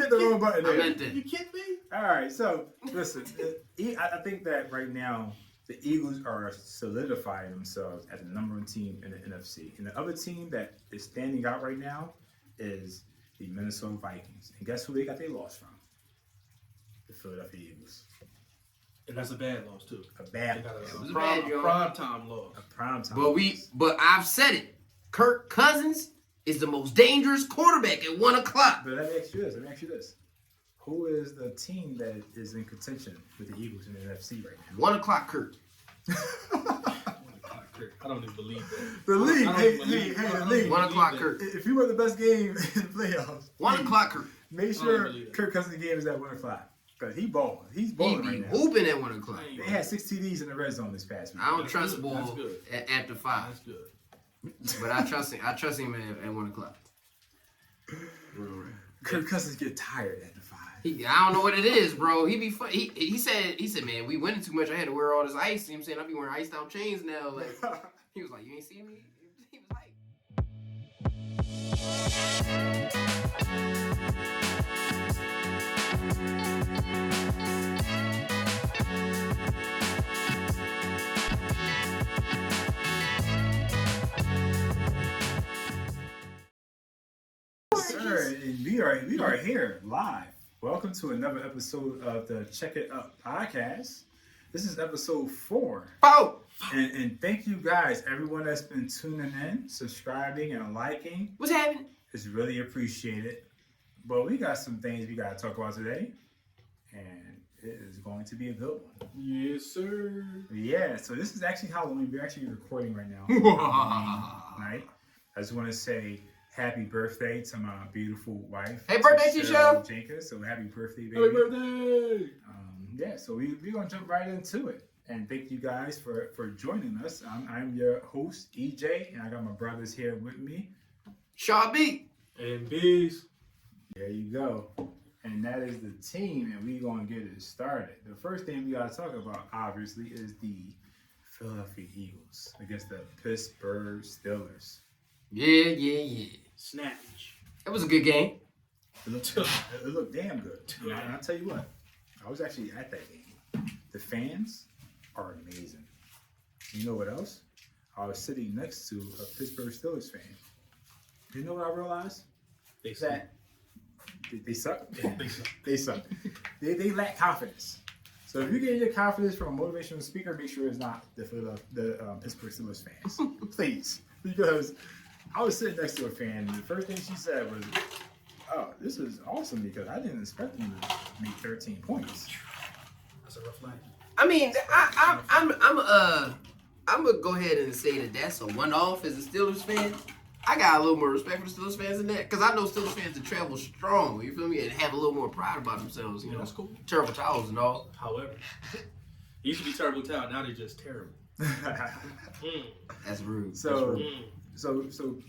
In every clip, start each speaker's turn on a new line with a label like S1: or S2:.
S1: hit the wrong button there.
S2: You kidding me?
S1: All right, so listen, I think that right now the Eagles are solidifying themselves as the number one team in the NFC. And the other team that is standing out right now is the Minnesota Vikings. And guess who they got their loss from? The Philadelphia Eagles.
S2: And that's a bad loss too.
S1: A bad
S2: prime time loss.
S1: A prime time
S3: loss. But I've said it. Kirk Cousins is the most dangerous quarterback at 1 o'clock.
S1: But let me ask you this. Who is the team that is in contention with the Eagles in the NFC right now?
S3: 1 o'clock Kirk.
S2: I don't even believe that.
S1: The league. Hey,
S3: the league. 1 o'clock Kirk.
S1: If you were the best game in the playoffs,
S3: 1 o'clock Kirk.
S1: Make sure Kirk Cousins' game is at 1 o'clock. Because he's balling. He's balling right now.
S3: Hooping at 1 o'clock.
S1: They had 6 TDs in the red zone this past week.
S3: I don't trust Bull after 5.
S2: That's good.
S3: But I trust him at 1 o'clock.
S1: Kirk Cousins get tired after 5.
S3: I don't know what it is, bro. He said, man, we winning too much. I had to wear all this ice. You know what I'm saying? I be wearing iced out chains now. Like, he was like, you ain't see me? He was like.
S1: Sir, we are here live. Welcome to another episode of the Check It Up podcast. This is episode 4.
S3: Oh!
S1: And thank you guys, everyone that's been tuning in, subscribing, and liking.
S3: What's happening?
S1: It's really appreciated. But we got some things we got to talk about today. And it is going to be a good one.
S2: Yes, sir.
S1: Yeah, so this is actually Halloween. We're actually recording right now. Right? I just want to say happy birthday to my beautiful wife.
S3: Hey, birthday, Tisha.
S1: Jenkins. So happy birthday, baby.
S2: Happy birthday.
S1: Yeah, so we're going to jump right into it. And thank you guys for joining us. I'm your host, EJ, and I got my brothers here with me.
S3: Shaw B.
S2: And Bees.
S1: There you go. And that is the team, and we're going to get it started. The first thing we got to talk about, obviously, is the Philadelphia Eagles against the Pittsburgh Steelers.
S3: Yeah.
S2: Snatch.
S3: It was a good game.
S1: It looked damn good. And I'll tell you what, I was actually at that game. The fans are amazing. You know what else? I was sitting next to a Pittsburgh Steelers fan. You know what I realized? They suck. They suck. They suck. They lack confidence. So if you get your confidence from a motivational speaker, make sure it's not the Pittsburgh Steelers fans, please. Because I was sitting next to a fan, and the first thing she said was, "Oh, this is awesome because I didn't expect them to make 13 points."
S2: That's a rough line.
S3: I mean, I'm gonna go ahead and say that's a one-off as a Steelers fan. I got a little more respect for the Steelers fans than that, because I know Steelers fans that travel strong, you feel me, and have a little more pride about themselves, you know.
S2: That's cool.
S3: Terrible towels and all.
S2: However, it used to be terrible towel, now they're just terrible.
S3: That's rude.
S1: So,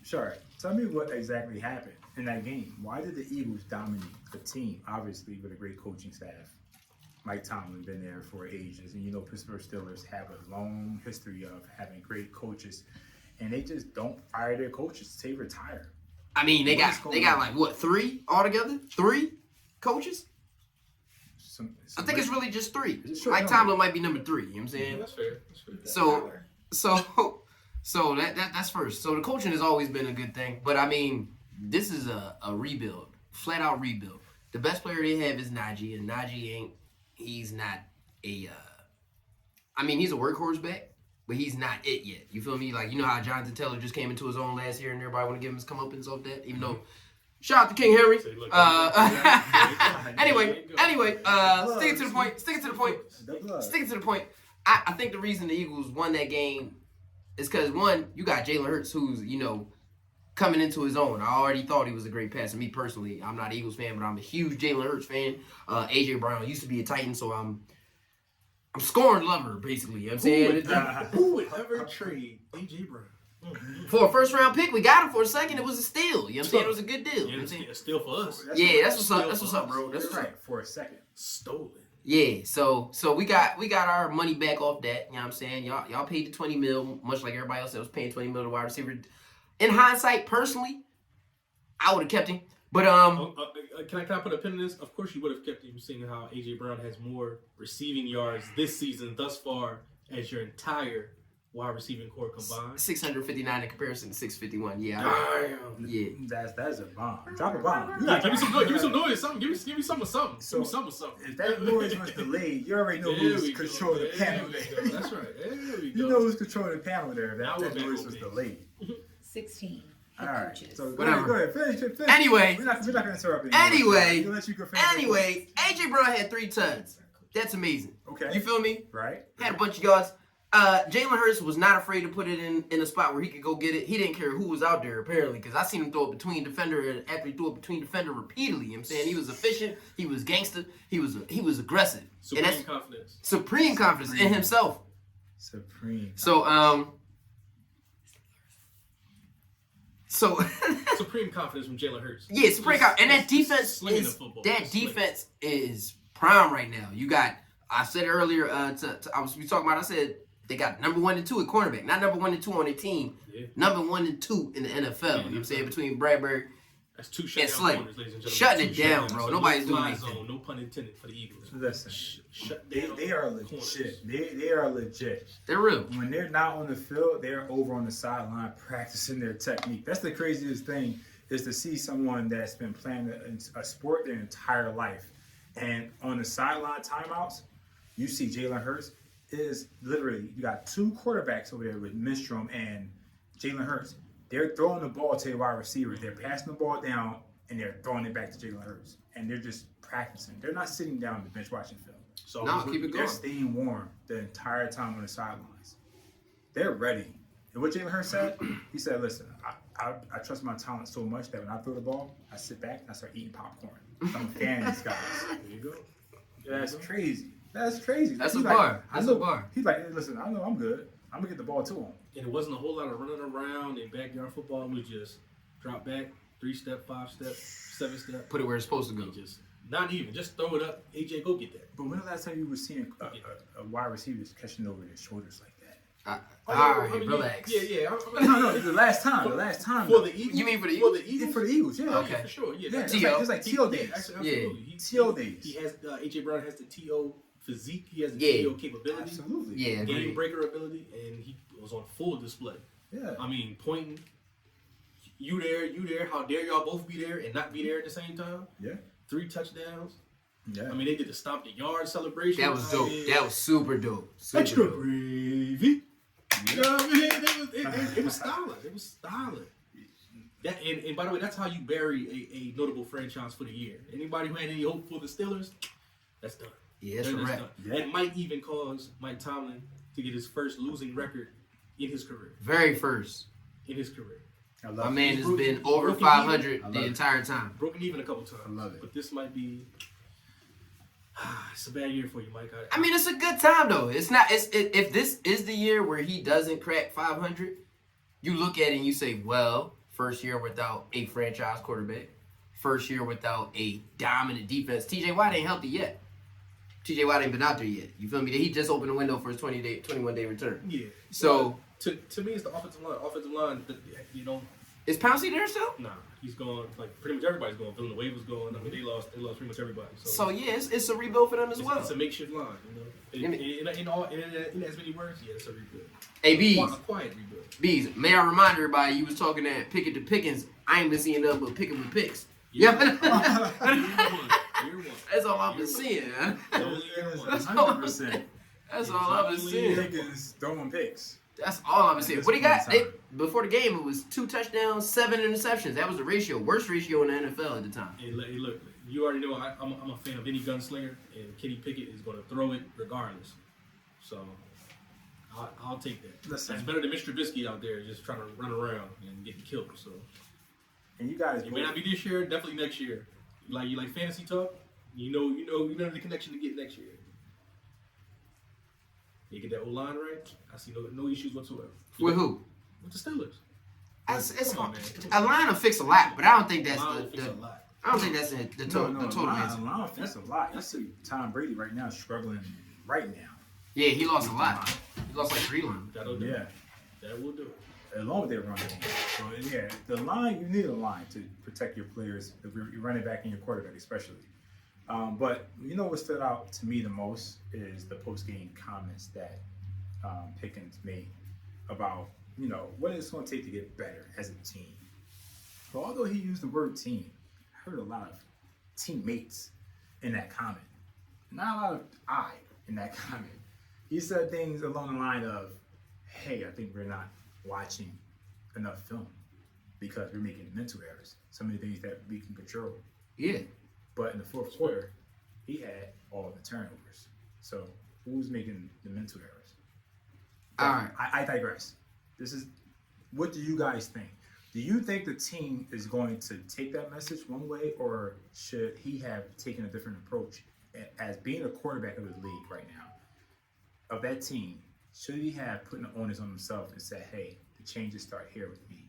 S1: Shar, tell me what exactly happened in that game. Why did the Eagles dominate the team? Obviously, with a great coaching staff. Mike Tomlin been there for ages, and you know Pittsburgh Steelers have a long history of having great coaches, and they just don't fire their coaches. They retire.
S3: I mean, they got like what, 3 altogether? 3 coaches? I think it's really just 3. Mike Tomlin might be number 3. You know what I'm saying?
S2: That's fair.
S3: So that's first. So the coaching has always been a good thing, but I mean, this is a rebuild, flat out rebuild. The best player they have is Najee, and Najee he's not a. I mean, he's a workhorse back, but he's not it yet. You feel me? Like, you know how Jonathan Taylor just came into his own last year, and everybody want to give him his comeuppance off that, even though. Shout out to King Henry. Anyway, sticking to the point. I think the reason the Eagles won that game is because, one, you got Jalen Hurts, who's, you know, coming into his own. I already thought he was a great passer. Me personally, I'm not an Eagles fan, but I'm a huge Jalen Hurts fan. AJ Brown used to be a Titan, so I'm scorn lover, basically. You know what I'm saying?
S2: Who would ever trade AJ Brown?
S3: For a first-round pick, we got him for a second. It was a steal. You know what I'm saying? It was a good deal.
S2: Yeah, it's a steal for us.
S3: That's what's up, bro. That's
S1: right. For a second.
S2: Stolen.
S3: Yeah, so we got our money back off that. You know what I'm saying? Y'all paid the $20 million, much like everybody else that was paying $20 million to wide receiver. In hindsight, personally, I would have kept him. But
S2: Can I put a pin in this? Of course, you would have kept him, seeing how AJ Brown has more receiving yards this season thus far as your entire wide receiving core combined.
S3: 659 in comparison to 651. Yeah.
S2: Damn.
S3: Yeah.
S1: That's a bomb. Drop a bomb.
S2: Yeah, give me some noise. Give me some noise. Something. Give me some of something.
S1: So,
S2: give me some of something.
S1: If that noise was delayed, you already know who's controlling the panel there.
S2: That's right. There we go.
S1: You know who's controlling the panel there. If
S2: Now
S1: that
S2: we're back
S1: noise
S2: on
S1: was
S2: base.
S1: delayed.
S4: 16.
S1: All right.
S4: Coaches.
S1: So
S3: Whatever.
S1: go ahead. Finish.
S3: Anyway.
S1: We're not going to interrupt anymore.
S3: Anyway.
S1: We'll let you go finish.
S3: Anyway, AJ Brown had 3 tugs. That's amazing.
S1: Okay.
S3: You feel me?
S1: Right.
S3: Had a bunch of yards. Jalen Hurts was not afraid to put it in a spot where he could go get it. He didn't care who was out there, apparently, because I seen him throw it between defender and after he threw it between defender repeatedly. You know what I'm saying? He was efficient. He was gangster. He was aggressive.
S2: Supreme
S3: and that's
S2: confidence.
S3: supreme confidence in himself.
S1: Supreme.
S3: So
S2: Supreme confidence from Jalen Hurts.
S3: yeah, supreme confidence. And that defense
S2: Slinging
S3: is
S2: the football.
S3: that
S2: Slinging.
S3: defense is prime right now. You got I said earlier we talking about I said they got number 1 and 2 at cornerback, not number 1 and 2 on their team.
S2: Yeah.
S3: Number 1 and 2 in the NFL. You know what I'm saying? Between Bradbury.
S2: That's 2
S3: And
S2: shutdown
S3: Slay.
S2: corners, ladies and gentlemen.
S3: Shutting
S2: 2
S3: it down,
S2: shutdowns.
S3: bro.
S2: So
S3: Nobody's
S2: no
S3: doing
S2: fly
S3: anything.
S2: zone, no pun intended for the Eagles.
S1: Listen.
S2: Shut
S1: They
S2: down
S1: are
S2: corners.
S1: legit. They are legit.
S3: They're real.
S1: When they're not on the field, they're over on the sideline practicing their technique. That's the craziest thing, is to see someone that's been playing a sport their entire life, and on the sideline timeouts, you see Jalen Hurts is literally, you got 2 quarterbacks over there with Minstrom and Jalen Hurts. They're throwing the ball to their wide receivers. They're passing the ball down and they're throwing it back to Jalen Hurts, and they're just practicing. They're not sitting down on the bench watching film.
S2: So
S3: No, keep it
S1: They're
S3: going.
S1: staying warm the entire time on the sidelines. They're ready. And what Jalen Hurts said, he said, listen, I trust my talent so much that when I throw the ball, I sit back and I start eating popcorn. I'm a fan of these guys.
S2: There you go.
S1: That's crazy. That's crazy.
S3: That's
S1: He's
S3: a
S1: like,
S3: bar.
S1: I
S3: That's
S1: know,
S3: a bar.
S1: He's like, hey, listen, I know I'm good. I'm going to get the ball to him.
S2: And it wasn't a whole lot of running around in backyard football. We just drop back, 3-step, 5-step, 7-step.
S3: Put it where it's supposed to go.
S2: Just not even. Just throw it up. AJ, go get that.
S1: But when the last time you were seeing a wide receiver just catching over their shoulders like that?
S3: All right, relax.
S2: Yeah.
S1: No, the last time.
S2: For the Eagles.
S3: You mean for the
S2: For
S3: Eagles?
S2: the Eagles?
S1: For the Eagles, yeah.
S3: Okay.
S2: For sure. Yeah.
S1: Yeah,
S2: that's-
S1: it's like T.O. days.
S2: Absolutely.
S1: T.O. days.
S2: He has AJ Brown has the TO physique. He has the
S3: Yeah.
S2: TO capability,
S1: Absolutely.
S3: Yeah,
S2: game
S3: agreed.
S2: breaker ability, and he was on full display.
S1: Yeah.
S2: I mean, pointing. You there. How dare y'all both be there and not be there at the same time?
S1: Yeah.
S2: 3 touchdowns.
S1: Yeah.
S2: I mean, they did the stomp the yard celebration.
S3: That was dope. That was super dope. Super
S2: extra
S3: dope.
S2: gravy. You know what I mean? It was styling. It was styling. That, and by the way, that's how you bury a notable franchise for the year. Anybody who had any hope for the Steelers, that's done.
S3: Yeah, it's a
S2: That's
S3: wrap.
S2: done.
S1: Yeah.
S2: It might even cause Mike Tomlin to get his first losing record in his career.
S3: Very first.
S2: In his career.
S1: I love
S3: My
S1: it.
S3: man has been over
S2: Broken
S3: 500
S1: even. I
S3: the
S1: love it.
S3: entire time.
S2: Broken even a couple times.
S1: I love it.
S2: But this might be. It's a bad year for you, Mike.
S3: I mean, it's a good time though. It's not. If this is the year where he doesn't crack 500, you look at it and you say, well, first year without a franchise quarterback, first year without a dominant defense. T.J. Watt ain't healthy yet. T.J. Watt ain't been out there yet. You feel me? He just opened the window for his 21-day return.
S2: Yeah.
S3: So
S2: to me, it's the offensive line. Offensive line, you know.
S3: is Pouncey there still?
S2: Nah, he's gone. Like pretty much everybody's gone. Villanueva was gone. I mean, they lost pretty much everybody.
S3: So yeah, it's a rebuild for them as well.
S2: It's a makeshift line, you know. In as many words, yeah, it's a rebuild.
S3: Hey, Bees.
S2: A quiet rebuild.
S3: Bees, may I remind everybody you was talking at Pickett to Pickens. I ain't been seeing nothing but Pickett with picks.
S2: Yeah.
S3: Yeah.
S2: Year one.
S3: That's all I've been seeing, man.
S2: Only year one.
S1: 100%.
S3: That's all I've been seeing.
S1: Pickens throwing picks.
S3: That's all I've been seeing.
S1: At
S3: What he
S1: this
S3: got?
S1: point in time.
S3: Before the game, it was 2 touchdowns, 7 interceptions. That was the ratio. Worst ratio in the NFL at the time.
S2: Hey, look, you already know I'm a fan of any gunslinger, and Kenny Pickett is going to throw it regardless. So I'll take that.
S1: Listen.
S2: That's better than Mr. Trubisky out there just trying to run around and getting killed. So
S1: And you guys,
S2: it may not be this year, definitely next year. You like fantasy talk? You know the connection to get next year. You get that O-line right, I see no issues whatsoever.
S3: With who?
S2: With the Steelers.
S3: It's
S2: Come on, man.
S3: a line will fix a lot, but I don't think that's
S2: Line will
S3: the
S2: fix a lot.
S3: I don't think that's the total answer.
S1: Line fits a lot. You see Tom Brady right now struggling right now.
S3: Yeah, he lost a lot. He lost like 3 lines.
S2: That'll do
S1: Yeah.
S2: it. That will do it.
S1: along with their run game. So yeah, the line, you need a line to protect your players, if you're running back and your quarterback especially. But you know what stood out to me the most is the post-game comments that Pickens made about, you know, what it's going to take to get better as a team. But although he used the word team, I heard a lot of teammates in that comment. Not a lot of I in that comment. He said things along the line of, hey, I think we're not watching enough film because we're making mental errors. Some of the things that we can control.
S3: Yeah.
S1: But in the fourth quarter, he had all the turnovers. So who's making the mental errors? But
S3: All right.
S1: I digress. What do you guys think? Do you think the team is going to take that message one way, or should he have taken a different approach as being a quarterback of the league right now, of that team? Should he have put the onus on himself and said, hey, the changes start here with me?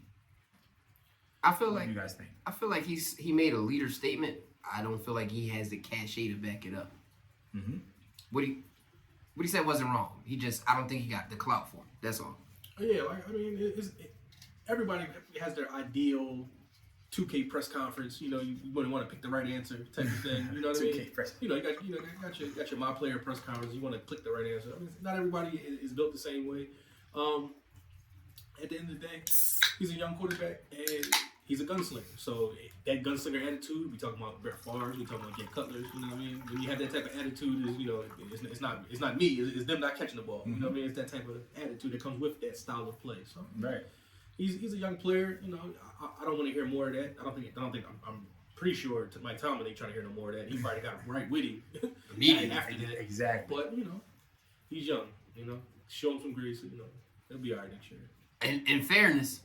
S3: I feel
S1: What
S3: like
S1: do you guys think?
S3: I feel like he made a leader statement. I don't feel like he has the cachet to back it up.
S1: Mm-hmm.
S3: What he said wasn't wrong. I don't think he got the clout for it. That's all.
S2: Yeah, like I mean, everybody has their ideal 2K press conference. You know, you wouldn't want to pick the right answer type of thing. You know what I mean?
S1: 2K press.
S2: You know, you got your my player press conference. You want to click the right answer. I mean, not everybody is built the same way. At the end of the day, he's a young quarterback and he's a gunslinger. So that gunslinger attitude, we talking about Brett Favre, we talking about Jay Cutler. You know what I mean? When you have that type of attitude, is, you know, it's not me. It's them not catching the ball. You know what I mean? It's that type of attitude that comes with that style of play. So
S1: Right.
S2: he's a young player. You know, I don't want to hear more of that. I don't think. I'm pretty sure to Mike Tomlin ain't trying to hear no more of that. He probably got right with him
S3: Immediately
S2: after that.
S1: Exactly.
S2: But you know, he's young. You know, show him some grace. You know, he'll be all right next year.
S3: And in fairness,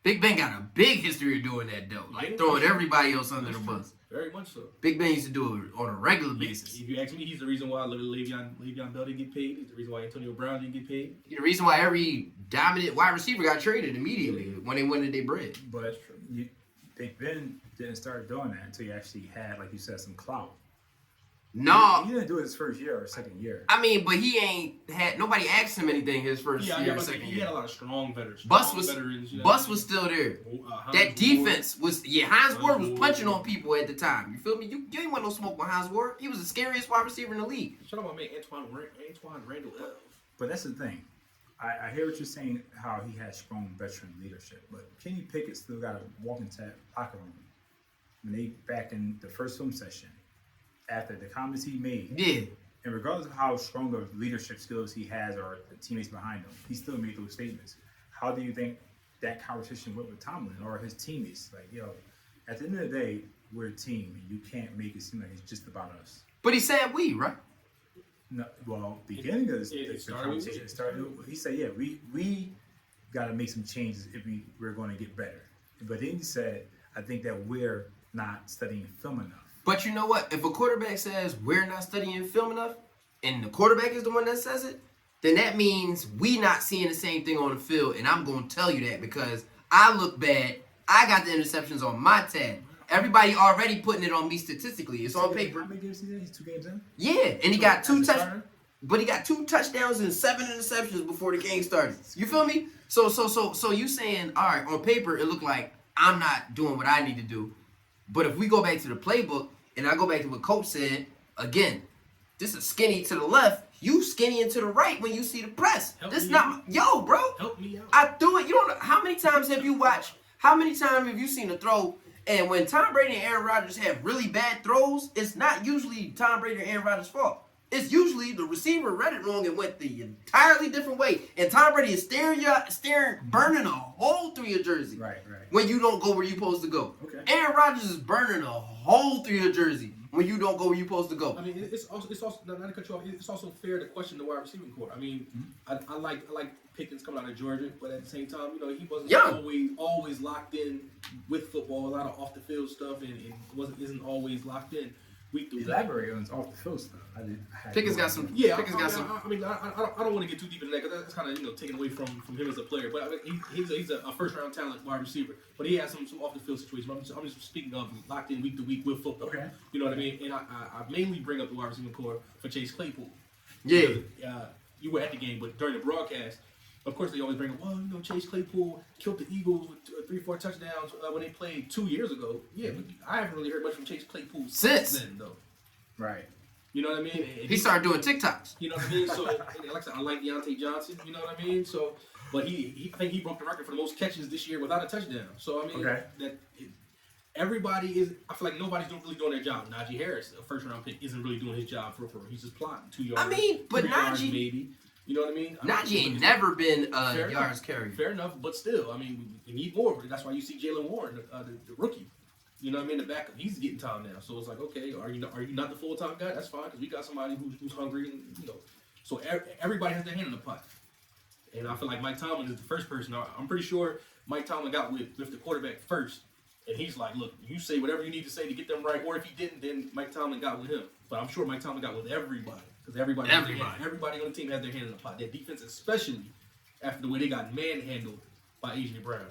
S3: Big Ben got a big history of doing that though, like
S2: Yeah.
S3: throwing everybody else under
S2: That's
S3: the bus.
S2: Very much so.
S3: Big Ben used to do it on a regular basis.
S2: If you ask me, he's the reason why Le'Veon Bell didn't get paid. He's the reason why Antonio Brown didn't get paid.
S3: The reason why every dominant wide receiver got traded immediately when they wanted their bread.
S1: But Big Ben didn't start doing that until he actually had, like you said, some clout.
S3: No,
S1: He didn't do it his first year or second year.
S3: I mean, but he ain't had nobody asked him anything his first year,
S2: but
S3: second
S2: he
S3: year.
S2: had a lot of strong veterans.
S3: Bus was
S2: veterans, you know.
S3: Bus was still there.
S2: Hines
S3: That
S2: Ward.
S3: defense was Hines Ward was
S2: Ward,
S3: punching
S2: yeah.
S3: on people at the time. You feel me? You ain't want no smoke with Hines Ward. He was the scariest wide receiver in the league.
S2: Shout out my man Antoine Randall L.
S1: But that's the thing. I hear what you're saying, how he has strong veteran leadership. But Kenny Pickett still got to walk into that locker room. When they back in the first film session, after the comments he made,
S3: Yeah.
S1: and regardless of how strong of leadership skills he has or the teammates behind him, he still made those statements. How do you think that conversation went with Tomlin or his teammates? Like, yo, at the end of the day, we're a team, and you can't make it seem like it's just about us.
S3: But he said we, right?
S1: No, well, beginning of this,
S2: It
S1: the
S2: started
S1: conversation
S2: with-
S1: started. He said, "Yeah, we got to make some changes if we're going to get better." But then he said, "I think that we're not studying film enough."
S3: But you know what? If a quarterback says we're not studying film enough, and the quarterback is the one that says it, then that means we not seeing the same thing on the field. And I'm going to tell you that because I look bad. I got the interceptions on my tab. Everybody already putting it on me statistically. It's on paper.
S1: How many games he did? He's 2 games in.
S3: Yeah, and he got
S1: As
S3: two
S1: a
S3: touch,
S1: starter?
S3: but he got 2 touchdowns and 7 interceptions before the game started. You feel me? So you saying, all right, on paper it looked like I'm not doing what I need to do, but if we go back to the playbook and I go back to what Coach said again, this is skinny to the left, you skinny and to the right when you see the press.
S2: Help
S3: This
S2: me
S3: not
S2: out.
S3: yo, bro.
S2: Help me out.
S3: I do it. You don't know how many times have you watched? How many times have you seen a throw? And when Tom Brady and Aaron Rodgers have really bad throws, it's not usually Tom Brady or Aaron Rodgers' fault. It's usually the receiver read it wrong and went the entirely different way. And Tom Brady is burning a hole through your jersey.
S1: Right.
S3: When you don't go where you're supposed to go.
S1: Okay.
S3: Aaron Rodgers is burning a hole through your jersey when you don't go where you're supposed to go.
S2: I mean, it's also not to cut you off. It's also fair to question the wide receiving core. I mean, I like Pickens coming out of Georgia, but at the same time, you know, he wasn't
S3: Young.
S2: always locked in with football. A lot of off the field stuff, and isn't always locked in week to week.
S1: Elaborate on his off the field stuff.
S3: Pickens got some.
S2: Yeah,
S3: Pickens got some.
S2: I mean, I don't want to get too deep into that because that's kind of taken away from him as a player. But I mean, he's a first round talent wide receiver, but he has some off the field situations. I'm just speaking of locked in week to week with football.
S1: Okay.
S2: You know what I mean? And I mainly bring up the wide receiving core for Chase Claypool.
S3: Yeah.
S2: Because, you were at the game, but during the broadcast, Of course, they always bring up, well, you know, Chase Claypool killed the Eagles with 3-4 touchdowns when they played 2 years ago. Yeah, but I haven't really heard much from Chase Claypool since then, though.
S1: Right.
S2: You know what I mean? And
S3: He started doing TikToks.
S2: You know what I mean? So, like I said, I like Deontay Johnson. You know what I mean? So, but I think he broke the record for the most catches this year without a touchdown. So, I mean, everybody is. I feel like nobody's really doing their job. Najee Harris, a first-round pick, isn't really doing his job for. He's just plotting 2 yards.
S3: I mean, but
S2: 3 yards
S3: Najee,
S2: maybe. You know what I mean?
S3: Najee ain't never been a yards carry.
S2: Fair enough, but still, I mean, we need more. That's why you see Jalen Warren, the rookie. You know what I mean? The backup, he's getting time now. So it's like, okay, are you not the full time guy? That's fine because we got somebody who's hungry, and you know. So everybody has their hand in the pot. And I feel like Mike Tomlin is the first person. I'm pretty sure Mike Tomlin got with the quarterback first, and he's like, look, you say whatever you need to say to get them right. Or if he didn't, then Mike Tomlin got with him. But I'm sure Mike Tomlin got with everybody because everybody on the team has their hand in the pot. That defense, especially after the way they got manhandled by A.J. Brown.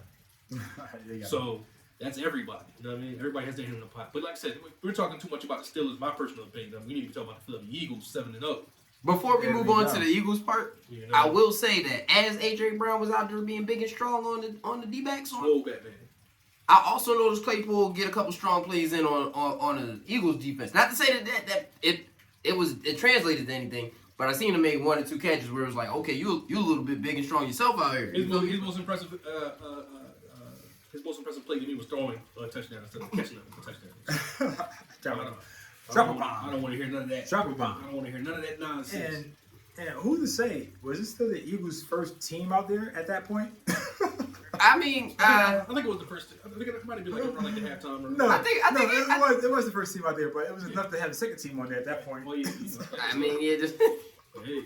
S2: So. That's everybody. You know what I mean? Everybody has their hand in the pot. But like I said, we're talking too much about the Steelers, my personal opinion. I mean, we need to be talking about the Philadelphia Eagles 7-0.
S3: Before we move on to the Eagles part,
S2: You know?
S3: I will say that as A.J. Brown was out there being big and strong on the D-backs,
S2: Slow Batman.
S3: I also noticed Claypool get a couple strong plays in on the Eagles defense. Not to say that it translated to anything, but I seen him make 1 or 2 catches where it was like, okay, you a little bit big and strong yourself out here.
S2: His most impressive play to me was throwing a touchdown instead of catching a touchdown. I don't want to hear none of that.
S1: Drop a bomb.
S2: I don't want to hear none of that nonsense.
S1: And who to say? Was it still the Eagles' first team out there at that point?
S3: I mean,
S2: I think it was the first. I think it might have been around the halftime. Or
S1: No,
S3: I think
S1: it was the first team out there, but it was enough to have the second team on there at that point.
S2: Well, yeah,
S3: I mean, yeah, just
S2: hey,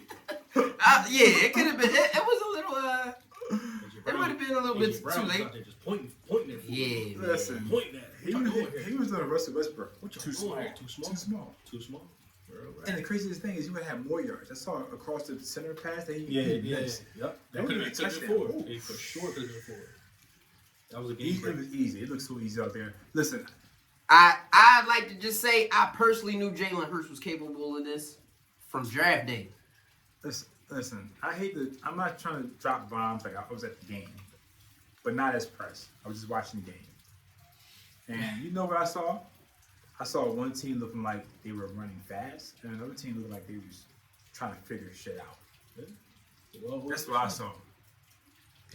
S3: yeah, it could have been. It was a little. It might have been a little bit too late.
S2: Out there just pointing at him.
S3: Yeah,
S1: Listen,
S2: Pointing at him.
S1: he was doing Russell Westbrook.
S2: What you
S1: Too
S2: doing
S1: small.
S2: here? Too small.
S1: Too small.
S2: Too small.
S1: And the craziest thing is he would have more yards. I saw across the center pass that he missed.
S2: Yep.
S1: That
S2: That could
S1: would've
S2: have
S1: been a
S2: been
S1: touchdown.
S2: 4.
S1: Ooh.
S2: It for sure could have been 4. That was a game.
S1: It was easy. It looked so easy out there. Listen,
S3: I'd like to just say I personally knew Jalen Hurts was capable of this from draft day.
S1: listen. I'm not trying to drop bombs like I was at the game, but not as press. I was just watching the game. And you know what I saw? I saw one team looking like they were running fast, and another team looked like they was trying to figure shit out.
S2: Well,
S1: That's what I saw.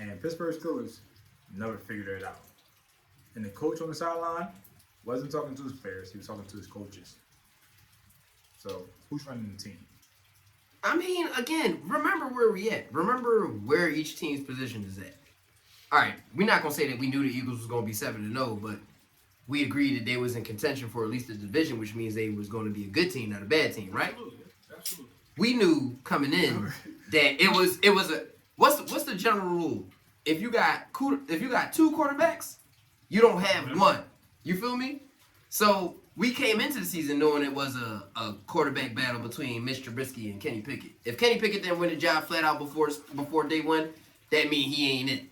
S1: And Pittsburgh Steelers never figured it out. And the coach on the sideline wasn't talking to his players; he was talking to his coaches. So, who's running the team?
S3: I mean, again, remember where we at. Remember where each team's position is at. All right, we're not gonna say that we knew the Eagles was gonna be 7-0, but we agreed that they was in contention for at least the division, which means they was going to be a good team, not a bad team, right?
S2: Absolutely.
S3: We knew coming in that it was a what's the general rule? If you got 2 quarterbacks, you don't have one. You feel me? So we came into the season knowing it was a quarterback battle between Mitch Trubisky and Kenny Pickett. If Kenny Pickett didn't win the job flat out before day one, that means he ain't it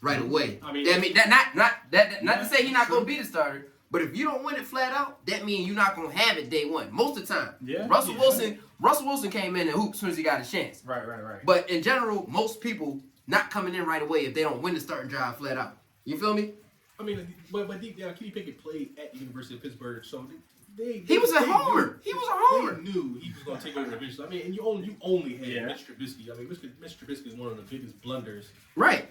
S3: right away.
S2: I mean,
S3: that mean not to say he's not gonna be the starter, but if you don't win it flat out, that means you're not gonna have it day one. Most of the time, Russell Wilson came in and hooped as soon as he got a chance.
S1: Right.
S3: But in general, most people not coming in right away if they don't win the starting job flat out. You feel me?
S2: I mean, but deep down, Kenny Pickett played at the University of Pittsburgh, so
S3: He was a homer. He was a homer.
S2: They knew he was going to take over eventually. I mean, and you only had Mitch Trubisky. I mean, Mitch Trubisky is one of the biggest blunders.
S3: Right.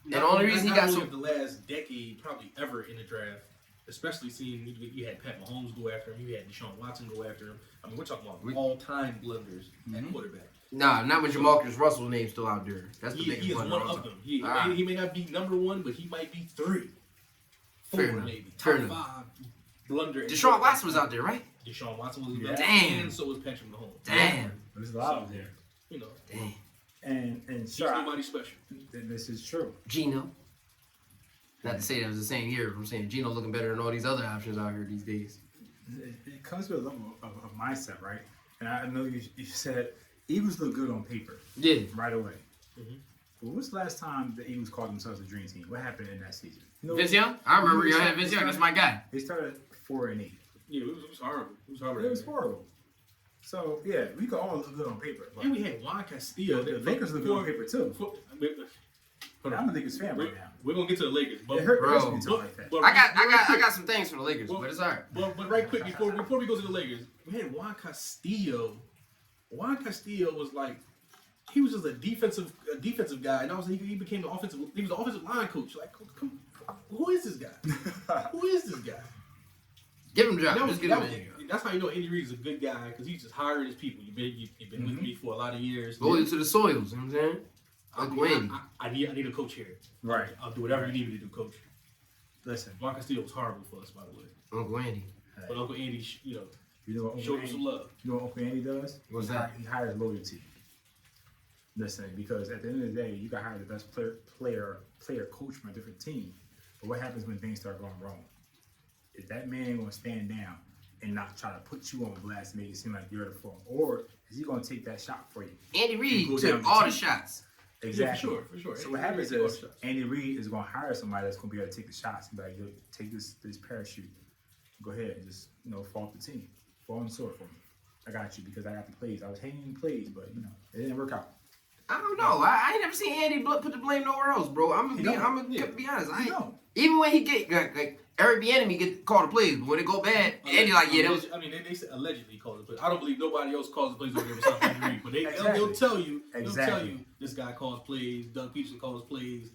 S3: And the only reason he got
S2: of the last decade, probably ever in the draft, especially seeing you had Pat Mahomes go after him, you had Deshaun Watson go after him. I mean, we're talking about all-time blunders at quarterback.
S3: Nah, not with Jamarcus Russell's name still out there. That's the biggest
S2: he is
S3: blunder.
S2: one of them. He may not be number 1, but he might be 3, 4
S3: Fair enough.
S2: maybe.
S3: Fair
S2: Top
S3: enough.
S2: 5 blunder.
S3: Deshaun Watson was out there, right?
S2: Deshaun Watson was out there.
S3: Damn.
S2: And so was Patrick Mahomes.
S3: Damn.
S1: There's a lot out there.
S2: You know,
S3: Damn.
S1: And
S2: he's
S1: sure,
S2: nobody special.
S1: this is true.
S3: Gino. Not to say that was the same year. I'm saying Gino looking better than all these other options out here these days.
S1: It comes with a level of mindset, right? And I know you said Eagles look good on paper.
S3: Yeah.
S1: Right away.
S2: Mm-hmm.
S1: But when's the last time the Eagles called themselves a dream team? What happened in that season? You know,
S3: Vince Young? I remember y'all had Vince Young. That's my guy.
S1: They started 4-8.
S2: Yeah, it was horrible. It was horrible.
S1: It was horrible. So yeah, we could all look good on paper. But
S2: And we had Juan Castillo.
S1: the Lakers look good on paper too.
S2: Hold
S1: I'm
S2: on.
S1: a Lakers fan right now.
S2: We're gonna get to the Lakers, but
S1: It hurts
S3: Bro.
S1: me to talk like that.
S3: I got some things for the Lakers, but it's all right.
S2: But right quick before we go to the Lakers, we had Juan Castillo. Juan Castillo was like, he was just a defensive guy, and he became the offensive. He was the offensive line coach. Like, come, who is this guy? Who is this guy?
S3: Give him a job.
S2: That was-
S3: Just give
S2: that
S3: him
S2: was-
S3: a job.
S2: That's how you know Andy Reid is a good guy because he's just hiring his people. You've been with me for a lot of years.
S3: Loyal to the soils, you know what I'm saying?
S2: I,
S3: Like Wendy.
S2: I need a coach here.
S1: Right.
S2: I'll do whatever you need me to do, coach.
S1: Listen,
S2: Juan Castillo was horrible for us, by the way.
S3: Uncle Andy.
S2: But Uncle Andy,
S1: you know what
S2: showed
S1: Uncle
S2: him some
S1: Andy,
S2: love.
S1: you know what Uncle Andy does?
S3: What's that?
S1: He hires loyalty. Listen, because at the end of the day, you can hire the best player coach from a different team. But what happens when things start going wrong? Is that man going to stand down and not try to put you on blast and make it seem like you're the fault? Or is he going to take that shot for you?
S3: Andy Reid
S1: Go
S3: took
S1: down the
S3: all the
S1: team.
S3: shots.
S1: Exactly.
S2: For sure.
S1: So what happens is Andy Reid is going to hire somebody that's going to be able to take the shots and be like, yo, take this parachute. Go ahead and just, fall off the team. Fall on the sword for me. I got you because I got the plays. I was hanging plays, but, it didn't work out.
S3: I don't know. I ain't never seen Andy put the blame nowhere else, bro. I'm
S1: He
S3: gonna
S1: don't.
S3: be honest.
S1: He don't.
S3: Even when he get like Eric Bieniemy get called the plays, but when it go bad, Andy like, yeah, that was.
S2: I mean, they said allegedly called the plays. I don't believe nobody else calls the plays over here besides Andy Reid. But they'll
S1: Exactly.
S2: tell you,
S1: Exactly.
S2: this guy calls plays. Doug Peterson calls plays.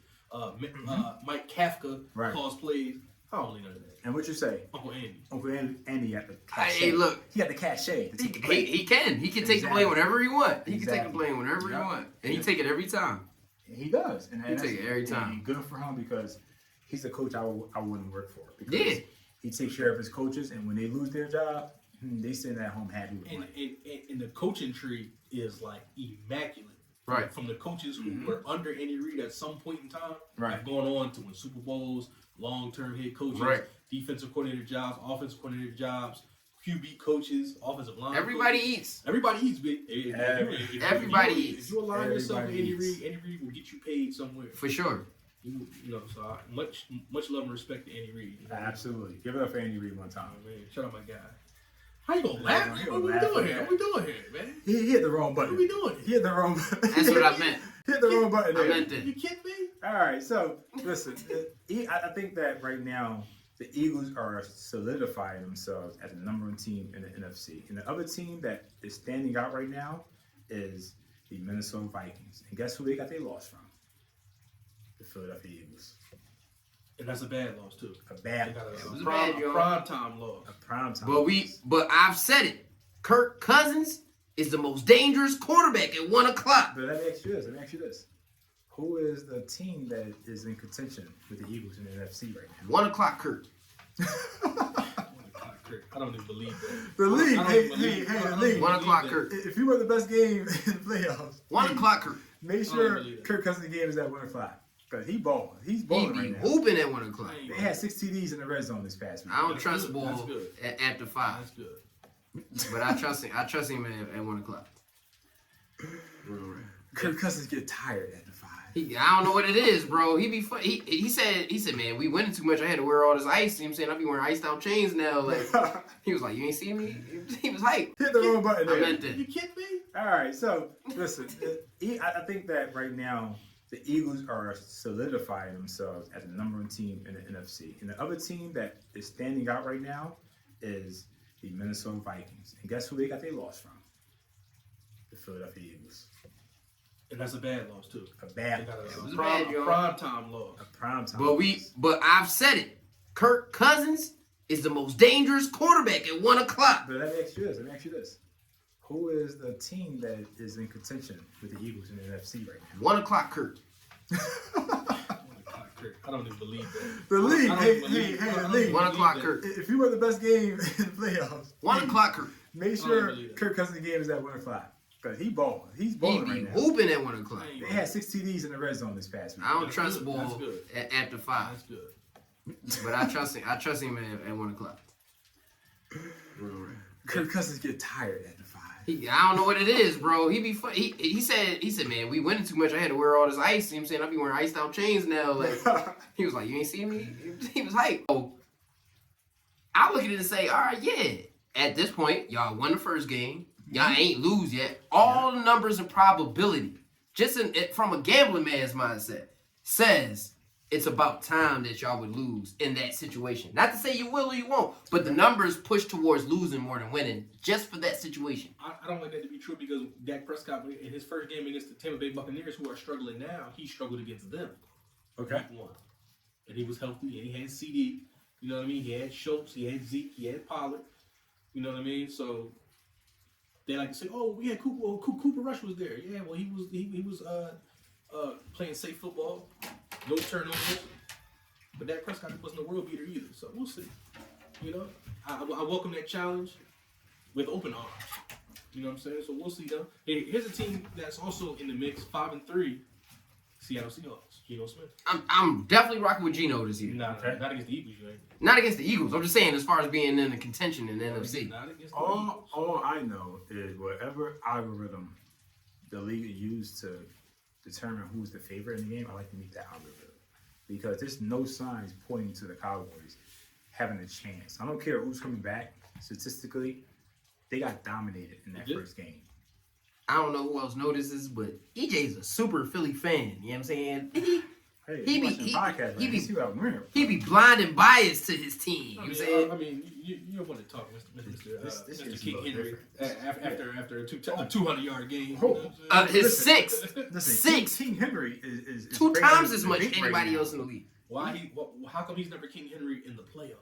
S2: Mike Kafka
S1: Right.
S2: calls plays. I don't believe none of that.
S1: And what you say?
S2: Uncle Andy.
S1: Uncle Andy got the cachet.
S3: Hey, look.
S1: He got the cachet. To take the blame.
S3: He can take the
S1: Exactly.
S3: blame whenever he want. He can take the
S1: Exactly.
S3: blame whenever
S1: Yep.
S3: he want, and he
S1: Yep.
S3: take it every time.
S1: He does. And
S3: He
S1: that's-
S3: take it every time.
S1: and good for him because he's a coach I wouldn't work for. Because
S3: Yeah.
S1: he takes care of his coaches, and when they lose their job, they sitting at home happy with money.
S2: And the coaching tree is like immaculate.
S3: Right.
S2: From the coaches who were under Andy Reid at some point in time,
S1: Right.
S2: have gone on to win Super Bowls, long-term head coaches,
S3: Right.
S2: defensive coordinator jobs, offensive coordinator jobs, QB coaches, offensive line.
S3: Everybody
S2: coaches.
S3: eats.
S2: Everybody eats, big.
S3: Everybody
S2: if
S3: eats.
S2: you align yourself with
S1: Everybody
S2: Andy
S1: eats.
S2: Reid, Andy Reid will get you paid somewhere.
S3: For sure.
S2: So much love and respect to Andy Reid. You know?
S1: Absolutely. Give it up for Andy Reid one time.
S2: Oh, man, shout out my guy. How you gonna laugh?
S1: He
S2: What
S1: gonna
S2: we
S1: laugh
S2: doing
S1: at
S2: here?
S1: that.
S2: What we doing here, man?
S1: He hit the wrong
S2: What
S1: button.
S2: are we doing?
S1: He hit the wrong button.
S3: That's what I meant.
S1: Hit the wrong button
S3: I
S1: there.
S3: meant
S2: You
S3: that.
S2: kidding me?
S1: All right, so listen, I think that right now the Eagles are solidifying themselves as the number one team in the NFC. And the other team that is standing out right now is the Minnesota Vikings. And guess who they got their loss from? The Philadelphia Eagles.
S2: And that's a bad loss too.
S1: A bad
S2: They got
S1: loss.
S3: It was
S2: a
S3: a bad
S2: prime,
S3: job.
S2: prime time loss.
S1: A prime time loss.
S3: But I've said it. Kirk Cousins is the most dangerous quarterback at 1 o'clock.
S1: But let me ask you this. Who is the team that is in contention with the Eagles in the NFC right now?
S3: 1 o'clock Kirk.
S2: I don't even believe that.
S1: The league.
S2: I don't
S1: Hey,
S2: even believe-
S1: hey,
S2: I
S1: the
S2: don't
S1: league.
S2: even
S3: 1
S2: believe
S3: o'clock
S2: that.
S3: Kirk.
S1: If you were the best game in the playoffs,
S3: 1 o'clock Kirk.
S1: make
S2: don't
S1: sure
S2: believe that.
S1: Kirk Cousins' game is at 1 o'clock. Because he balling. He's
S3: He
S1: balling
S3: be
S1: right now.
S3: hooping at 1 o'clock.
S2: Hey,
S1: They had 6 TDs in the red zone this past week.
S3: I don't
S2: That's
S3: trust
S2: good.
S3: Ball
S2: That's good.
S3: after 5.
S2: That's good.
S3: But I trust him at 1 o'clock.
S1: Kirk Cousins get tired at the 5.
S3: I don't know what it is, bro. He said, man, we winning too much. I had to wear all this ice. You know what I'm saying? I be wearing iced out chains now. Like, he was like, you ain't see me? He was hyped.
S1: Hit the wrong button
S3: I
S1: there.
S3: meant
S2: You
S3: that.
S2: kidding me?
S1: All right, so listen, I think that right now the Eagles are solidifying themselves as the number one team in the NFC. And the other team that is standing out right now is the Minnesota Vikings. And guess who they got their loss from? The Philadelphia Eagles.
S2: And that's a bad loss too.
S1: A
S2: They
S1: bad,
S2: got
S3: It was
S2: a
S3: a bad
S2: prime,
S3: job.
S2: prime time loss.
S1: a prime time.
S3: But I've said it. Kirk Cousins is the most dangerous quarterback at 1 o'clock.
S1: But let me ask you this. Who is the team that is in contention with the Eagles in the NFC right now?
S3: 1 o'clock Kirk.
S2: I don't even believe that.
S1: The league.
S2: I don't
S1: Hey,
S2: even believe-
S1: hey,
S2: I
S1: the
S2: don't
S1: league.
S2: even
S3: 1
S2: believe
S3: o'clock
S2: that.
S3: Kirk.
S1: If you were the best game in the playoffs,
S3: 1 o'clock Kirk.
S1: make
S2: don't
S1: sure
S2: believe that.
S1: Kirk Cousins' game is at 1 o'clock. Because he balling. He's
S3: He
S1: balling
S3: be
S1: right now.
S3: hooping at 1 o'clock.
S1: They had 6 TDs in the red zone this past week.
S3: I don't
S2: That's
S3: trust
S2: good. That's
S3: Ball
S2: good.
S3: after 5.
S2: That's good.
S3: But I trust him at 1 o'clock.
S1: Kirk Cousins get tired at the 5.
S3: I don't know what it is, bro. He said, man, we winning too much. I had to wear all this ice. You know what I'm saying? I be wearing iced out chains now. Like, he was like, you ain't see me? He was hyped. So, I look at it and say, all right, yeah. At this point, y'all won the first game. Y'all ain't lose yet. All the numbers and probability, just from a gambling man's mindset, says it's about time that y'all would lose in that situation. Not to say you will or you won't, but the numbers push towards losing more than winning just for that situation.
S2: I don't like that to be true because Dak Prescott, in his first game against the Tampa Bay Buccaneers, who are struggling now, he struggled against them.
S1: Okay.
S2: Week 1. And he was healthy, and he had CD. You know what I mean? He had Schultz, he had Zeke, he had Pollard. You know what I mean? So they like to say, "Oh, we had Cooper. Oh, Cooper Rush was there." Yeah, well, he was playing safe football, no turnovers. But Dak Prescott wasn't a world beater either. So we'll see. You know, I welcome that challenge with open arms. You know what I'm saying? So we'll see though. Hey, here's a team that's also in the mix, 5-3. Seattle Seahawks. Geno Smith.
S3: I'm definitely rocking with Geno this year.
S2: Not against the Eagles, you ain't.
S3: Not against the Eagles. I'm just saying as far as being in the contention in the NFC.
S2: Not against the Eagles.
S1: All I know is whatever algorithm the league used to determine who's the favorite in the game, I like to meet that algorithm. Because there's no signs pointing to the Cowboys having a chance. I don't care who's coming back. Statistically, they got dominated in that first game.
S3: I don't know who else notices, but EJ's a super Philly fan. You know what I'm saying?
S1: Hey,
S3: He be-
S1: watching
S3: he-
S1: podcast,
S3: he
S1: man.
S3: be-
S1: See what I'm wearing.
S3: He be blind and biased to his team. You know what I'm saying?
S2: I mean, you don't want to talk, Mr.
S1: This
S2: Mr.
S1: is a
S2: King
S1: little
S2: Henry
S1: different.
S2: after a 200-yard game. You know
S1: Oh.
S2: what I'm saying?
S3: His
S1: Listen,
S3: six.
S1: Listen,
S3: Six.
S1: King Henry is
S3: Two
S1: great
S3: times
S1: at
S3: as
S1: the
S3: much
S1: rate
S3: as
S1: right
S3: anybody
S1: now.
S3: else in the league.
S2: How come he's never King Henry in the playoffs?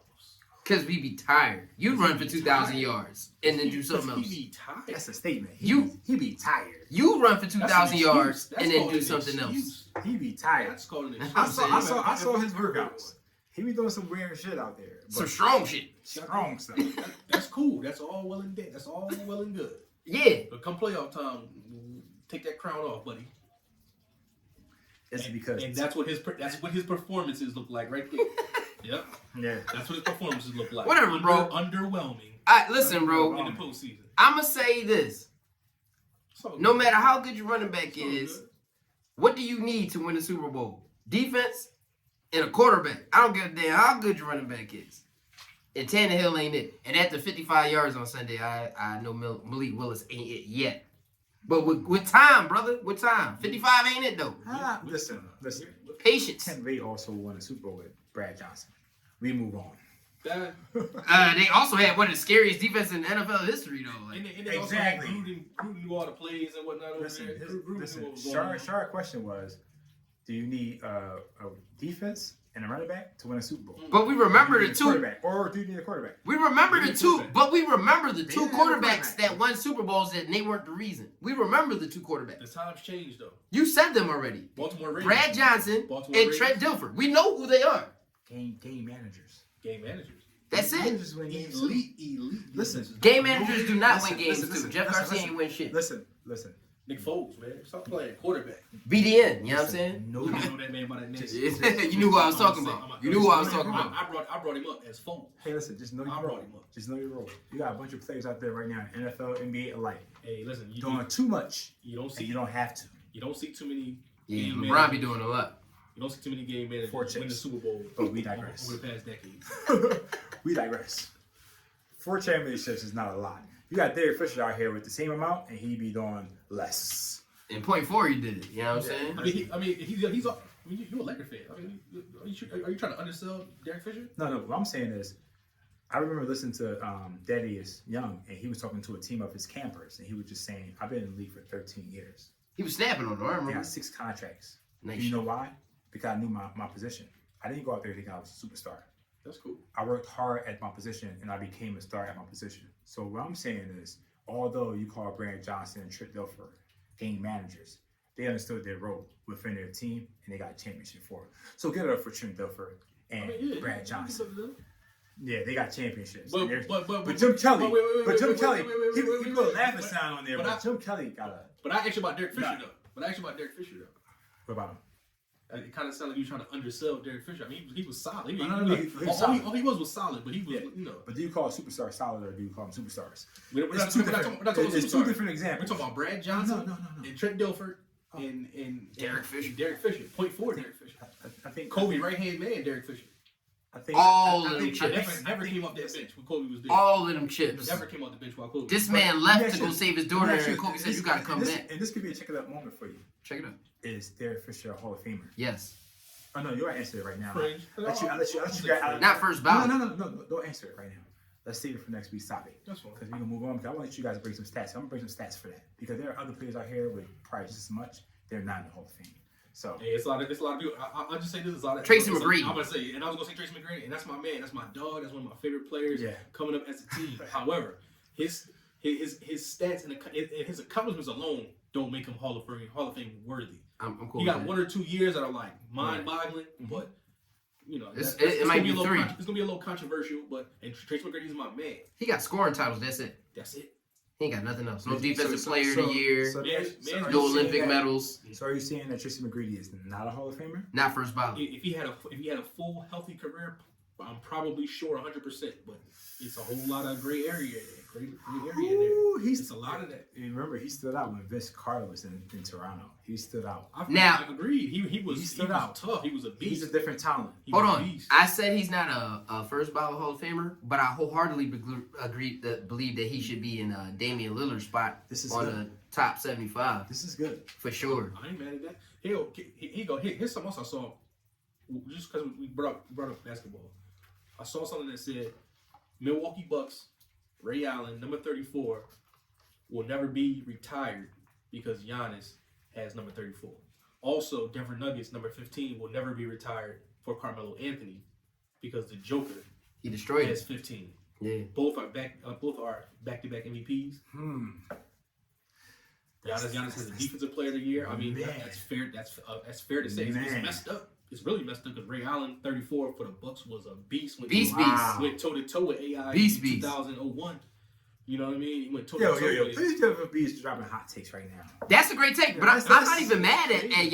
S3: Because we be tired. You run for 2,000 yards and then do something else.
S2: He be tired.
S1: That's a statement.
S3: You-
S1: He be tired.
S3: You run for
S2: That's
S3: 2,000
S2: an
S3: yards
S2: excuse. That's
S3: and then
S2: called
S3: do
S2: an
S3: something else.
S2: excuse.
S1: He be tired.
S2: That's called an excuse.
S1: I saw his workouts. He be doing some weird shit out there. But
S3: Some strong shit.
S1: strong stuff.
S2: That's cool. That's all well and good. That's all well and good.
S3: Yeah.
S2: But come playoff time, take that crown off, buddy.
S1: It's because
S2: And that's what his performances look like right there. Yep.
S1: yeah.
S2: That's what his performances look like.
S3: Whatever, bro.
S2: Underwhelming
S3: Listen, bro.
S2: in the postseason.
S3: I'm going to say this.
S2: So
S3: No matter how good your running back
S2: so
S3: is,
S2: good.
S3: what do you need to win the Super Bowl? Defense and a quarterback. I don't give a damn how good your running back is. And Tannehill ain't it. And after 55 yards on Sunday, I know Malik Willis ain't it yet. But with time, brother, with time. 55 ain't it, though.
S1: Listen.
S3: Patience.
S1: Tampa Bay also won a Super Bowl with Brad Johnson. We move on.
S3: They also had one of the scariest defense in NFL history, though. Like,
S2: And they also
S1: Exactly.
S2: Gruden knew all the plays and whatnot over
S1: Listen,
S2: there. Gruden knew what was going on.
S1: Shara question was, do you need a defense and a running back to win a Super Bowl?
S3: but we remember
S1: Do you
S3: the
S1: need a
S3: two.
S1: quarterback, or do you need a quarterback?
S3: We remember
S2: They
S3: the
S2: need
S3: two,
S2: quarterback.
S3: but we remember the
S1: They
S3: two
S1: didn't have a
S3: quarterbacks
S1: quarterback.
S3: that won Super Bowls and they weren't the reason. We remember the two
S2: The
S3: quarterbacks.
S2: times changed though.
S3: You said them already.
S2: Baltimore Ravens.
S3: Brad Johnson
S2: Baltimore
S3: and
S2: Ravens.
S3: Trent Dilfer. We know who they are.
S1: Game managers.
S2: Game managers.
S3: That's it.
S1: Managers win games too.
S2: Elite.
S1: Listen.
S3: Game managers do not
S1: Listen,
S3: win games
S1: listen,
S3: too. Jeff
S1: listen,
S3: Garcia ain't win shit.
S1: Listen.
S2: Nick Foles, man. Stop playing quarterback.
S3: BDN, you know what I'm saying?
S1: No,
S2: I know that man by that name.
S3: You knew who I was talking about. You knew who I was talking about.
S2: I brought him up as Foles.
S1: Hey, listen. Just know
S2: I
S1: your
S2: brought
S1: role.
S2: him up.
S1: Just know your role. You got a bunch of players out there right now, NFL, NBA alike,
S2: Hey, listen,
S1: doing too much,
S2: you don't
S1: and
S2: see
S1: you don't have to.
S2: you don't see too many
S3: Yeah,
S2: game
S3: LeBron be
S2: managers.
S3: doing a lot.
S2: You don't see too many game managers
S1: Four
S2: win the
S1: chips.
S2: Super Bowl
S1: But we digress.
S2: over the past decade.
S1: We digress. 4 championships is not a lot. You got Derek Fisher out here with the same amount, and he be doing less.
S3: In point four, he did it. You know what I'm saying?
S2: He's you're a Lakers fan. I mean, are you trying to undersell Derek Fisher?
S1: No. What I'm saying is, I remember listening to Thaddeus Young, and he was talking to a team of his campers, and he was just saying, "I've been in the league for 13 years.
S3: He was snapping on them. I
S1: I
S3: remember.
S1: got 6 contracts.
S3: Nice.
S1: And you know why? Because I knew my position. I didn't go out there thinking I was a superstar.
S2: That's cool.
S1: I worked hard at my position, and I became a star at my position. So what I'm saying is, although you call Brad Johnson and Trent Dilfer game managers, they understood their role within their team, and they got a championship for it. So get it up for Trent Dilfer and Brad Johnson. Yeah, they got championships.
S2: But
S1: Jim Kelly,
S2: wait,
S1: Jim
S2: wait,
S1: Kelly,
S2: wait, wait,
S1: he
S2: wait,
S1: put a
S2: wait,
S1: laughing
S2: wait,
S1: sign on there,
S2: but
S1: but Jim Kelly got a.
S2: But I asked you about Derek Fisher
S1: Nah.
S2: though.
S1: What about him?
S2: It kind of sounded like you trying to undersell Derek Fisher. I mean, he was solid.
S1: No, he was solid.
S2: All he was solid, but he was,
S1: But do you call a superstar solid or do you call them superstars?
S2: We're not
S1: It's two
S2: talking
S1: different.
S2: about
S1: It's two
S2: superstars.
S1: different
S2: We're
S1: examples.
S2: talking about Brad Johnson
S1: No.
S2: and Trent Dilfer and
S3: Derek Fisher.
S2: Derek Fisher. Point 4, Derek Fisher.
S1: I think
S2: Kobe right hand man, Derek Fisher.
S1: I think
S3: All
S1: I
S3: of
S1: think-
S3: them
S1: I
S3: chips.
S1: think-
S2: Never came off that bench when Kobe was there.
S3: All of them chips.
S2: Never came off the bench while Kobe.
S3: This
S1: But
S3: man
S1: let me
S3: left
S1: ask
S3: to go
S1: you-
S3: save his
S1: let me
S3: daughter,
S1: ask you,
S3: and Kobe said,
S1: this-
S3: "You gotta come
S1: and this-
S3: back."
S1: And this could be a check it out moment for you.
S3: Check it out.
S1: Is Derek Fisher a Hall of Famer?
S3: Yes.
S1: Oh no, you're answer it right now.
S2: Fringe.
S1: I'll let you guys.
S3: Not first
S1: No,
S3: ballot.
S1: no, don't answer it right now. Let's save it for next week's topic.
S2: That's fine.
S1: Because we can move on. Because I want you guys to bring some stats. I'm gonna bring some stats for that. Because there are other players out here with probably just as much. They're not in the Hall of Fame. So
S2: Hey, it's a lot of people. I'll just say this: it's a lot of
S3: Tracy
S2: it's a-
S3: McGrady.
S2: I'm gonna say, and I was gonna say Tracy McGrady, and that's my man. That's my dog. That's one of my favorite players.
S1: Yeah.
S2: Coming up as a team. However, his stats and his accomplishments alone don't make him Hall of Fame worthy.
S3: I'm cool.
S2: He
S3: with
S2: got
S3: that.
S2: 1 or 2 years that are like mind-boggling, but you know,
S3: It's-
S2: that's
S3: it might
S2: gonna
S3: be
S2: a little
S3: 3.
S2: It's gonna be a little controversial, but and Tracy McGrady's my man.
S3: He got scoring titles. That's it.
S2: That's it.
S3: He ain't got nothing else. No
S1: So-
S3: defensive
S1: so-
S3: player of
S1: so-
S3: the year.
S1: so-
S2: Man-
S1: so
S2: man-
S1: are
S3: No
S1: you saying
S3: Olympic
S1: that-
S3: medals.
S1: So are you saying that Tracy McGrady is not a Hall of Famer?
S3: Not first ballot.
S2: If he had a full healthy career, I'm probably sure 100%. But it's a whole lot of gray area there. Gray area there.
S1: Ooh,
S2: It's a lot of that.
S1: And remember, he stood out when Vince Carter was in Toronto. He stood out.
S3: Now-
S2: I agreed. He was
S1: stood out.
S2: tough. He was a beast.
S1: He's a different talent.
S2: He
S3: Hold
S2: was a
S3: on.
S2: beast.
S3: I said he's not a first ballot Hall of Famer, but I wholeheartedly believe that he should be in Damian Lillard's spot
S1: This is
S3: on
S1: good.
S3: the top 75
S1: This is good.
S3: for sure.
S2: I ain't mad at that. Here's something else I saw. Just because we brought up basketball, I saw something that said Milwaukee Bucks, Ray Allen, number 34, will never be retired because Giannis has number 34. Also, Denver Nuggets, number 15, will never be retired for Carmelo Anthony because the Joker
S3: He destroyed
S2: has
S3: it.
S2: 15.
S3: Yeah.
S2: Both are back-to-back MVPs. Giannis has the defensive player of the year. I mean,
S1: Man.
S2: that's fair. That's fair to say. It's
S1: Man.
S2: messed up. It's really messed up because Ray Allen, 34 for the Bucks, was a beast.
S3: Beast.
S2: Went toe to toe with AI
S3: Beast.
S2: in 2001. You know what I mean? He went toe to
S1: Yo,
S2: toe with it.
S1: please give Beast dropping hot takes right now.
S3: That's a great take, but
S1: That's-
S3: I'm not even mad at
S1: That's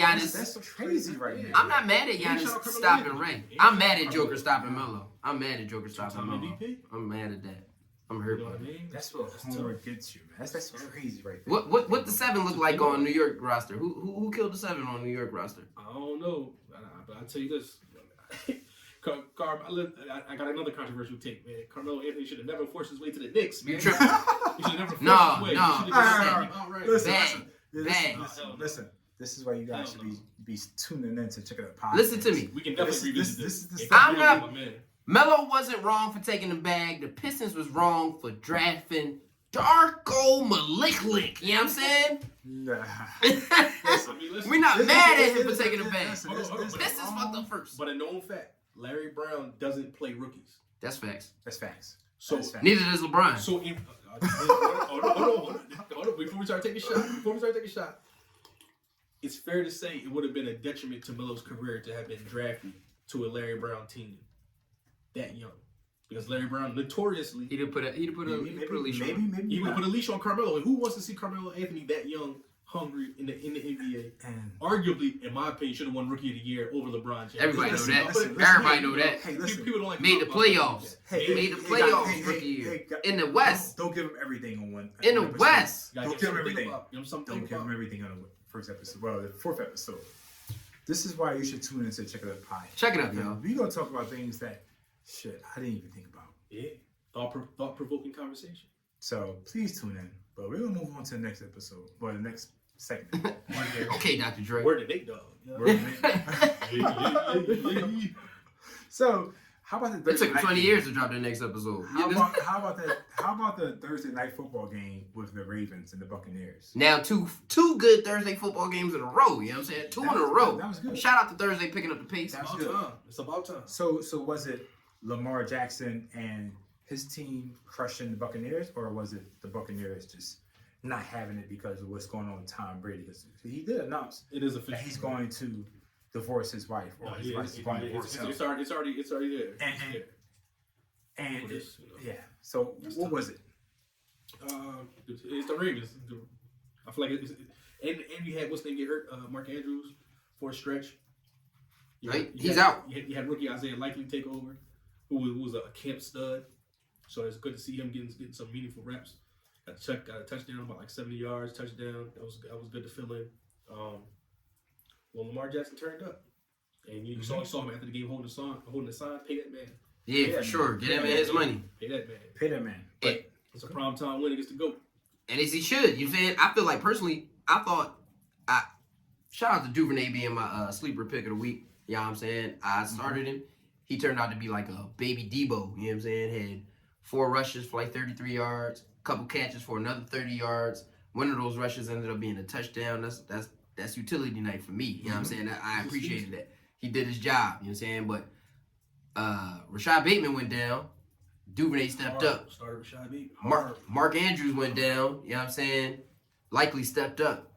S3: Giannis.
S1: crazy right now.
S3: I'm not mad at
S2: He ain't
S3: Giannis
S2: shot Carmelo
S3: stopping
S2: Anthony.
S3: Ray.
S2: He
S3: I'm
S2: ain't
S3: mad
S2: shot
S3: at Joker
S2: Carmelo.
S3: stopping Melo. I'm mad at Joker stopping
S2: Two-time
S3: Melo.
S2: MVP.
S3: I'm mad at that. I'm
S2: You
S3: hurt
S2: know
S3: by
S2: what I
S3: that.
S2: mean?
S1: That's what
S2: tough.
S1: homework gets you, man. That's crazy right there.
S3: What the 7 look like on New York roster? Who killed the 7 on New York roster?
S2: I don't know, but I'll tell you this. I got another controversial take, man. Carmelo Anthony should have never forced his way to the Knicks, man.
S3: You
S2: He
S3: tripping?
S2: should have never forced
S3: No,
S2: his way.
S3: no.
S2: He should have just
S1: All
S2: said
S1: right,
S2: him outright.
S1: Listen,
S3: Bang. Bang.
S1: listen. This is why you guys
S2: Hell
S1: should
S2: no.
S1: be tuning in to check out the podcast.
S3: Listen to me.
S2: We can definitely
S1: This-
S2: revisit
S1: this
S2: this.
S1: is the
S2: If
S1: stuff-
S3: I'm
S2: you're
S3: not-
S2: my man.
S3: Melo wasn't wrong for taking the bag. The Pistons was wrong for drafting Darko Milicic. You know what I'm saying?
S1: Nah.
S2: I mean, listen,
S3: We're not
S1: Listen,
S3: mad at
S1: listen,
S3: him for
S1: listen,
S3: taking the
S1: listen,
S3: bag.
S1: listen,
S2: Hold on,
S1: listen,
S2: hold on.
S1: listen.
S3: Pistons fucked up first.
S2: But a known fact, Larry Brown doesn't play rookies.
S3: That's facts.
S1: That's facts.
S2: So,
S1: That's facts.
S3: Neither does LeBron.
S2: so if, hold on. Before we start taking a shot, it's fair to say it would have been a detriment to Melo's career to have been drafted to a Larry Brown team that young, because Larry Brown notoriously
S3: He did put a leash on.
S1: Maybe
S2: he would
S1: not.
S2: put a leash on Carmelo. And who wants to see Carmelo Anthony that young, hungry in the NBA?
S1: And
S2: Arguably, in my opinion, should have won Rookie of the Year over LeBron James.
S3: Everybody know
S1: Listen,
S3: that.
S1: listen,
S3: Everybody know that.
S1: Hey, listen.
S2: People don't like to
S3: Made the
S2: talk about stuff
S3: playoffs.
S2: like that.
S3: Made the
S1: guys,
S3: playoffs rookie year.
S1: guys,
S3: In the West.
S1: Don't give him everything on one.
S3: In the
S1: 100%.
S3: West.
S2: You gotta
S1: Don't
S2: give
S1: give him
S2: something
S1: everything.
S2: about- give him something
S1: Don't give
S2: about.
S1: him everything on the first episode. Well, the fourth episode. This is why you should tune in to Check It Out Pie.
S3: Check it out, y'all.
S1: We're gonna talk about things that shit I didn't even think about.
S2: Yeah, thought-provoking conversation.
S1: So please tune in. But we're gonna move on to the next episode. Well, the next segment.
S3: Okay, Dr. Dre.
S2: Word to Nate Dogg.
S1: So how about the
S3: It
S1: Thursday
S3: took him
S1: night
S3: 20
S1: game?
S3: years to drop the next episode.
S1: How about the Thursday night football game with the Ravens and the Buccaneers?
S3: Now two good Thursday football games in a row. You know what I'm saying? Two in a row.
S1: That was good.
S3: Shout out to Thursday picking up the pace.
S1: That was
S2: About
S1: good.
S2: time. It's about time.
S1: So was it Lamar Jackson and his team crushing the Buccaneers, or was it the Buccaneers just not having it because of what's going on with Tom Brady? Because he did announce
S2: It is official.
S1: that he's going to divorce his wife, or his wife is going to divorce him.
S2: It's already there.
S1: And-
S2: It's
S1: And
S2: there. It's, you know.
S1: yeah, so what was it?
S2: It's the Ravens. I feel like and you had what's name get hurt, Mark Andrews for a stretch.
S3: Right, he's out.
S2: You had rookie Isaiah Likely take over, who was a camp stud. So it's good to see him getting some meaningful reps. Got a touchdown, about like 70 yards, touchdown. That was good to fill in. Well, Lamar Jackson turned up. And you saw him after the game holding the sign. Pay that man.
S3: Yeah,
S1: Yeah,
S3: for sure. Get him his money.
S2: Pay that man.
S1: Pay that man. But
S2: It's a prime time win against the GOAT.
S3: And as he should. You saying? I feel like personally, shout out to Duvernay being my sleeper pick of the week. You know what I'm saying? I started him. He turned out to be like a baby Debo. You know what I'm saying? Had 4 rushes for like 33 yards, a couple catches for another 30 yards. One of those rushes ended up being a touchdown. That's utility night for me. You know what I'm saying? I appreciated that. He did his job. You know what I'm saying? But Rashad Bateman went down. Duvernay stepped up.
S2: Started Rashad Bateman.
S3: Mark Andrews went down. You know what I'm saying? Likely stepped up.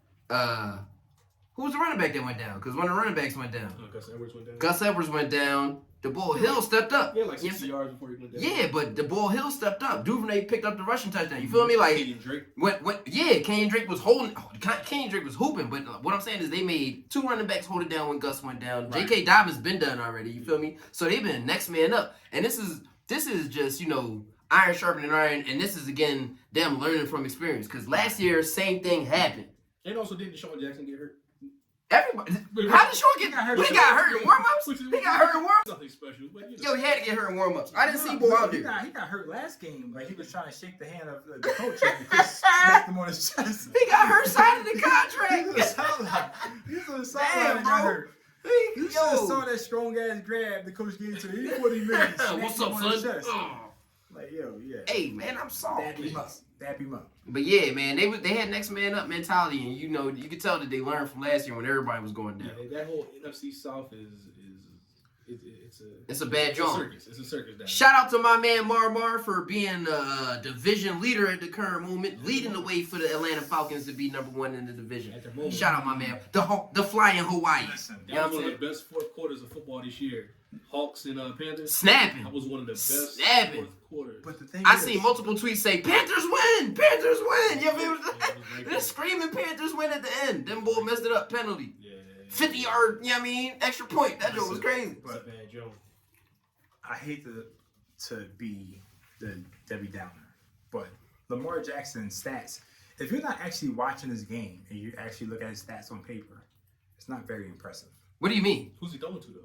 S3: Who was the running back that went down? Because one of the running backs went down.
S2: Gus Edwards went down.
S3: Gus Edwards went down. DeBoer Hill stepped up.
S2: Yeah, like 60 yards before he went down.
S3: Yeah, but DeBoer Hill stepped up. Duvernay picked up the rushing touchdown. You feel me? Like
S2: Kenyon Drake.
S3: Kenyon Drake was holding. Kenyon Drake was hooping. But what I'm saying is they made 2 running backs hold it down when Gus went down.
S1: Right.
S3: J.K. Dobbins been done already. You feel me? So they've been next man up. And this is just iron sharpening iron. And this is again them learning from experience. Because last year same thing happened.
S2: And also didn't Deshaun Jackson get hurt?
S3: Everybody, how did Sean get hurt? He got hurt in warm-ups. He got hurt in warm-ups.
S2: Nothing special, but
S3: Yo, he had to get hurt in warm-ups. I didn't see Bo out
S1: he
S3: there.
S1: got hurt last game. Like he was trying to shake the hand of the coach and Chris smacked him on his chest.
S3: He got hurt signing the
S1: He was
S3: contract.
S1: on the sideline and got
S3: bro.
S1: hurt. You should have saw that strong ass grab the coach gave to him. He 40 minutes.
S3: What's up, son?
S1: Like, yo, yeah.
S3: Hey, man, I'm sorry.
S1: Dap him up.
S3: But yeah, man, they had next man up mentality, and you could tell that they learned from last year when everybody was going down.
S2: Yeah, that whole NFC South
S3: It's a bad joint.
S2: It's a circus down.
S3: Shout out to my man Mar for being a division leader at the current moment, leading the way for the Atlanta Falcons to be #1 in the division.
S2: At the moment.
S3: Shout out my man, the flying Hawaii.
S1: Listen,
S3: You know
S2: That
S3: what
S2: was
S3: I'm
S2: one of
S3: saying?
S2: the best fourth quarters of football this year. Hawks and Panthers.
S3: Snapping.
S2: That was one of the best
S3: Snapping.
S2: fourth quarters.
S1: but the thing
S3: I
S1: is,
S3: seen multiple tweets say Panthers win, Panthers win. You feel me?
S2: very
S3: They're screaming Panthers win at the end. Them boy messed it up, penalty.
S2: Yeah.
S3: 50-yard, you know what I mean? Extra point. That joke was crazy.
S2: It's a bad joke.
S1: I hate to be the Debbie Downer, but Lamar Jackson's stats, if you're not actually watching this game and you actually look at his stats on paper, it's not very impressive.
S3: What do you mean?
S2: Who's he throwing to though?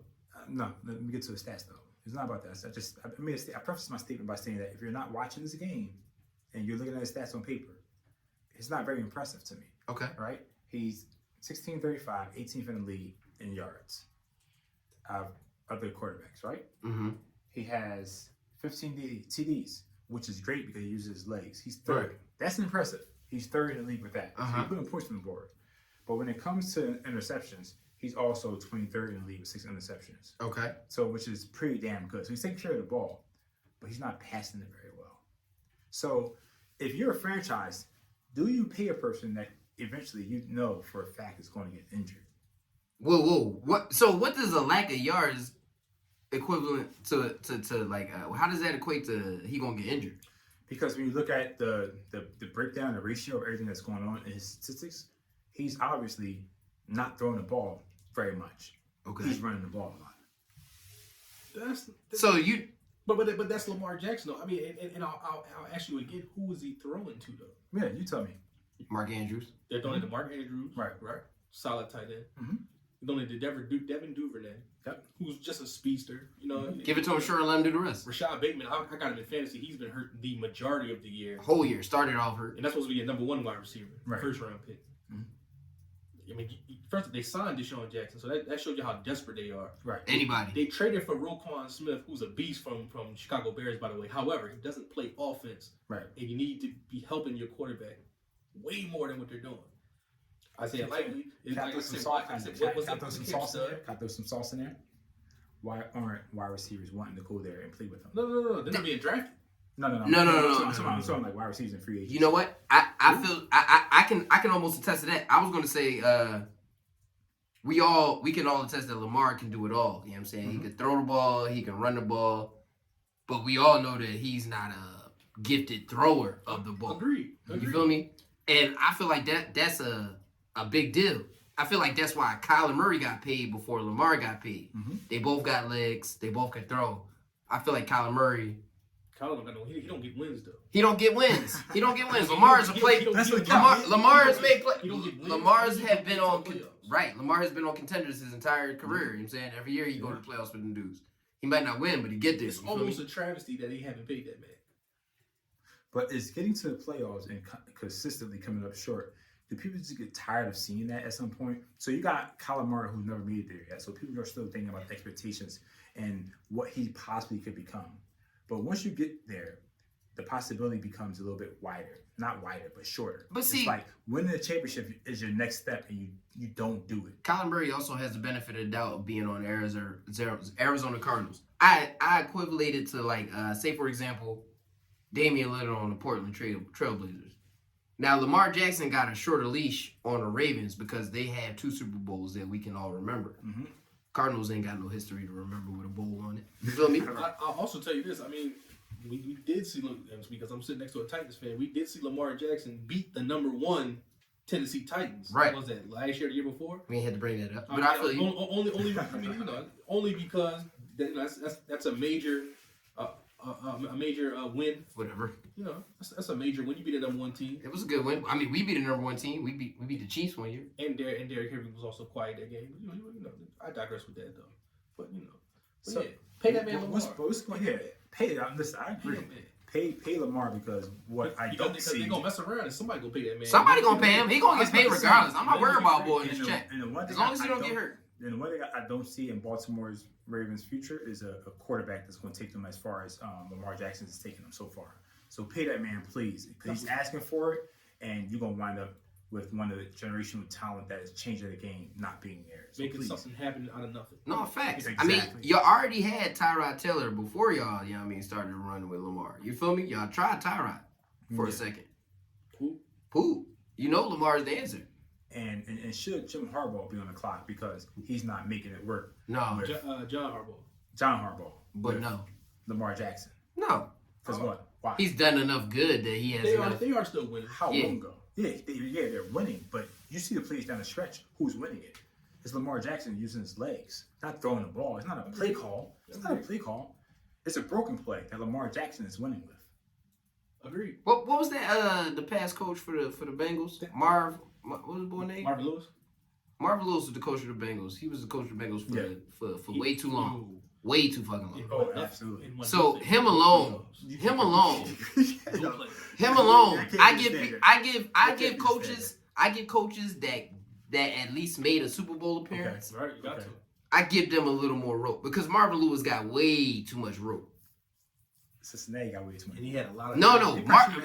S1: No, let me get to the stats though. It's not about that. I preface my statement by saying that if you're not watching this game and you're looking at his stats on paper, it's not very impressive to me.
S3: Okay.
S1: Right? He's 1635, 18th in the league in yards of other quarterbacks, right?
S3: Mm-hmm.
S1: He has 15 TDs, which is great because he uses his legs. He's third.
S3: Right.
S1: That's impressive. He's third in the league with that. So
S3: Uh-huh.
S1: he's putting points on the board. But when it comes to interceptions, he's also 23rd in the league with 6 interceptions.
S3: Okay.
S1: So, which is pretty damn good. So he's taking care of the ball, but he's not passing it very well. So, if you're a franchise, do you pay a person that eventually you know for a fact is going to get injured?
S3: Whoa. What? So what does a lack of yards equivalent to like? How does that equate to he gonna get injured?
S1: Because when you look at the breakdown, the ratio of everything that's going on in his statistics, he's obviously not throwing the ball very much.
S3: Okay.
S1: He's running the ball a lot.
S3: So you.
S2: But that's Lamar Jackson though. I mean, and I'll ask you again, who is he throwing to though?
S1: Yeah, you tell me.
S3: Mark Andrews.
S2: They're throwing to Mark Andrews.
S1: Right.
S2: Solid tight end.
S1: Mhm.
S2: They're throwing to Devin Duvernay.
S1: Yep.
S2: Who's just a speedster. You know.
S3: Give it to him, sure, and let him do the rest.
S2: Rashad Bateman, I got him in fantasy. He's been hurt the majority of the year.
S3: Whole year started off hurt.
S2: And that's supposed to be a #1 wide receiver,
S1: Right.
S2: first round pick.
S1: Mhm.
S2: I mean, first they signed Deshaun Jackson, so that shows you how desperate they are.
S1: Right.
S3: Anybody.
S2: They traded for Roquan Smith, who's a beast from Chicago Bears, by the way. However, he doesn't play offense,
S1: Right.
S2: and you need to be helping your quarterback way more than what they're doing. Isaiah Likely is
S1: Can I
S2: like
S1: throw
S2: I
S1: some
S2: said,
S1: sauce?
S2: I said,
S1: Can
S2: what was
S1: I
S2: that?
S1: throw some
S2: Camp
S1: sauce in
S2: stud?
S1: there? Can I throw some sauce in there? Why aren't wide receivers wanting to go there and play with them?
S2: No. They're not being drafted.
S3: No.
S1: I'm talking like wide receivers and free agents.
S3: You know what? I feel I can almost attest to that. I was gonna say we can all attest that Lamar can do it all. You know what I'm saying? He can throw the ball, he can run the ball, but we all know that he's not a gifted thrower of the ball.
S2: Agreed.
S3: You feel me? And I feel like that's a big deal. I feel like that's why Kyler Murray got paid before Lamar got paid.
S1: Mhm.
S3: They both got legs. They both can throw. I feel like Kyler Murray,
S2: Kyler don't got no. He don't get wins though.
S3: he don't get wins. He don't get wins. Lamar is a play.
S1: That's what
S3: Lamar's made play.
S2: He don't get wins.
S3: Lamar's have been on. Right. Lamar has been on contenders his entire career. You know what I'm saying? Every year he go to the playoffs with them dudes. He might not win, but he get there.
S2: It's almost a travesty that they haven't paid that man.
S1: But it's getting to the playoffs and consistently coming up short. Do people just get tired of seeing that at some point? So you got Kyler Murray who never made it there yet. So people are still thinking about the expectations and what he possibly could become. But once you get there, the possibility becomes a little bit wider. Not wider, but shorter.
S3: But see,
S1: it's like winning the championship is your next step, and you don't do it.
S3: Kyler Murray also has the benefit of the doubt of being on Arizona Cardinals. I equated to like, say for example, Damian Lillard on the Portland Trailblazers. Now, Lamar Jackson got a shorter leash on the Ravens because they have 2 Super Bowls that we can all remember.
S1: Mm-hmm.
S3: Cardinals ain't got no history to remember with a bowl on it. You feel me?
S2: I'll also tell you this. I mean, we did see, because I'm sitting next to a Titans fan, we did see Lamar Jackson beat the #1 Tennessee Titans.
S3: Right.
S2: What was that, last year or the year before?
S3: We ain't had to bring that up. But I feel you.
S2: Only because that's a major win.
S3: Whatever.
S2: That's a major win. You beat a #1 team.
S3: It was a good win. I mean, we beat a #1 team. We beat the Chiefs one year.
S2: And Derrick Henry was also quiet that game. I digress with that though. But
S1: So,
S2: yeah, pay that man Lamar.
S1: What's going to pay? Listen, I agree. Pay Lamar because what I don't see.
S2: They're gonna mess around and somebody gonna pay that man.
S3: Somebody gonna pay him. He gonna get paid regardless. I'm not worried about boy in
S1: And
S3: this check. As long as he don't get hurt.
S1: And the one thing I don't see in Baltimore's Ravens' future is a quarterback that's going to take them as far as Lamar Jackson has taken them so far. So pay that man, please, because he's asking for it, and you're going to wind up with one of the generational talent that is changing the game not being there. So
S2: Making
S1: please.
S2: something happen out of nothing.
S3: No, facts.
S1: Exactly.
S3: I mean, you already had Tyrod Taylor before y'all, started to run with Lamar. You feel me? Y'all tried Tyrod for a second. Who? You know Lamar's the answer.
S1: And should Jim Harbaugh be on the clock because he's not making it work?
S3: No.
S2: John Harbaugh.
S1: John Harbaugh.
S3: But no.
S1: Lamar Jackson.
S3: No.
S1: Because what? Why?
S3: He's done enough good that he has enough.
S2: They are still winning.
S1: How long ago? Yeah, they're winning. But you see the plays down the stretch. Who's winning it? It's Lamar Jackson using his legs, not throwing the ball. It's not a play call. It's not a play call. It's a broken play that Lamar Jackson is winning with.
S2: Agreed.
S3: What was that? The past coach for the Bengals, what was his boy name?
S2: Marvin Lewis.
S3: Marvin Lewis was the coach of the Bengals. He was the coach of the Bengals for way too long. Way too fucking long.
S1: Oh, absolutely.
S3: So him alone. I give coaches that at least made a Super Bowl appearance.
S2: Right, you got to.
S3: I give them a little more rope because Marvin Lewis got way too much rope.
S1: Cincinnati got way too much.
S2: And he had a lot of.
S3: No.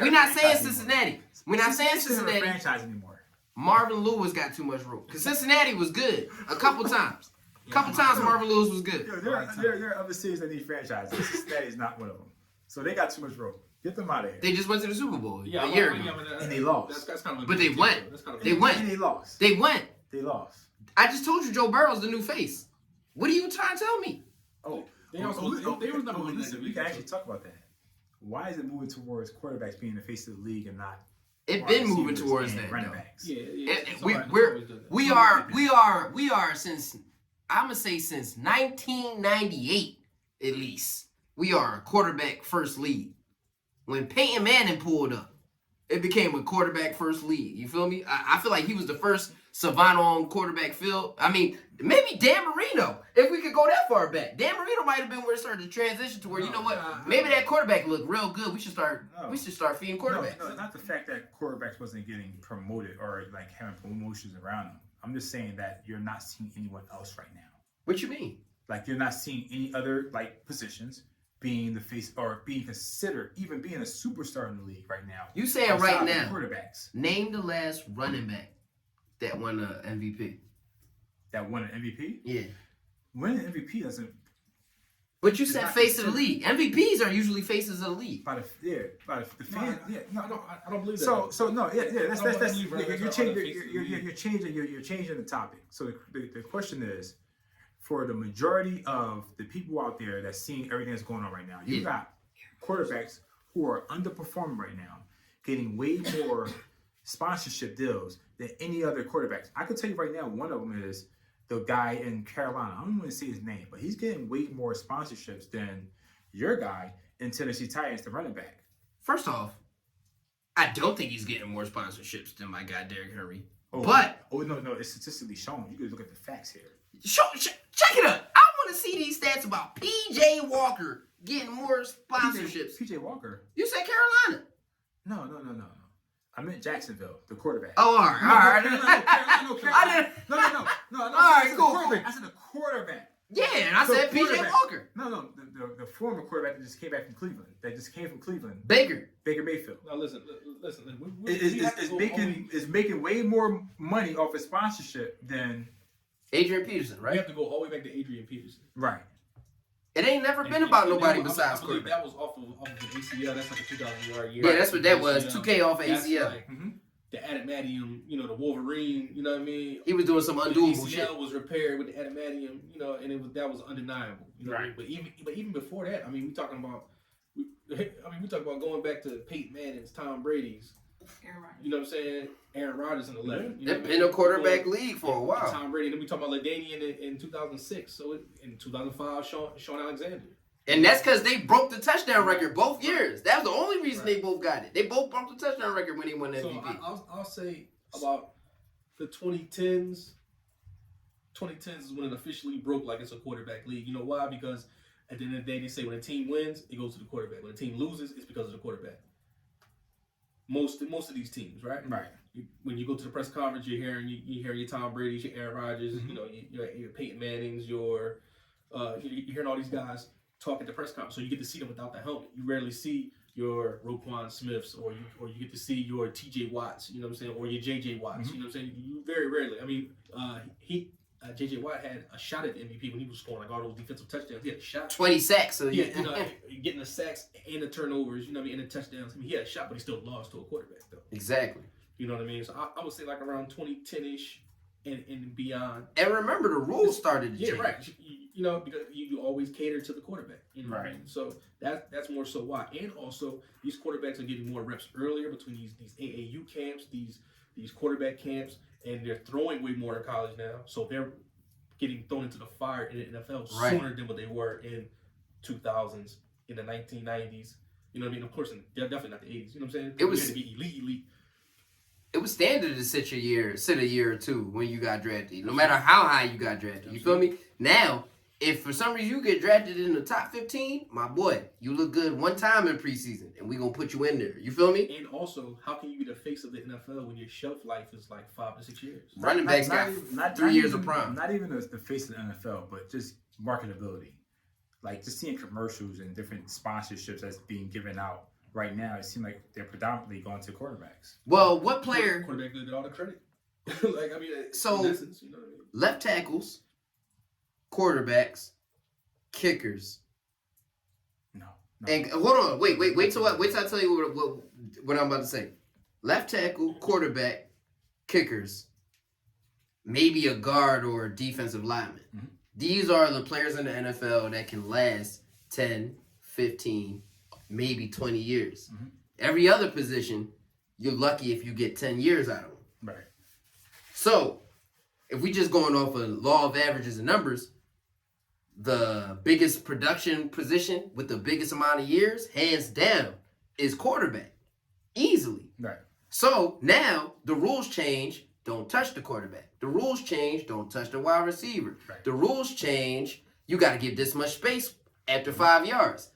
S3: We're not saying Cincinnati. We're not saying Cincinnati.
S1: Franchise anymore.
S3: Marvin Lewis got too much rope because Cincinnati was good a couple times. Marvin Lewis was good.
S1: Yo, there are other cities that need franchises. Cincinnati is not one of them. So they got too much rope. Get them out of here.
S3: They just went to the Super Bowl a year ago.
S1: And they lost.
S2: That's kind of
S3: But they went.
S1: And they lost.
S3: They went.
S1: They lost.
S3: I just told you Joe Burrow's the new face. What are you trying to tell me?
S2: They was number one.
S1: Listen, we can actually talk about that. Why is it moving towards quarterbacks being the face of the league and not?
S3: It's been moving towards that.
S1: Running backs.
S3: We are since I'm gonna say since 1998 at least. We are a quarterback first league. When Peyton Manning pulled up, it became a quarterback first league. You feel me? I feel like he was the first savant on quarterback field. I mean, maybe Dan Marino, if we could go that far back. Dan Marino might have been where it started to transition to where, you know what, maybe that quarterback looked real good. We should start feeding quarterbacks.
S1: No, not the fact that quarterbacks wasn't getting promoted or like having promotions around them. I'm just saying that you're not seeing anyone else right now.
S3: What you mean?
S1: Like you're not seeing any other like positions being the face or being considered, even being a superstar in the league right now.
S3: You saying right now,
S1: quarterbacks.
S3: Name the last running back that won an MVP.
S1: That won an MVP?
S3: Yeah.
S1: Winning an MVP doesn't.
S3: But you said face of the league. MVPs are usually faces of the league.
S1: By the fan.
S2: I don't believe that.
S1: So no, that's you're changing the topic. So the question is, for the majority of the people out there that's seeing everything that's going on right now, you got quarterbacks who are underperforming right now, getting way more sponsorship deals than any other quarterbacks. I can tell you right now, one of them is the guy in Carolina. I don't want to say his name, but he's getting way more sponsorships than your guy in Tennessee Titans, the running back.
S3: First off, I don't think he's getting more sponsorships than my guy Derrick Henry.
S1: Oh,
S3: But
S1: no, it's statistically shown. You can look at the facts here.
S3: check it up. I want to see these stats about P.J. Walker getting more sponsorships.
S1: PJ Walker.
S3: You said Carolina.
S1: No. I meant Jacksonville, the quarterback.
S3: Oh, all right.
S1: Carolina. No.
S3: All right, cool.
S1: I said the quarterback.
S3: Yeah, and I
S1: The
S3: said P.J.
S1: quarterback.
S3: Walker.
S1: No, the former quarterback that just came back from Cleveland.
S3: Baker.
S1: Baker Mayfield.
S2: Now listen.
S1: Is making way more money off of sponsorship than
S3: Adrian Peterson,
S2: We
S3: right?
S2: have to go all the way back to Adrian Peterson.
S1: right.
S3: It ain't never been
S2: And-
S3: about
S2: and
S3: nobody
S2: that was-
S3: besides
S2: I believe
S3: quarterback.
S2: that was off of an ACL. That's like a 2,000-yard year.
S3: Yeah, that's what that was.
S2: ACL.
S3: 2K off
S2: That's
S3: ACL.
S2: like the adamantium, the Wolverine. You know what I mean?
S3: He was doing some
S2: The
S3: undoable
S2: ACL
S3: shit.
S2: was repaired with the adamantium, and that was undeniable. You know what I mean? But even before that, I mean, we talking about going back to Peyton Manning's, Tom Brady's. You know what I'm saying? Aaron Rodgers in the 11. You know
S3: They've
S2: what I
S3: been
S2: mean?
S3: a quarterback league for a while.
S2: Tom Brady. And then we talking about LaDainian in 2006. So in 2005, Sean Alexander.
S3: And that's because they broke the touchdown record both years. That was the only reason they both got it. They both broke the touchdown record when they won
S2: So
S3: MVP.
S2: I'll say about the 2010s. 2010s is when it officially broke like it's a quarterback league. You know why? Because at the end of the day, they say when a team wins, it goes to the quarterback. When a team loses, it's because of the quarterback. Most of these teams, right?
S1: Right.
S2: When you go to the press conference, you're hearing your Tom Brady's, your Aaron Rodgers, your Peyton Manning's, you're hearing all these guys talk at the press conference. So you get to see them without the helmet. You rarely see your Roquan Smiths or you get to see your T.J. Watts, you know what I'm saying, or your J.J. Watts, you know what I'm saying. You very rarely. I mean, J.J. Watt had a shot at the MVP when he was scoring like all those defensive touchdowns. He had a shot.
S3: 20 sacks. So
S2: Yeah, getting the sacks and the turnovers, and the touchdowns. I mean, he had a shot, but he still lost to a quarterback, though.
S3: Exactly.
S2: You know what I mean? So I would say like around 2010-ish and beyond.
S3: And remember, the rules started to
S2: Yeah,
S3: change.
S2: right. Because you always cater to the quarterback. You know what I mean? So that's more so why. And also, these quarterbacks are getting more reps earlier between these AAU camps, these quarterback camps, and they're throwing way more in college now. So they're getting thrown into the fire in the NFL sooner than what they were in 2000s, in the 1990s. You know what I mean? Of course, they're definitely not the 80s. You know what I'm saying?
S3: It was
S2: had to be elite.
S3: It was standard to sit a year or two when you got drafted, no matter how high you got drafted. You feel me? Now, if for some reason you get drafted in the top 15, my boy, you look good one time in preseason, and we gonna put you in there. You feel me?
S2: And also, how can you be the face of the NFL when your shelf life is like 5 to 6 years?
S3: Running backs got 3 years of prime.
S1: Not even the face of the NFL, but just marketability. Like just seeing commercials and different sponsorships that's being given out right now, it seems like they're predominantly going to quarterbacks.
S3: Well, what player?
S2: Quarterback did all the credit. In
S3: So
S2: essence, you know what I mean?
S3: left tackles, quarterbacks, kickers,
S1: No.
S3: and hold on, wait till I tell you what I'm about to say. Left tackle, quarterback, kickers, maybe a guard or a defensive lineman.
S1: Mhm.
S3: These are the players in the NFL that can last 10, 15, maybe 20 years.
S1: Mhm.
S3: Every other position, you're lucky if you get 10 years out of them.
S1: Right.
S3: So, if we just going off of law of averages and numbers, the biggest production position with the biggest amount of years, hands down, is quarterback. Easily.
S1: Right.
S3: So, now, the rules change. Don't touch the quarterback. The rules change. Don't touch the wide receiver.
S1: Right.
S3: The rules change. You got to give this much space after 5 yards.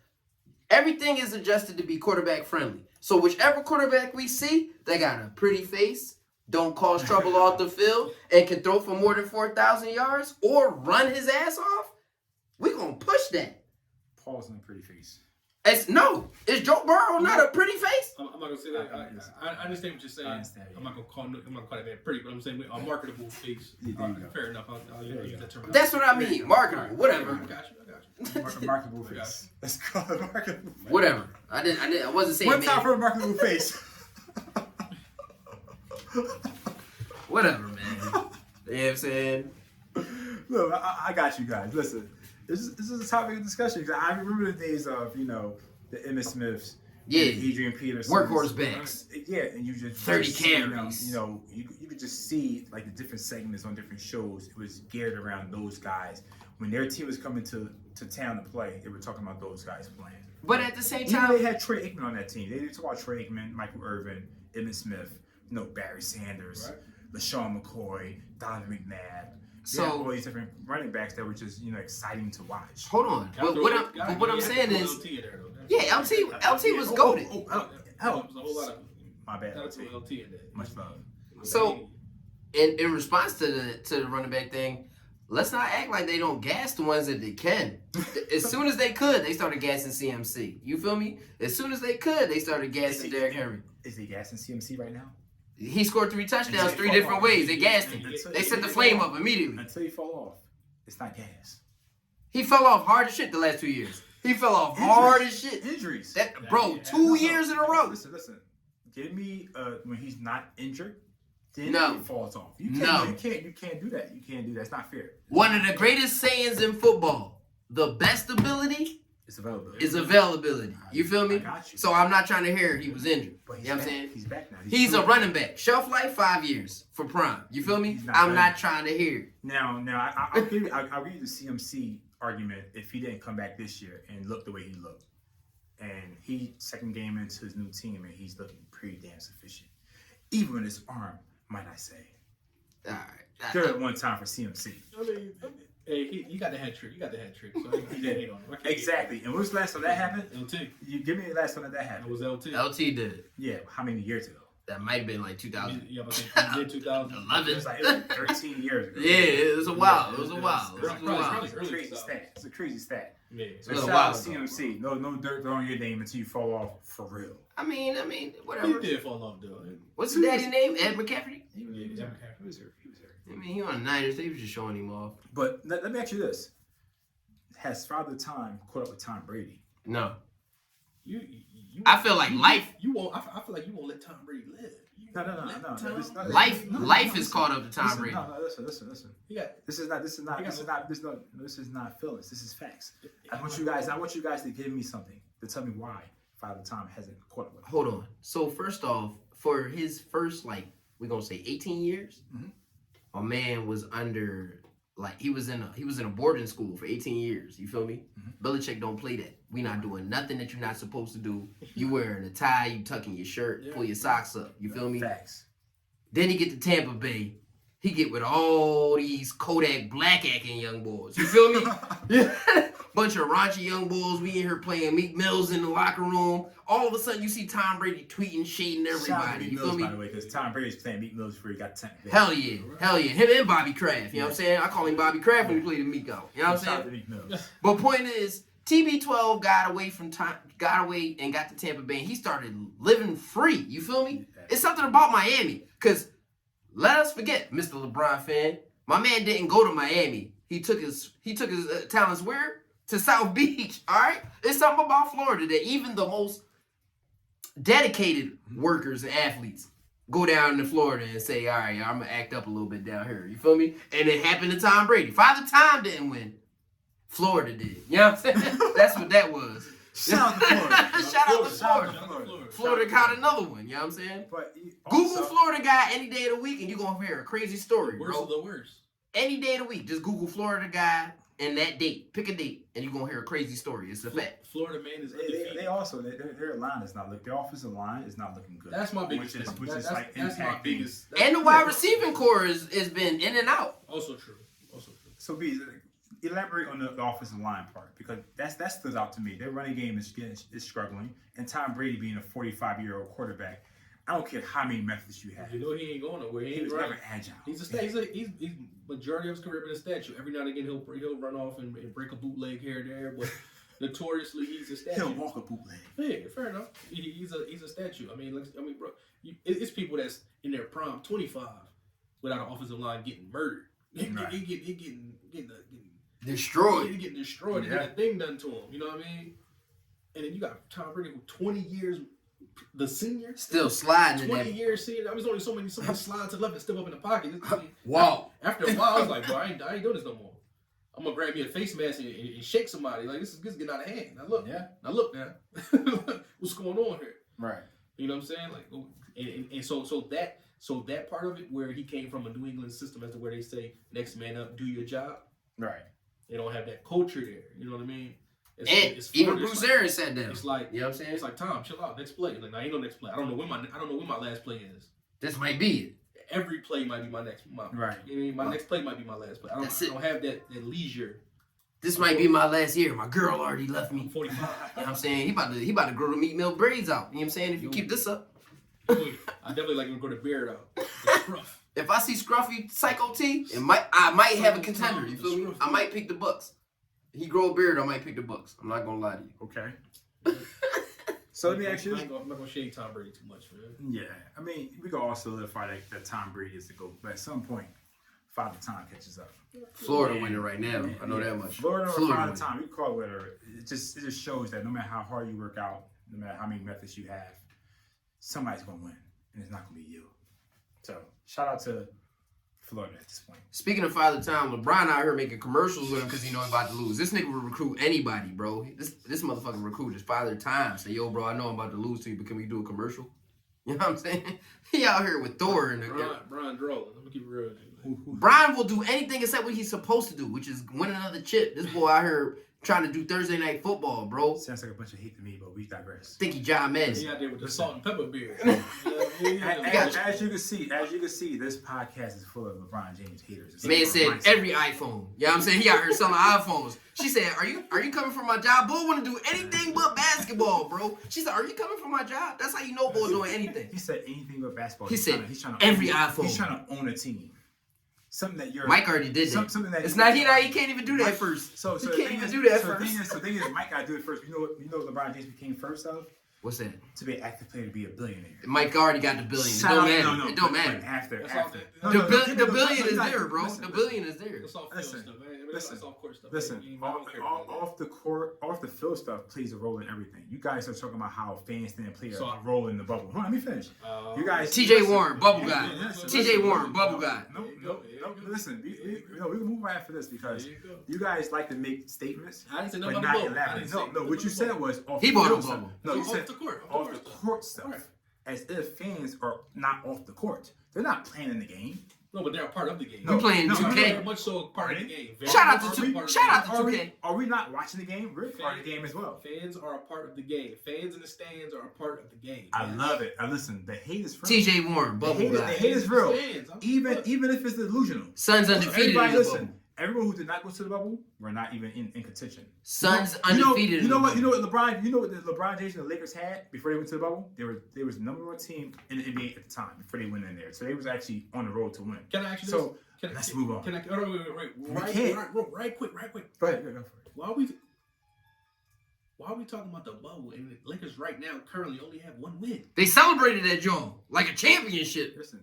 S3: Everything is adjusted to be quarterback friendly. So whichever quarterback we see, they got a pretty face, don't cause trouble off the field, and can throw for more than 4,000 yards or run his ass off, we going to push that.
S1: Paul's in a pretty face.
S3: Is Joe Burrow not a pretty face?
S2: I'm not gonna say that. I understand what you're saying.
S1: I understand,
S2: I'm not gonna call that man pretty, but I'm saying a marketable face.
S1: Yeah, there you go.
S2: Fair enough. I'll use that term.
S3: That's what I mean. Marketable. Whatever.
S2: I got you.
S1: Remarkable face. Let's call it a remarkable face.
S3: Whatever. I wasn't saying
S1: One time
S3: man.
S1: for a remarkable face.
S3: Whatever, man. You know what I'm saying?
S1: Look, I got you guys. Listen, this is a topic of discussion because I remember the days of the Emmitt Smiths,
S3: Yeah.
S1: the Adrian Peterson,
S3: Workhorse backs.
S1: Yeah, and you just
S3: 30
S1: see,
S3: carries.
S1: You could just see like the different segments on different shows. It was geared around those guys. When their team was coming to town to play, they were talking about those guys playing.
S3: But at the same
S1: Even
S3: time,
S1: they had Trey Aikman on that team. They didn't talk about Trey Aikman, Michael Irvin, Emmitt Smith, Barry Sanders, LaShawn McCoy, Donovan McNabb.
S3: So-
S1: So all these different running backs that were just exciting to watch.
S3: hold on. But what I'm saying is,
S2: LT in there, though.
S3: yeah, LT was goated.
S2: It was a whole lot of.
S1: My bad.
S2: Shout out to
S1: LT.
S2: LT in there.
S1: Much love.
S3: So, in response to the running back thing, let's not act like they don't gas the ones that they can. As soon as they could, they started gassing CMC. You feel me? As soon as they could, they started gassing Derrick Henry.
S1: Is he gassing CMC right now?
S3: He scored 3 touchdowns 3 different ways. They gassed him. They set the flame up immediately.
S1: Until you fall off, it's not gas.
S3: He fell off hard as shit the last 2 years. He fell off hard as shit.
S1: Injuries.
S3: That bro, 2 years in a row.
S1: Listen. Give me when he's not injured. Then
S3: No.
S1: he falls off. You
S3: No.
S1: can't do that. You can't do that. It's not fair.
S3: One of the greatest sayings in football: the best ability
S1: It's available.
S3: is availability. You feel me?
S1: I got you.
S3: So I'm not trying to hear he was injured.
S1: But
S3: You
S1: he's
S3: know what I'm
S1: back.
S3: saying?
S1: He's back now.
S3: He's a
S1: proven.
S3: running back. Shelf life 5 years for prime. You feel me?
S1: He's not
S3: I'm
S1: ready.
S3: not trying to hear it.
S1: Now, I'll give you the CMC argument if he didn't come back this year and look the way he looked. And he second game into his new team and he's looking pretty damn sufficient. Even with his arm, might I say.
S3: All right.
S1: Good at one time for CMC.
S2: I mean, hey, he got the hat trick. So he did hate on him.
S1: Exactly. And when was the last time that happened?
S2: LT.
S1: You give me the last time that
S2: That
S1: happened.
S2: was LT.
S3: LT did it.
S1: Yeah, how many years ago?
S3: That might have been like 2000.
S2: Yeah, but mid 2000.
S3: 11.
S1: It was like 13 years ago.
S3: Yeah, it was a while. It was a
S2: Yeah,
S3: while.
S2: it's
S3: It was a
S2: probably-
S3: while.
S2: probably-
S1: It's a crazy stat. It's a crazy stat.
S2: Yeah.
S1: So
S3: It was a
S1: shout
S3: while
S1: out
S3: ago.
S1: CMC. No dirt thrown your name until you fall off for real.
S3: I mean,
S2: He
S3: whatever.
S2: did fall off though.
S3: What's his daddy's name? Ed McCaffrey?
S1: He was
S2: Yeah,
S1: there.
S2: yeah.
S1: He was there. He was there.
S3: I mean, he on the Niners. They was just showing him off.
S1: But let me ask you this: has Father Time caught up with Tom Brady?
S3: No.
S2: You
S3: I feel like life.
S2: You won't. I feel like you won't let Tom Brady live.
S1: No.
S2: Tom-
S1: It's not-
S3: Life is caught up to Tom
S1: Listen,
S3: Brady.
S1: No, listen.
S2: He got.
S1: This is not feelings. This is facts. I want you guys to give me something to tell me why Father Time hasn't caught up with him.
S3: Hold on. So first off, for his first we're gonna say 18 years,
S1: Mhm.
S3: a man was under he was in a boarding school for 18 years. You feel me? Belichick don't play that. We not doing nothing that you're not supposed to do. You wearing a tie, you tucking your shirt, pull your socks up. You feel me?
S1: Facts.
S3: Then he get to Tampa Bay. He get with all these Kodak black acting young boys. You feel me? Bunch of raunchy young boys. We in here playing Meek Mills in the locker room. All of a sudden, you see Tom Brady tweeting, shading
S1: Shout out to
S3: everybody.
S1: Meek
S3: You feel
S1: Mills,
S3: me?
S1: by the way, because Tom Brady's playing Meek Mills before he got 10.
S3: Hell yeah. Him and Bobby Kraft. You know what I'm saying? I call him Bobby Kraft when he played the Meek out. You know what I'm
S1: Shout out
S3: saying?
S1: to Meek Mills.
S3: But point is, TB12 got away and got to Tampa Bay. And he started living free. You feel me? It's something about Miami. Because let us forget, Mr. LeBron fan, my man didn't go to Miami. He took his talents where? To South Beach. All right? It's something about Florida that even the most dedicated workers and athletes go down to Florida and say, all right, I'm going to act up a little bit down here. You feel me? And it happened to Tom Brady. Father Time didn't win. Florida did. You know what I'm saying? That's what that was.
S1: Shout out to Florida.
S3: Shout out to
S1: Shout out
S3: Florida.
S1: to Florida.
S3: Florida got another one. You know what I'm saying?
S1: But
S3: Google
S1: also,
S3: Florida guy any day of the week and you're going to hear a crazy story,
S2: Worst
S3: bro.
S2: of the worst.
S3: Any day of the week, just Google Florida guy and that date. Pick a date and you're going to hear a crazy story. It's a fact.
S2: Florida man is
S1: They
S2: undefeated.
S1: also their line is not looking. Their offensive line is not looking good.
S2: That's my biggest.
S1: Which is
S2: that's
S1: like
S2: my
S1: impacting.
S2: biggest.
S3: And the wide receiving core has been in and out.
S2: Also true.
S1: So, B, elaborate on the offensive line part because that stood out to me. Their running game is struggling, and Tom Brady being a 45-year-old quarterback, I don't care how many methods you have.
S2: You know he ain't going nowhere. He
S1: He
S2: ain't
S1: was
S2: running.
S1: never agile.
S2: He's majority of his career been a statue. Every now and again he'll run off and break a bootleg here and there, but notoriously he's a statue.
S1: He'll walk a bootleg.
S2: Yeah, fair enough. He's a statue. I mean, bro, it's people that's in their prime 25 without an offensive line getting murdered.
S1: Right.
S2: He getting
S3: Destroyed.
S2: getting destroyed and
S1: Yeah.
S2: getting a thing done to him. You know what I mean? And then you got Tom Brady who 20 years, the senior.
S3: Still sliding in
S2: 20
S3: that.
S2: years senior. I mean, there's only so many slides to left and step up in the pocket.
S3: Wow.
S2: After a while, I was like, bro, I ain't doing this no more. I'm gonna grab me a face mask and shake somebody. Like this is getting out of hand. Now look, now. What's going on here?
S1: Right.
S2: You know what I'm saying? Like, and so that part of it, where he came from a New England system, as to where they say next man up, do your job.
S1: Right.
S2: They don't have that culture there. You know what I mean? It's
S3: even
S2: Florida.
S3: Bruce Arians sat down.
S2: It's like
S3: You know what I'm saying?
S2: it's like Tom, chill out. Next play. Like, I ain't no next play. I don't know when my last play is.
S3: This might be it.
S2: Every play might be my next.
S1: Right.
S2: You know what I mean? My next play might be my last play. I
S3: That's it.
S2: don't have that leisure.
S3: This might be my last year. My girl already left me.
S2: I'm
S3: You
S2: 45.
S3: know what I'm saying? He about to grow the meat mill braids out. You know what I'm saying? If you keep this up.
S2: I definitely like to grow the beard out. The scruff.
S3: If I see Scruffy Psycho T, I might have a contender. You feel me? I might pick the Bucks. He grow a beard, I might pick the Bucks. I'm not gonna lie to you.
S1: Okay. So let me ask you this.
S2: I'm not gonna shade Tom Brady too much, man.
S1: Yeah, I mean, we can all solidify that Tom Brady is the GOAT, but at some point, Father Time catches up.
S3: Florida winning right now. I know that much.
S1: Florida or Father
S3: winning.
S1: Time, you can call it whatever. It just shows that no matter how hard you work out, no matter how many methods you have, somebody's gonna win, and it's not gonna be you. So shout out to Florida at this point.
S3: Speaking of Father Time, LeBron out here making commercials with him because he know he's about to lose. This nigga will recruit anybody, bro. This motherfucking recruit is Father Time. Say, yo, bro, I know I'm about to lose to you, but can we do a commercial? You know what I'm saying? He out here with Thor and
S2: Brian Drolan. Let me keep it real.
S3: Brian will do anything except what he's supposed to do, which is win another chip. This boy out here trying to do Thursday night football, bro.
S1: Sounds like a bunch of hate to me, but we digress.
S3: Think he John Madden.
S2: He out there with the salt and pepper beard.
S1: As you can see, this podcast is full of LeBron James haters. It's
S3: Man
S1: like
S3: said
S1: mindset.
S3: every iPhone. You know what I'm saying? He out here selling iPhones. She said, Are you coming for my job? Boy want to do anything but basketball, bro. She said, Are you coming for my job? That's how you know boy doing anything.
S1: He said anything but basketball.
S3: He said
S1: he's trying
S3: every iPhone.
S1: He's trying to own a team. Something that you're.
S3: Mike already did that.
S1: Something that
S3: It's not he can't even do that first.
S1: So
S3: he
S1: the
S3: can't
S1: thing
S3: even
S1: is-
S3: do that
S1: so
S3: first.
S1: The thing is, Mike got to do it first. You know what LeBron James became first of?
S3: What's that?
S1: To be an active player, to be a billionaire.
S3: Mike already got the billion. It
S1: Shout
S3: don't
S1: out-
S3: matter.
S1: no,
S3: It don't
S1: but
S3: matter.
S1: After.
S3: The billion is there, bro. The billion is there.
S2: That's all field
S1: Listen,
S2: stuff, man.
S1: listen,
S2: That's all court stuff.
S1: Listen,
S2: man. I don't care about that.
S1: off the court, off the field stuff plays a role in everything. You guys are talking about how fans didn't play
S2: So-
S1: a role in the bubble. Hold on, let me finish. You guys,
S3: TJ
S1: listen,
S3: Warren, bubble
S1: you-
S3: guy.
S1: listen,
S3: TJ
S1: listen,
S3: Warren,
S1: no,
S3: bubble
S1: no,
S3: guy.
S1: No,
S2: There you
S1: no,
S2: go, there you
S1: no.
S2: go.
S1: Listen, we can move right after this because
S2: There you go.
S1: you guys like to make statements,
S2: I didn't say
S1: but
S2: nothing
S1: not
S2: about the bubble. I
S1: elaborate.
S2: didn't
S1: No,
S2: say
S1: no.
S2: nothing
S1: What you
S2: about
S1: said
S2: the
S1: was off
S3: He
S1: the
S3: bought
S1: field
S3: a
S1: stuff.
S3: bubble.
S1: No, you
S2: Off
S1: said
S2: the court,
S1: off the court stuff,
S2: Right.
S1: as if fans are not off the court. They're not playing in the game.
S2: No, but they're a part of the game.
S1: No,
S3: We playing
S1: no,
S3: 2K.
S2: Very much so a part of the game. Very
S3: Shout out
S2: much
S3: to
S2: so a
S3: two-
S2: part of
S3: shout
S2: the
S3: out
S2: game.
S3: to
S1: Are
S3: 2K.
S1: are we not watching the game? We're part of the game as well.
S2: Fans are a part of the game. Fans in the stands are a part of the game.
S1: I love it. Listen, the hate is real.
S3: TJ Warren, bubble
S1: The
S3: guy.
S1: hate is real.
S2: Fans, I'm-
S1: Even if it's delusional.
S3: Suns undefeated
S1: Everybody
S3: in the
S1: listen.
S3: bubble.
S1: Everyone who did not go to the bubble were not even in contention.
S3: Suns
S1: You know-
S3: undefeated.
S1: You know
S3: in
S1: what?
S3: the
S1: You know
S3: bubble.
S1: what LeBron? You know what the LeBron James and the Lakers had before they went to the bubble? They was the number one team in the NBA at the time before they went in there. So they was actually on the road to win.
S2: Can I ask you
S1: So
S2: this?
S1: let's move on.
S2: Can I? Oh, wait.
S1: can't.
S2: Right quick.
S1: Go ahead, go for it.
S2: Why are we talking about the bubble? And the Lakers right now currently only have one win.
S3: They celebrated that joint like a championship.
S1: Listen.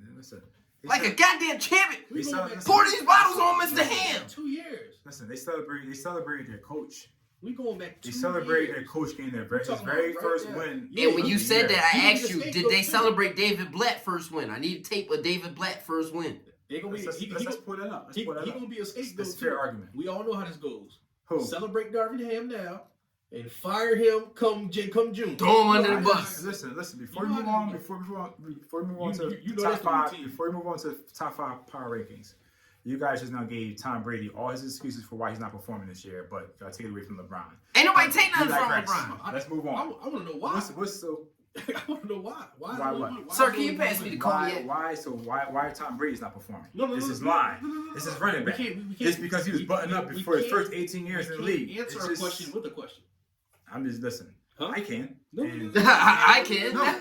S1: They
S3: Like a
S1: cel-
S3: goddamn champion.
S1: They cel-
S3: Pour these bottles on Mr. Ham.
S2: 2 years.
S1: Listen, they celebrated their coach.
S2: We going back 2
S1: They celebrated their
S2: years.
S1: coach getting his
S2: talking
S1: very
S2: about
S1: first
S2: right there.
S1: win.
S2: Yeah,
S3: And when you said that, I
S2: You
S3: asked
S2: need
S3: you,
S2: to
S3: did they
S2: too.
S3: celebrate David Blatt first win? I need tape of David Blatt first win.
S2: They're gonna be.
S1: Let's pull that up. Let's
S2: He
S1: pull that up.
S2: gonna be a scapegoat.
S1: That's a fair
S2: too.
S1: argument.
S2: We all know how this goes.
S1: Who?
S2: Celebrate Darvin Ham now, and fire him come June.
S3: Throw him under
S1: I
S3: the
S1: just-
S3: bus.
S1: Before we
S2: You
S1: move
S2: know
S1: on,
S2: how to-
S1: before we move on to
S2: you know
S1: top
S2: that's the
S1: five,
S2: routine.
S1: before we move on to top five power rankings, you guys just now gave Tom Brady all his excuses for why he's not performing this year, but y'all take it away from LeBron.
S3: Ain't nobody take nothing
S1: You
S3: from
S1: digress.
S3: LeBron.
S1: Let's move
S2: I
S1: on.
S2: want to know why.
S1: What's so
S2: I want to know why.
S1: Why what?
S3: Sir, can you pass me the cognac?
S1: why Tom Brady's not performing?
S2: No,
S1: This
S2: no,
S1: is
S2: no,
S1: lying.
S2: no, no, no,
S1: This
S2: no.
S1: is running
S2: We
S1: back.
S2: can't- we can't-
S1: It's because he was
S2: we-
S1: buttoned up
S2: we
S1: before his
S2: can't-
S1: first 18 years in the
S2: We
S1: league.
S2: can't answer
S1: It's
S2: a
S1: just-
S2: question with a question.
S1: I'm just listening.
S2: Huh?
S1: I can.
S2: No,
S1: And-
S3: I can.
S1: No,
S3: I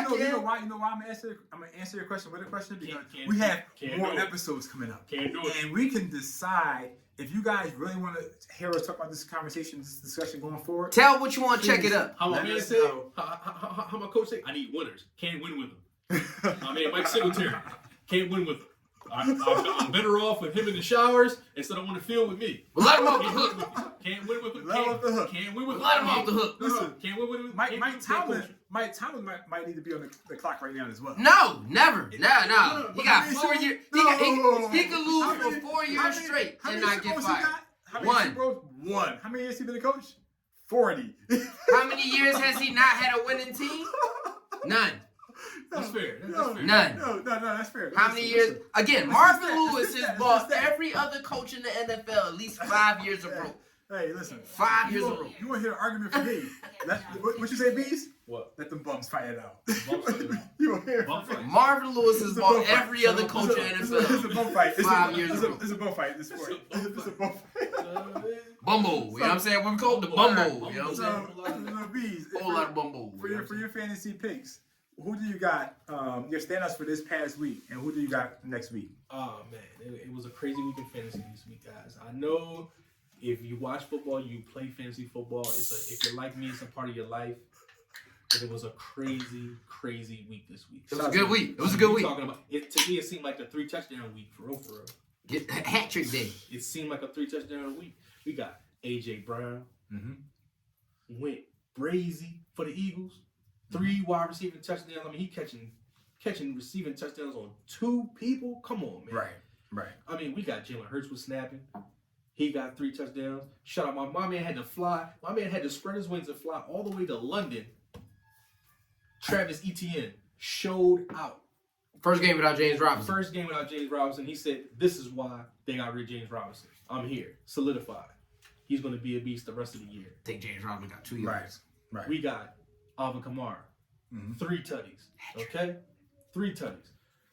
S3: can.
S1: you know why I'm gonna answer your question with a question because
S2: Can't
S1: we
S2: do
S1: have
S2: it. Can't
S1: more
S2: do it.
S1: episodes coming up.
S2: Can't do it.
S1: And we can decide if you guys really want to hear us talk about this conversation, this discussion going forward.
S3: Tell what you want, check it up.
S2: How my
S1: Let
S2: man
S1: us
S2: said,
S1: know.
S2: how my coach said, I need winners. Can't win with them. I mean, Mike Singletary can't win with them. I'm better off with him in the showers instead of on the field with me.
S3: Let him off the hook.
S2: Can't win with him.
S1: Let him off the hook.
S2: Can't win with him.
S3: Let him off the hook.
S1: Listen,
S2: Can't win with him.
S1: Mike Tomlin might need to be on the clock right now as well.
S3: No, never. No. He got 4 years. He could lose
S1: How
S3: for
S1: many-
S3: 4 years
S1: how many-
S3: straight
S1: how
S3: and
S1: many
S3: not
S1: Super
S3: get
S1: Bowls he
S3: fired.
S1: got? How many
S3: One.
S1: Super Bowls? One. How many years he been a coach? 40.
S3: How many years has he not had a winning team? None.
S2: That's fair. That's fair.
S3: None.
S1: No, that's fair.
S3: How many years? Again, Marvin Lewis has
S1: It's
S3: bought
S1: that.
S3: every other coach in the NFL at least 5 years of rope.
S1: Hey, listen.
S3: 5 years
S1: You
S3: of
S1: want
S3: rope.
S1: to hear an argument for me? What you say, Bees?
S2: What?
S1: Let them bums fight it out.
S2: Bums fight it out.
S1: You want to hear?
S2: Bum fight.
S3: Marvin Lewis has
S1: It's a
S3: bought
S1: bum fight.
S3: every other coach in
S1: It's
S3: the
S1: a bum fight.
S3: NFL 5 years
S1: It's
S3: of rope.
S1: a bum fight. This sport. It's a bum fight.
S3: Bumbo. You know what I'm saying? What we call it? The bumbo. You know what I'm
S1: So,
S3: saying?
S1: Bees.
S3: Whole lot of bumbo.
S1: For your fantasy picks, who do you got? Your standouts for this past week, and who do you got next week?
S2: Oh man, it was a crazy week in fantasy this week, guys. I know if you watch football, you play fantasy football. If you're like me, it's a part of your life. But it was a crazy, crazy week this week.
S3: It was a good week. It was a good week.
S2: Talking about it, to me, it seemed like a 3 touchdown week for real.
S3: Get hat trick day.
S2: It seemed like a 3 touchdown week. We got AJ Brown, went brazy for the Eagles, 3 wide receiving touchdowns. I mean, he catching receiving touchdowns on 2 people. Come on, man.
S1: Right.
S2: I mean, we got Jalen Hurts was snapping. He got 3 touchdowns. Shout out, my man had to fly. My man had to spread his wings and fly all the way to London. Travis Etienne showed out.
S3: First game without James Robinson.
S2: First game without James Robinson. He said, this is why they got rid of James Robinson. I'm here. Solidified. He's going to be a beast the rest of the year.
S3: I think James Robinson got 2 years.
S1: Right.
S2: We got Alvin Kamara. 3 tutties. Okay? 3 tutties.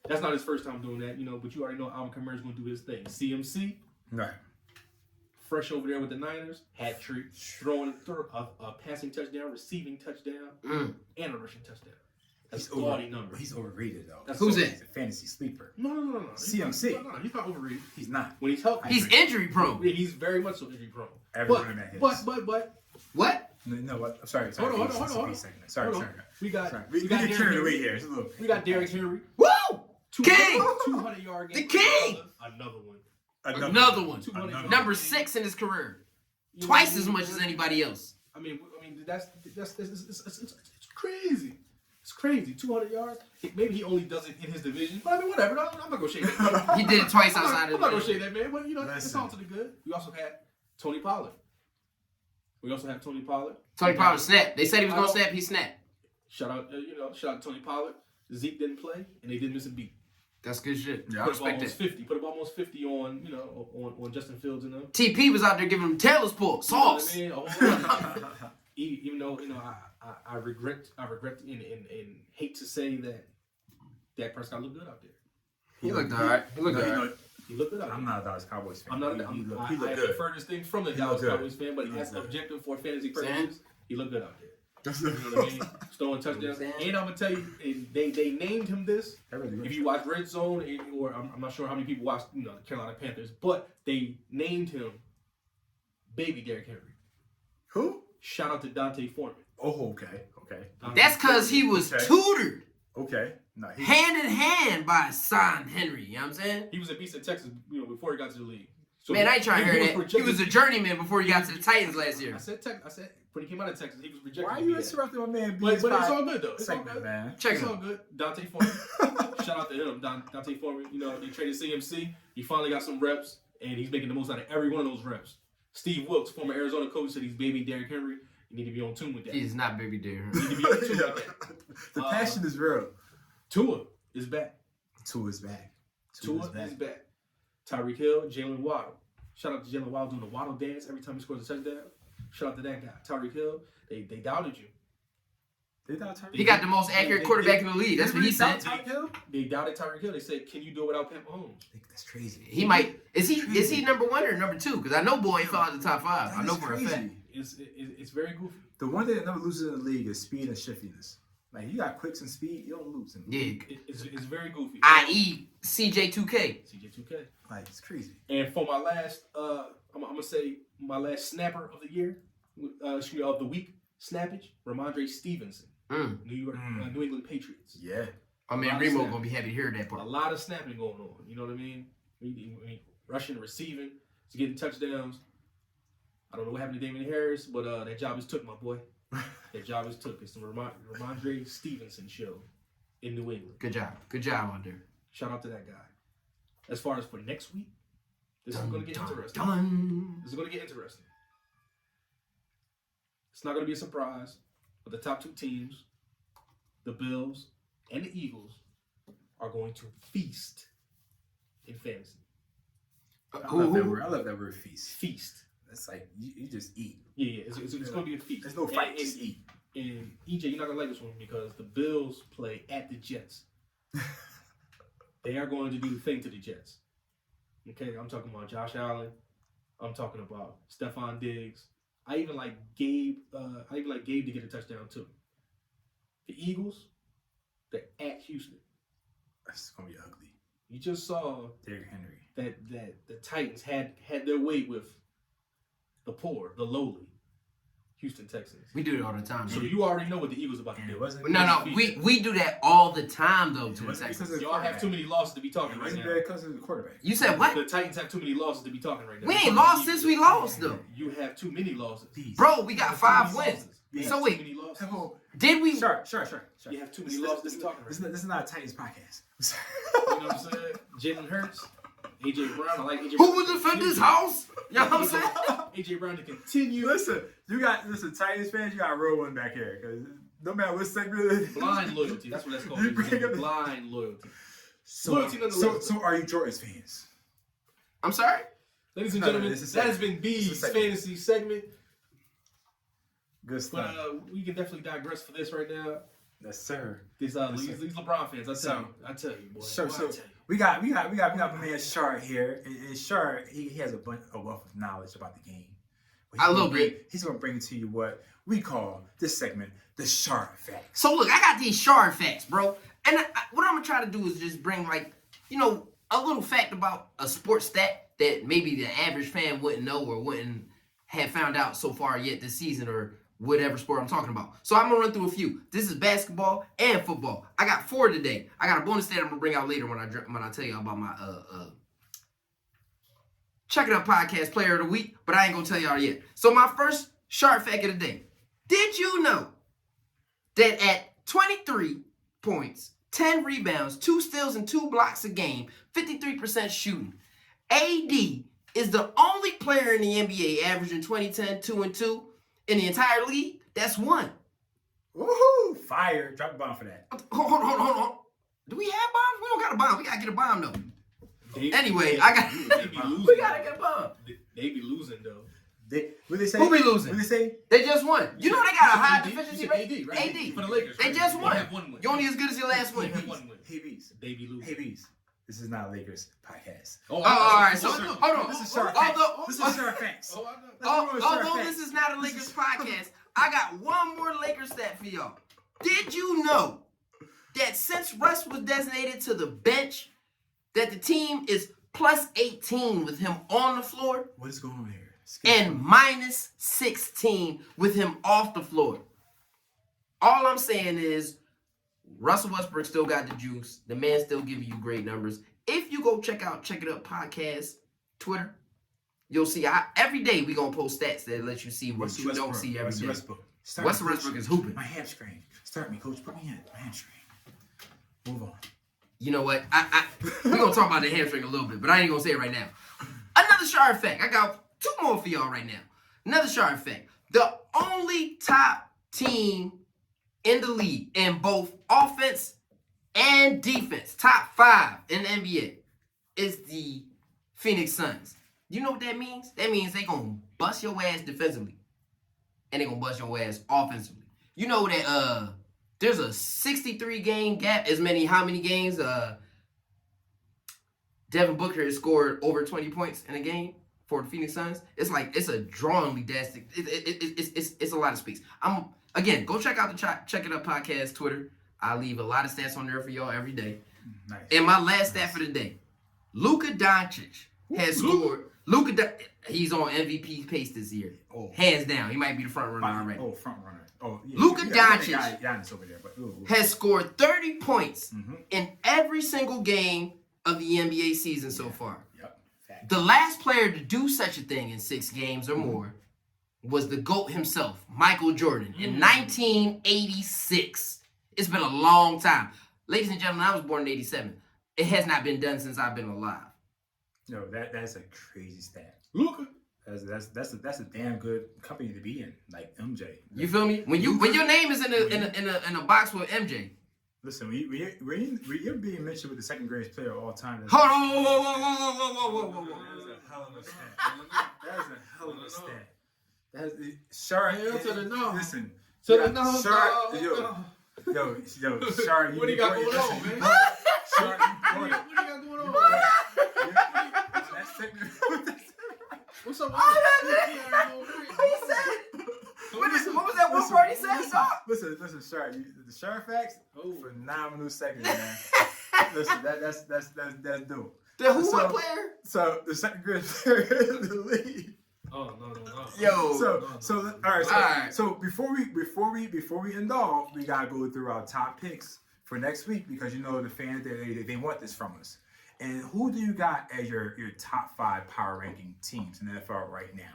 S2: That's not his first time doing that, but you already know Alvin Kamara is going to do his thing. CMC.
S1: Right.
S2: Fresh over there with the Niners, hat trick, throwing a passing touchdown, receiving touchdown, and a rushing touchdown. That's a gaudy number.
S1: He's overrated though.
S3: Who's
S1: He's
S3: it?
S1: a fantasy sleeper.
S2: No.
S1: CMC.
S2: No, he's not overrated.
S1: He's not.
S2: When he's healthy,
S3: He's injury prone.
S2: he's very much so injury prone.
S1: Everyone that hits.
S2: But
S3: What?
S1: No, what? I'm sorry.
S2: Hold on.
S1: Sorry.
S2: We got
S1: We
S2: got
S1: get
S2: Derrick
S1: carried away
S2: Henry.
S1: here. It's a little.
S2: We got Derrick Henry.
S3: Woo!
S2: 200-yard game.
S3: The king!
S2: Another one.
S3: Another one.
S2: 200
S3: Number 6 in his career. Twice as much as anybody else.
S2: I mean, that's it's crazy. It's crazy. 200 yards. Maybe he only does it in his division. But I mean, whatever. I'm not gonna shade that.
S3: He did it twice outside
S2: I'm
S3: of
S2: not
S3: the
S2: gonna shade that, man. But it's
S1: Listen.
S2: all to the good. We also had Tony Pollard.
S3: Tony Pollard snapped. They said he was gonna snap. He snapped.
S2: Shout out to Tony Pollard. Zeke didn't play, and they didn't miss a beat.
S3: That's good shit.
S1: Yeah,
S3: I
S2: Put up
S3: respect
S2: almost
S3: that.
S2: 50. Put up almost 50 on Justin Fields and them.
S3: TP was out there giving him Taylor's pull. Sauce.
S2: You know what I mean? A whole lot. Even though I regret and hate to say that Dak Prescott looked good out there.
S3: He looked alright. He looked alright.
S2: He looked good out there.
S1: I'm not a Dallas Cowboys fan.
S2: I'm not.
S1: He looked
S2: I
S1: good.
S2: have the furthest thing from the Dallas
S1: good.
S2: Cowboys fan, but
S1: He
S2: as
S1: looked good.
S2: objective for fantasy purposes, he looked good out there.
S1: That's
S2: You know what I mean? Throwing touchdowns. And I'm gonna tell you, they named him this. If you watch Red Zone, or I'm not sure how many people watch the Carolina Panthers, but they named him Baby Derrick Henry.
S1: Who?
S2: Shout out to Dante Foreman.
S1: Oh, okay.
S3: That's because he was
S1: Okay.
S3: tutored
S1: Okay. No, he,
S3: hand in hand by Son Henry. You know what I'm saying?
S2: He was a beast in Texas, before he got to the league. So
S3: Man, I ain't trying to hear that. He
S2: projected-
S3: was a journeyman before he got to the Titans last year.
S2: I said when he came out of Texas, he was projected.
S1: why are
S2: to
S1: you
S2: be that.
S1: interrupting my man?
S2: But it's all good though. It's all
S1: segment,
S2: good.
S1: man.
S3: Check
S2: It's
S3: it
S2: all
S3: out.
S2: good. Dante Foreman. Shout out to him, Dante Foreman. They traded CMC. He finally got some reps, and he's making the most out of every one of those reps. Steve Wilkes, former Arizona coach, said he's baby Derrick Henry. You need to be on tune with that.
S3: He is not baby Derrick.
S2: You need to be on tune with that.
S1: The passion is real.
S2: Tua is back.
S1: Tua is back.
S2: Tua is back. Tyreek Hill, Jalen Waddle. Shout out to Jalen Waddle doing the Waddle dance every time he scores a touchdown. Shout out to that guy. Tyreek Hill, they doubted you.
S1: They thought Tyreek
S3: He got the most accurate quarterback in the league. That's what he said.
S1: Tyreek Hill?
S2: They doubted Tyreek Hill. They said, can you do it without Pat Mahomes?
S1: That's crazy.
S3: He might. Is he number 1 or number 2? Because I know boy fell out of the top 5. I
S1: That
S3: know
S1: is
S3: for a
S1: crazy.
S3: fact.
S2: It's very goofy.
S1: The one thing that never loses in the league is speed and shiftiness. Like, you got quicks and speed, you don't lose.
S3: Yeah.
S2: It's very goofy.
S3: I.e. CJ2K.
S2: CJ2K.
S1: Like, it's crazy.
S2: And for my last, I'm gonna say my last snapper of the year, of the week, snappage, Ramondre Stevenson, New England Patriots.
S1: Yeah.
S3: I mean, Remo gonna be happy to hear that
S2: A
S3: part.
S2: lot of snapping going on. You know what I mean? Rushing, receiving, to getting touchdowns. I don't know what happened to Damien Harris, but that job is took, my boy. That job is took. It's the Ramondre Stevenson show in New England.
S3: Good job. Good job out there.
S2: Shout out to that guy. As far as for next week, this is going to get interesting.
S3: Done.
S2: This is going to get interesting. It's not going to be a surprise, but the top 2 teams, the Bills and the Eagles are going to feast in fantasy.
S1: I love that word. I love that word feast.
S2: Feast.
S1: That's like you just eat.
S2: Yeah. It's going to be a feast.
S1: There's no fight. Just eat.
S2: And EJ, you're not going to like this one because the Bills play at the Jets. They are going to do the thing to the Jets. Okay, I'm talking about Josh Allen. I'm talking about Stephon Diggs. I even like Gabe. Gabe to get a touchdown too. The Eagles, they're at Houston.
S1: That's gonna be ugly.
S2: You just saw
S1: Derrick Henry.
S2: that the Titans had their way with the poor, the lowly Houston Texans.
S3: We do it all the time.
S2: So
S3: man.
S2: you already know what the Eagles about to
S1: And
S2: do.
S1: it wasn't.
S3: No, we do that all the time though to the
S1: wasn't
S3: Texans.
S1: because of the
S2: Y'all have too many losses to be
S1: It
S2: talking right
S1: wasn't
S2: now.
S1: because of the quarterback.
S3: You said what?
S2: The Titans have too many losses to be talking right now.
S3: We ain't lost since we lost though.
S2: You have too many losses.
S1: Peace.
S3: Bro, we got 5 wins.
S2: You
S1: Yeah.
S2: have
S3: So
S2: too
S3: wait,
S2: many losses.
S1: Have a-
S3: did we?
S1: Sure.
S2: You have too many losses to be talking right now.
S1: This is not a Titans podcast.
S2: You know what I'm saying? Jalen Hurts, AJ Brown. I like AJ.
S3: Who will defend this house? You know what I'm saying?
S2: AJ Brown to continue.
S1: Listen, Titans fans, you got to roll one back here because no matter what segment it is,
S2: Blind loyalty. That's what that's called.
S1: You bring up-
S2: Blind loyalty.
S1: So,
S2: Loyalty nonetheless.
S1: so are you Jordans fans?
S3: I'm sorry.
S2: Ladies and
S1: No,
S2: gentlemen,
S1: this is
S2: that has
S1: segment.
S2: been
S1: This is
S2: B's
S1: segment.
S2: fantasy segment.
S1: Good
S2: But
S1: stuff.
S2: we can definitely digress for this right now.
S1: Yes, sir.
S2: These LeBron fans, I tell you, boy.
S1: So
S2: Boy, I tell you.
S1: we got my man Shard here. And Shard, he has a wealth of knowledge about the game. But
S3: A little bit.
S1: He's gonna bring to you what we call this segment the Shard facts.
S3: So look, I got these shard facts, bro. And what I'm gonna try to do is just bring a little fact about a sports stat that maybe the average fan wouldn't know or wouldn't have found out so far yet this season or whatever sport I'm talking about. So I'm gonna run through a few. This is basketball and football. I got 4 today. I got a bonus stat I'm gonna bring out later when I tell you about my Check It Out podcast player of the week, but I ain't gonna tell y'all yet. So my first sharp fact of the day. Did you know that at 23 points, 10 rebounds, 2 steals, and 2 blocks a game, 53% shooting, AD is the only player in the NBA averaging 20-10, 2-2 in the entire league? That's one.
S1: Woohoo! Fire! Drop a bomb for that.
S3: Hold on. Do we have bombs? We don't got a bomb. We gotta get a bomb though.
S2: They
S3: Anyway,
S2: be losing.
S3: We gotta get a bomb.
S2: They be losing though.
S1: What they say?
S3: Who be losing?
S1: What they say?
S3: They just won. You know they got a high
S2: AD?
S3: efficiency
S2: You said
S3: rate.
S2: AD, right?
S3: AD.
S2: For the Lakers.
S3: They
S2: right?
S3: just won.
S2: They have one win.
S3: You're only as good as your last
S2: They
S3: win.
S2: have one win.
S1: Hey Bees.
S2: They be losing.
S1: Hey Bees. This is not a Lakers podcast.
S3: Oh, all right. So
S2: I know.
S3: hold on.
S1: This is Shard
S3: Although-
S1: facts. This is Shard facts.
S2: Oh, I know.
S1: Let's move on to Shard
S3: Although
S1: facts.
S3: this is not a Lakers podcast, I got one more Lakers stat for y'all. Did you know that since Russ was designated to the bench, that the team is plus 18 with him on the floor
S1: What is going on here?
S3: and minus 16 with him off the floor? All I'm saying is Russell Westbrook still got the juice. The man still giving you great numbers. If you go check It Up podcast Twitter, you'll see every day we gonna post stats that let you see what you don't see every day.
S1: Westbrook.
S3: Russell Westbrook is hooping.
S1: My hamstring. Start me, coach. Put me in. My hamstring. Move on.
S3: You know what? We're gonna talk about the hamstring a little bit, but I ain't gonna say it right now. Another Shard fact. I got 2 more for y'all right now. Another Shard fact. The only top team in the league in both offense and defense, top 5 in the NBA, is the Phoenix Suns. You know what that means? That means they gonna bust your ass defensively, and they gonna bust your ass offensively. You know that there's a 63 game gap. How many games Devin Booker has scored over 20 points in a game for the Phoenix Suns? It's a drawingly drastic. It's a lot of space. Again, go check out the Check It Up podcast Twitter. I leave a lot of stats on there for y'all every day.
S1: Nice.
S3: And my last stat for the day: Luka Doncic has scored. He's on MVP pace this year.
S1: Oh.
S3: Hands down, he might be the front runner already.
S1: Oh, front runner. Oh, yeah.
S3: Luka
S1: You got that
S3: Doncic
S1: guy, Giannis over there, but
S3: Has scored 30 points
S1: Mhm.
S3: in every single game of the NBA season so far.
S1: Yep. Fact.
S3: The last player to do such a thing in 6 games or more was the GOAT himself, Michael Jordan, in 1986. It's been a long time. Ladies and gentlemen, I was born in 87. It has not been done since I've been alive.
S1: No, that's a crazy stat.
S2: Luka.
S1: That's a damn good company to be in, like MJ.
S3: You feel me? When your name is in a box with MJ,
S1: Listen, when you're being mentioned with the second greatest player of all time.
S3: Hold on, whoa.
S1: That is a hell of a stat. That is a hell of a stat. That is Shark.
S2: Hell to the no.
S1: Listen,
S2: To the no,
S1: Shark.
S2: no.
S1: Yo, Shark.
S2: What do you got going on, man?
S1: Shark, you
S2: What
S1: brought
S2: do you got going on?
S1: That's technically.
S2: What's up?
S3: He said, what was that one part he said?
S1: Listen, Shark. The Shark facts.
S2: Oh.
S1: Phenomenal segment, man. Listen, that's dope.
S3: The who
S1: So-
S3: what player?
S1: So the second greatest player in the league.
S2: Oh no.
S3: Yo.
S1: So all right. So,
S3: All right.
S1: so before we end off, we gotta go through our top picks for next week because you know the fans they want this from us. And who do you got as your top 5 power ranking teams in the NFL right now?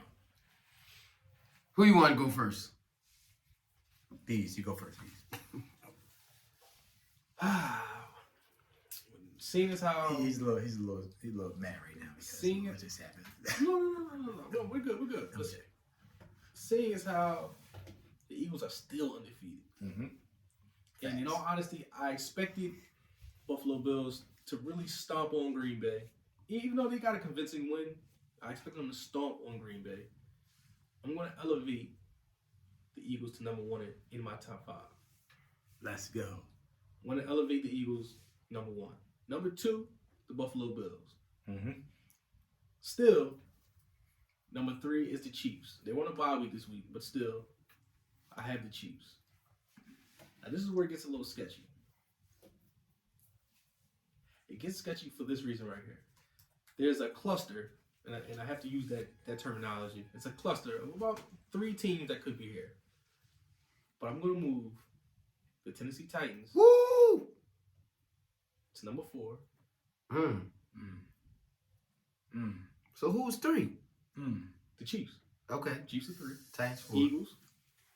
S3: Who you want to go first?
S1: Bees, you go first. Bees.
S2: Seeing as how
S1: He's a little mad right now because
S2: Seeing
S1: what
S2: it-
S1: just happened.
S2: no, we're good. Listen, seeing as how the Eagles are still undefeated,
S1: Mm-hmm.
S2: and in all honesty, I expected Buffalo Bills to really stomp on Green Bay, even though they got a convincing win. I expected them to stomp on Green Bay. I'm going to elevate the Eagles to number 1 in my top 5.
S1: Let's go.
S2: I'm going to elevate the Eagles number 1. Number 2, the Buffalo Bills.
S1: Mm-hmm.
S2: Still, number 3 is the Chiefs. They won a bye week this week, but still, I have the Chiefs. Now, this is where it gets a little sketchy. It gets sketchy for this reason right here. There's a cluster, and I have to use that terminology. It's a cluster of about 3 teams that could be here. But I'm going to move the Tennessee Titans
S3: Woo!
S2: to number 4.
S3: So who's 3?
S2: The Chiefs.
S3: Okay.
S2: Chiefs are 3.
S3: Titans 4.
S2: Eagles,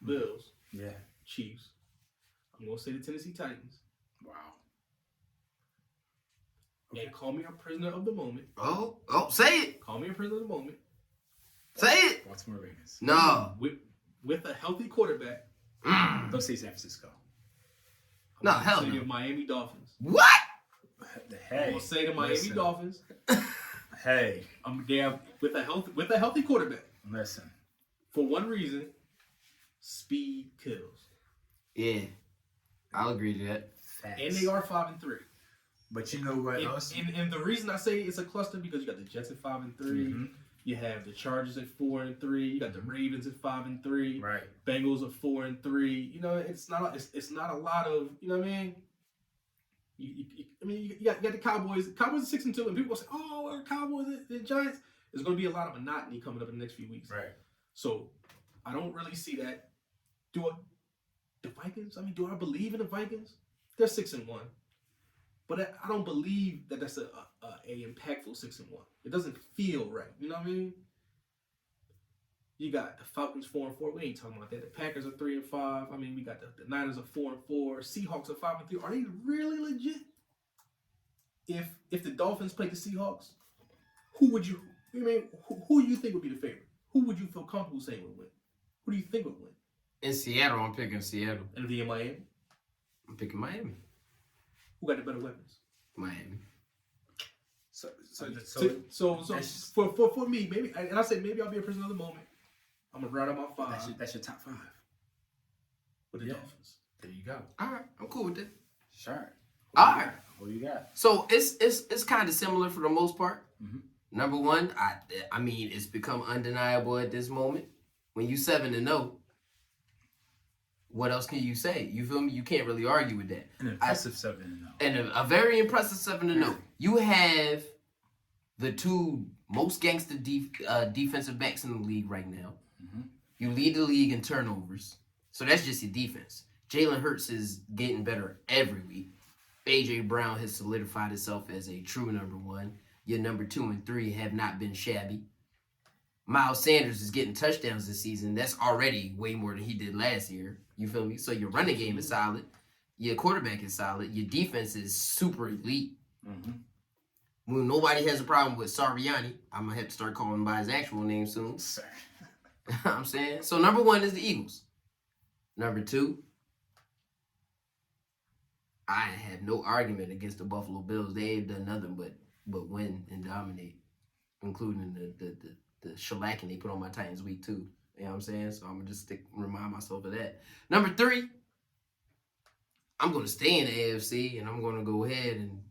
S2: Bills,
S1: Yeah.
S2: Chiefs. I'm going to say the Tennessee Titans.
S1: Wow.
S2: And call me a prisoner of the moment.
S3: Oh, say it.
S2: Call me a prisoner of the moment.
S3: Say it.
S1: Baltimore Ravens.
S3: No.
S2: With a healthy quarterback.
S1: Don't say San Francisco.
S3: No,
S2: I'm
S3: hell
S2: gonna say
S3: no.
S2: the Miami Dolphins.
S3: What?
S2: I'm
S1: Hey.
S2: gonna say the Miami
S1: listen.
S2: Dolphins.
S1: Hey.
S2: I'm there with a healthy quarterback.
S1: Listen.
S2: For one reason, speed kills.
S3: Yeah. I'll agree to that.
S1: Facts.
S2: And they are 5-3.
S1: But you know what else?
S2: And the reason I say it's a cluster because you got the Jets at 5-3.
S1: Mhm.
S2: You have the Chargers at 4-3. You got the Ravens at 5-3.
S1: Right.
S2: Bengals at 4-3. You know, it's not a lot of, you know what I mean. You got the Cowboys. Cowboys are 6-2, and people will say, "Oh, our Cowboys, the Giants." There's going to be a lot of monotony coming up in the next few weeks.
S1: Right.
S2: So I don't really see that. The Vikings? I mean, do I believe in the Vikings? They're 6-1, but I don't believe that that's a impactful 6-1. It doesn't feel right. You know what I mean? You got the Falcons 4-4. We ain't talking about that. The Packers are 3-5. I mean, we got the Niners are 4-4. Seahawks are 5-3. Are they really legit? If the Dolphins play the Seahawks, who would you? I mean, who do you think would be the favorite? Who would you feel comfortable saying would win? Who do you think would win?
S3: In Seattle, I'm picking Seattle.
S2: And if they're in Miami,
S3: I'm picking Miami.
S2: who got the better weapons?
S3: Miami.
S1: So
S2: So for me, maybe, and I say maybe I'll be a prisoner of the moment. I'm gonna round out my 5
S1: that's your top 5.
S2: with the
S1: Yeah.
S2: Dolphins.
S1: There you go.
S3: All right, I'm cool with that.
S1: Sure.
S3: All right.
S1: Who you got?
S3: So it's kind of similar for the most part.
S1: Mhm.
S3: Number one, I mean it's become undeniable at this moment. When you 7-0, what else can you say? You feel me? You can't really argue with that.
S1: An impressive 7-0.
S3: And a very impressive 7-0. You have the 2 most gangster defensive backs in the league right now.
S1: Mhm.
S3: You lead the league in turnovers. So that's just your defense. Jalen Hurts is getting better every week. A.J. Brown has solidified himself as a true number 1. Your number 2 and 3 have not been shabby. Miles Sanders is getting touchdowns this season. That's already way more than he did last year. You feel me? So your running game is solid. Your quarterback is solid. Your defense is super elite.
S1: Mm-hmm.
S3: When nobody has a problem with Sarianni, I'm going to have to start calling him by his actual name soon. I'm saying? So number 1 is the Eagles. Number 2, I have no argument against the Buffalo Bills. They ain't done nothing but win and dominate, including the shellacking they put on my Titans week 2. You know what I'm saying? So I'm gonna just remind myself of that. Number 3, I'm gonna stay in the AFC and I'm gonna go ahead and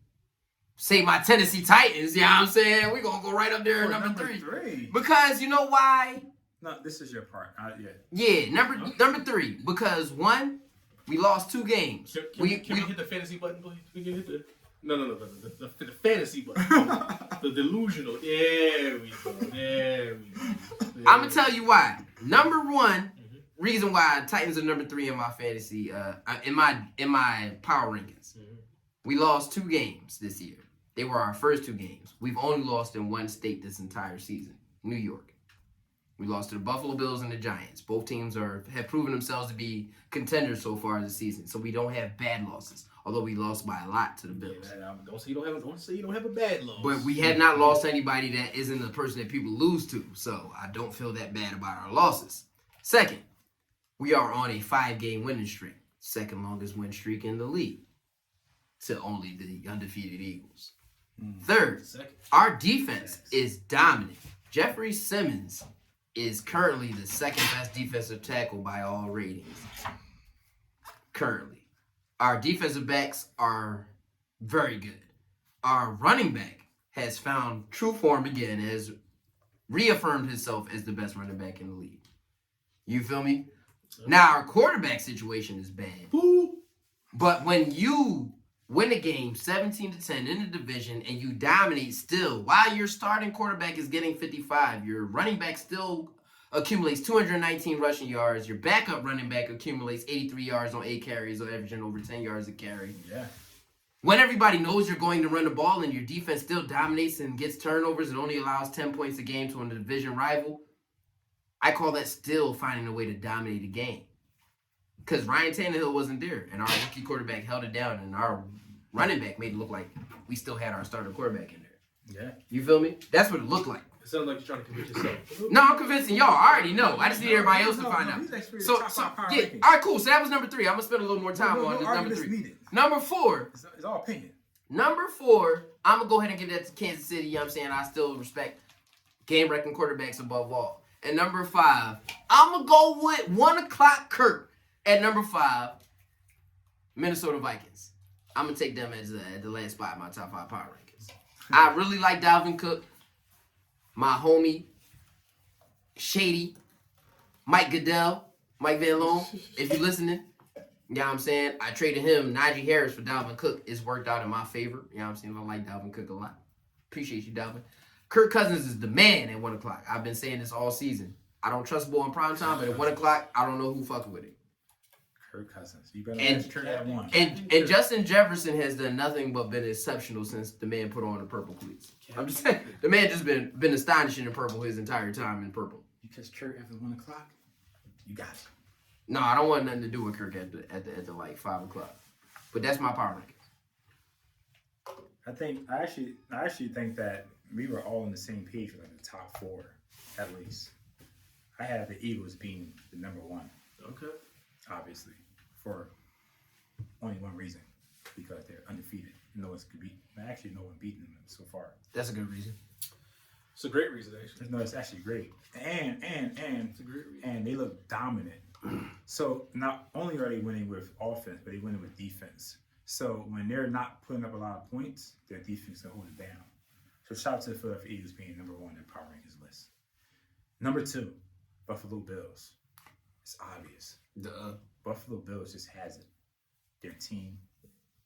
S3: say my Tennessee Titans. You know what I'm saying? We're gonna go right up there at number 3. Because you know why?
S1: No, this is your part. Yeah.
S3: Yeah, number 3. Because 1, we lost 2 games.
S2: Can we hit the fantasy button, please? We can hit the the fantasy button. The delusional. There we go.
S3: I'm gonna tell you why. Number 1 reason why Titans are number 3 in my fantasy, in my power rankings. We lost 2 games this year. They were our first 2 games. We've only lost in one state this entire season, New York. We lost to the Buffalo Bills and the Giants. Both teams have proven themselves to be contenders so far this season, so we don't have bad losses. Although we lost by a lot to the Bills.
S2: Yeah, don't say you don't have a bad loss.
S3: But we have not lost anybody that isn't the person that people lose to, so I don't feel that bad about our losses. Second, we are on a 5-game winning streak, second longest win streak in the league, to only the undefeated Eagles. Third, our defense is dominant. Jeffrey Simmons is currently the second best defensive tackle by all ratings. Currently. Our defensive backs are very good. Our running back has found true form again, has reaffirmed himself as the best running back in the league. You feel me? Now, our quarterback situation is bad. But when you win a game 17-10 in the division and you dominate still, while your starting quarterback is getting 55, your running back still accumulates 219 rushing yards, your backup running back accumulates 83 yards on 8 carries, or averaging over 10 yards a carry.
S1: Yeah.
S3: When everybody knows you're going to run the ball and your defense still dominates and gets turnovers and only allows 10 points a game to a division rival, I call that still finding a way to dominate a game. Because Ryan Tannehill wasn't there, and our rookie quarterback held it down, and our running back made it look like we still had our starter quarterback in there.
S1: Yeah.
S3: You feel me? That's what it looked like.
S2: It sounds like you're trying to convince yourself.
S3: No, I'm convincing y'all. I already know. I just need everybody else to find out. So yeah. All right, cool. So that was number 3. I'm gonna spend a little more time on this number 3.
S1: Needed.
S3: Number 4.
S1: It's all opinion.
S3: Number 4. I'm gonna go ahead and give that to Kansas City. You know what I'm saying? I still respect game-wrecking quarterbacks above all. And number 5, I'm gonna go with 1 o'clock Kirk at number 5. Minnesota Vikings. I'm gonna take them as the last spot in my top 5 power rankings. I really like Dalvin Cook. My homie, Shady, Mike Goodell, Mike Van Loon, if you're listening, you know what I'm saying? I traded him, Najee Harris, for Dalvin Cook. It's worked out in my favor. You know what I'm saying? I like Dalvin Cook a lot. Appreciate you, Dalvin. Kirk Cousins is the man at 1 o'clock. I've been saying this all season. I don't trust Bull in prime time, but at 1 o'clock, I don't know who fucking with it.
S1: Kirk Cousins. You better ask Kirk at 1.
S3: And Justin Jefferson has done nothing but been exceptional since the man put on the purple cleats. I'm just saying, the man just been astonishing in purple his entire time in purple.
S1: Because Kirk after 1 o'clock, you got it.
S3: No, I don't want nothing to do with Kirk at the like 5 o'clock. But that's my power rankings.
S1: I actually think that we were all on the same page for like the top 4, at least. I have the Eagles being the number 1.
S2: Okay.
S1: Obviously, for only one reason, because they're undefeated. No one's could beat. Actually, no one beaten them so far.
S3: That's a good reason.
S2: It's a great reason, actually.
S1: No, it's actually great. And
S2: It's a great reason.
S1: And they look dominant. So not only are they winning with offense, but they're winning with defense. So when they're not putting up a lot of points, their defense can hold it down. So shout out to the Philadelphia Eagles being number 1 in the power rankings list. Number 2, Buffalo Bills. It's obvious. Buffalo Bills just has it. Their team,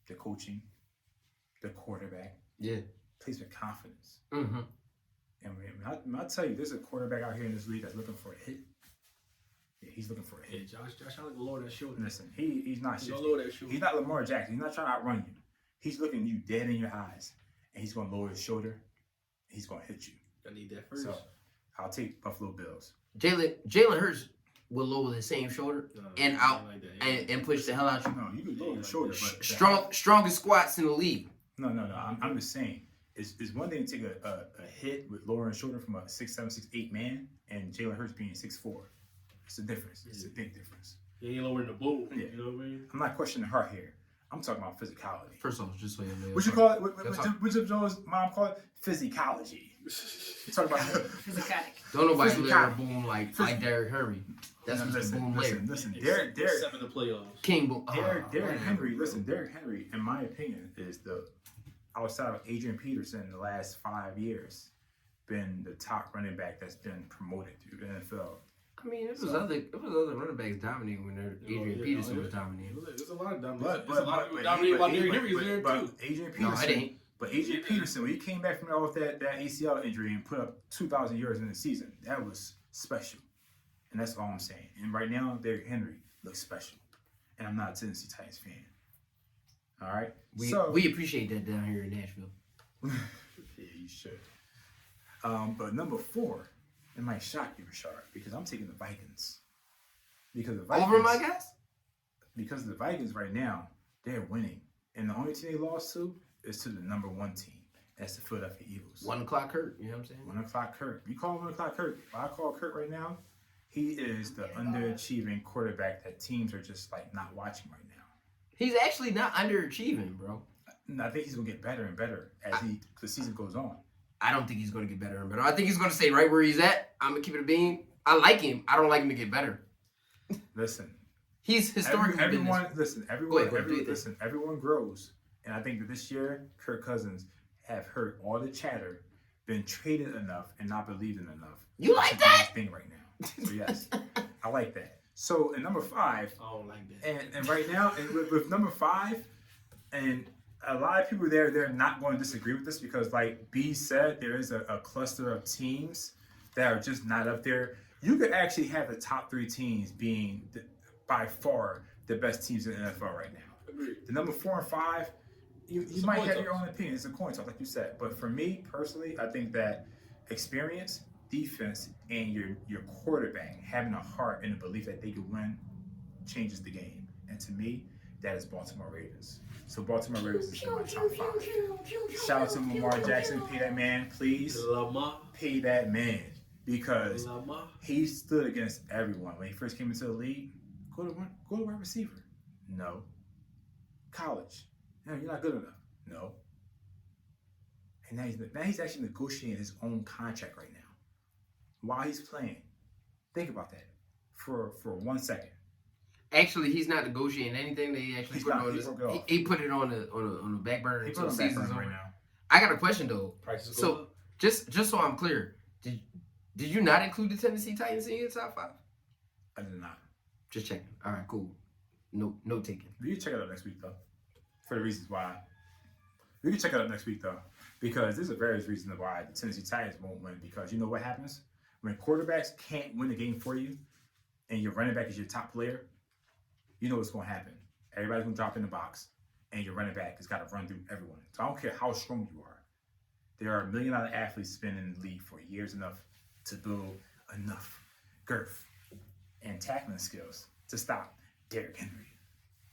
S1: their coaching, their quarterback.
S3: Yeah.
S1: Plays with confidence.
S3: Mm-hmm.
S1: And when I tell you, there's a quarterback out here in this league that's looking for a hit. Yeah, he's looking for a hit.
S2: Josh trying to lower that shoulder.
S1: Listen, he's not shit.
S2: Lower that shoulder.
S1: He's not Lamar Jackson. He's not trying to outrun you. He's looking you dead in your eyes, and he's going to lower his shoulder. And he's going to hit you.
S2: I need that first.
S1: So I'll take Buffalo Bills.
S3: Jalen Hurts will lower the same shoulder and out
S2: like that.
S3: and push the hell out you.
S1: No, you can lower your shoulder, but
S3: Strongest squats in the league.
S1: No. I'm just saying. It's one thing to take a hit with lowering shoulder from a 6'7", 6'8" man, and Jalen Hurts being 6'4". It's a difference. It's a big difference.
S2: He ain't lowering the bull.
S1: Yeah.
S2: You know what I mean?
S1: I'm not questioning the heart here. I'm talking about physicality.
S3: First off, just so you know.
S1: What you call it? What Joe's mom call it? Physicology. You talking about
S4: Physicality.
S3: Don't nobody
S1: Physicality.
S3: let her boom like Derrick Henry. That's Mr. Boom Lair.
S1: Listen. Derrick,
S2: Seven the playoffs.
S3: King Boom.
S1: Derrick Henry. Listen, Derrick Henry, in my opinion, is the outside of Adrian Peterson in the last 5 years, been the top running back that's been promoted through the NFL.
S3: I mean, it was other running backs dominating when Adrian Peterson was dominating.
S2: There's a lot of domination.
S1: But
S2: There's a lot of dominating while Derrick Henry was there too.
S1: Adrian
S3: No,
S1: Peterson.
S3: it ain't.
S1: But Adrian Peterson, when he came back from off that ACL injury and put up 2,000 yards in the season, that was special. And that's all I'm saying. And right now, Derrick Henry looks special. And I'm not a Tennessee Titans fan. All right?
S3: We appreciate that down here in Nashville.
S1: Yeah, you should. But number 4, it might shock you, Rashard, because I'm taking the Vikings. Because the Vikings,
S3: Over my guys?
S1: Because the Vikings right now, they're winning. And the only team they lost to is to the number 1 team. That's the Philadelphia Eagles.
S3: 1 o'clock Kurt, you know what I'm saying?
S1: 1 o'clock Kurt. You call him 1 o'clock Kurt. If I call Kurt right now, he is the underachieving quarterback that teams are just like not watching right now.
S3: He's actually not underachieving, bro.
S1: And I think he's gonna get better and better as the season goes on.
S3: I don't think he's going to get better and better. I think he's going to stay right where he's at. I'm going to keep it a bean. I like him. I don't like him to get better.
S1: Listen,
S3: He's historically
S1: everyone
S3: been this.
S1: everyone grows, and I think that this year Kirk Cousins have heard all the chatter, been traded enough, and not believed in enough.
S3: You like
S1: to do
S3: that?
S1: his thing right now. So yes, I like that. So in number 5,
S2: I don't like that.
S1: and right now, and with number 5, and a lot of people they're not going to disagree with this because, like B said, there is a cluster of teams that are just not up there. You could actually have the top 3 teams being by far the best teams in the NFL right now.
S2: Agreed.
S1: The number 4 and 5, you might have your own opinion. It's a coin toss, like you said. But for me personally, I think that experience, defense, and your quarterback having a heart and a belief that they can win changes the game. And to me, that is Baltimore Ravens. So Baltimore Ravens is in my top 5. Shout out to Lamar Jackson. Pay that man, please.
S2: Lamar.
S1: Pay that man. Because he stood against everyone. When he first came into the league, go to wide receiver. No. College. No, you're not good enough. No. And now he's actually negotiating his own contract right now. While he's playing. Think about that for 1 second.
S3: Actually, he's not negotiating anything. They actually put he put it on the back burner
S1: He
S3: until
S1: put
S3: the
S1: it on back
S3: season's
S1: burner
S3: over.
S1: right now.
S3: I got a question though.
S2: Prices go
S3: So
S2: up.
S3: just so I'm clear, did you not include the Tennessee Titans in your top 5?
S1: I did not.
S3: Just checking. All right, cool. No taking.
S1: We can check it out next week though. For the reasons why. We can check it out next week though. Because there's a various reasons why the Tennessee Titans won't win. Because you know what happens? When quarterbacks can't win the game for you and your running back is your top player, you know what's going to happen. Everybody's going to drop in the box and your running back has got to run through everyone. So I don't care how strong you are. There are $1 million athletes been in the league for years enough to build enough girth and tackling skills to stop Derrick Henry.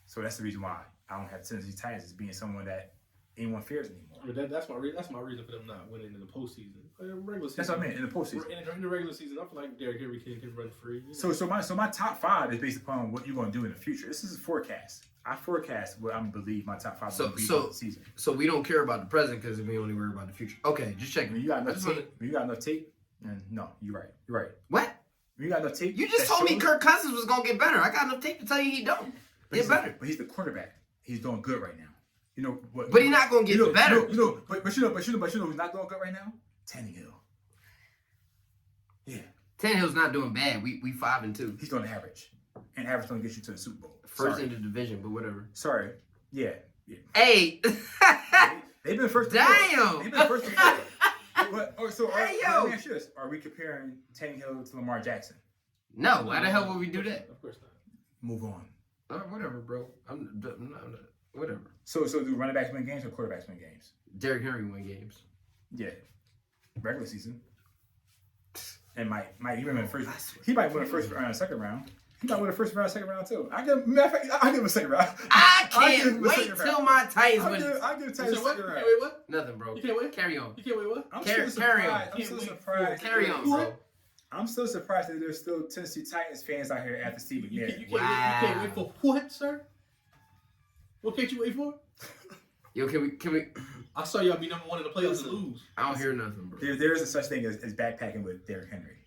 S1: So that's the reason why I don't have Tennessee Titans as being someone that anyone fears anymore.
S2: I mean, that's my reason for them not winning in the postseason. Regular season.
S1: That's what I mean, in the postseason.
S2: In the regular season, I feel like Derrick Henry can run free.
S1: So my top 5 is based upon what you're going to do in the future. This is a forecast. I forecast what I believe my top 5 will be for the season.
S3: So we don't care about the present because we only worry about the future. Okay, just checking.
S1: When you got enough tape, and no, you're right.
S3: What?
S1: When you got enough tape.
S3: You just told me Kirk Cousins was gonna get better. I got enough tape to tell you he don't get better.
S1: But he's the quarterback. He's doing good right now. You know what?
S3: But he's not gonna get better.
S1: But you know who's not doing good right now? Tannehill. Yeah.
S3: Tannehill's not doing bad. We 5-2.
S1: He's doing average. And average don't get you to the Super Bowl.
S3: First in the division, but whatever.
S1: Sorry. Yeah.
S3: Hey.
S1: They've been first.
S3: Damn.
S1: They've been first before. Let
S3: yo.
S1: me ask you this. Are we comparing Tannehill to Lamar Jackson?
S3: No, why the hell would we do that?
S2: Of course not.
S1: Move on.
S3: Whatever, bro. I'm whatever.
S1: So do running backs win games or quarterbacks win games?
S3: Derrick Henry win games.
S1: Yeah. Regular season. And might even win the first. He might win the first round, second round. He might win the first round, second round too. I'll give him a second round.
S3: I can't wait till my Titans win.
S1: I'll give Titans a second round.
S2: Wait, what?
S3: Nothing, bro.
S2: You can't wait?
S3: Carry on.
S2: You can't wait what?
S1: I'm
S3: Carry
S1: still surprised.
S3: Carry on, bro.
S1: I'm still surprised that there's still Tennessee Titans fans out here after Steve
S2: You
S1: McNair.
S2: can't wait for what, sir? What can't you wait for?
S3: Yo, can we?
S2: I saw y'all be number one in the playoffs and lose.
S3: I don't hear nothing, bro.
S1: There is a such thing as backpacking with Derrick Henry.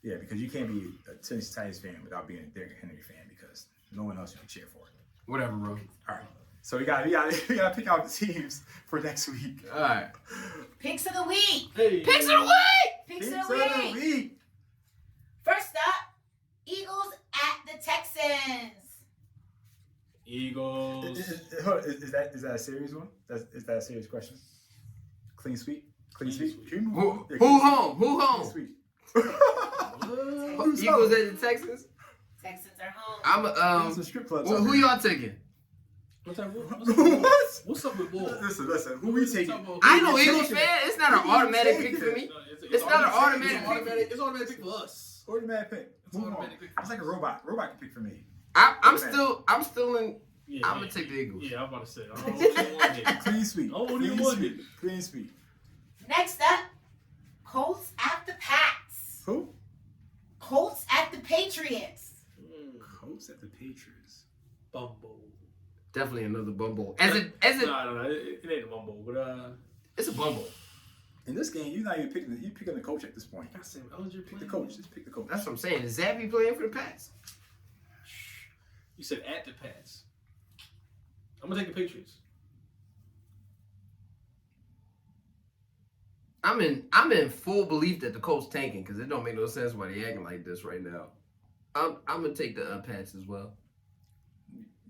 S1: Yeah, because you can't be a Tennessee Titans fan without being a Derrick Henry fan because no one else you can cheer for.
S3: Whatever, bro.
S1: All right. So we got to pick out the teams for next week.
S3: All right.
S4: Picks of the week.
S2: Hey,
S3: Picks of the week.
S4: Picks of the week. First up, Eagles at the Texans.
S2: Eagles.
S1: Is that a serious one? Is that a serious question? Clean sweep? Clean sweep? Can you move on? Yeah,
S3: Who home? Who
S1: Clean
S3: home?
S1: sweep.
S3: Eagles at the Texans.
S4: Texans are home.
S3: I'm
S1: It's a strip club.
S3: Who y'all taking?
S2: What's
S1: What?
S2: What's up with Bull?
S1: Listen. Who we taking?
S3: I know Eagles fan. It's not an automatic pick for me. It's not an automatic pick.
S2: It's automatic pick for us.
S1: Automatic pick.
S2: It's
S1: Move on.
S2: automatic pick.
S1: It's like a robot. Robot can pick for me.
S3: I'm still in.
S2: Yeah,
S3: I'm gonna take the Eagles.
S2: Yeah, I'm about to say. I don't know what you want here.
S1: Clean sweep.
S2: Oh, what do you
S1: Clean
S2: want?
S1: sweep. Clean sweep.
S4: Next up, Colts at the Pats.
S1: Who?
S4: Colts at the Patriots.
S1: Colts at the Patriots.
S2: Bumble.
S3: Definitely another bumble. As it
S2: No, it ain't a bumble, but
S3: it's a bumble.
S1: In this game, you're not even picking. You're picking the coach at this point.
S2: I said Ellinger
S1: Pick the coach. Just pick the coach.
S3: That's what I'm saying. Is Zappy playing for the Pats?
S2: You said at the Pats. I'm gonna take the Patriots.
S3: I'm in full belief that the Colts tanking because it don't make no sense why they acting like this right now. I'm gonna take the Pats as well.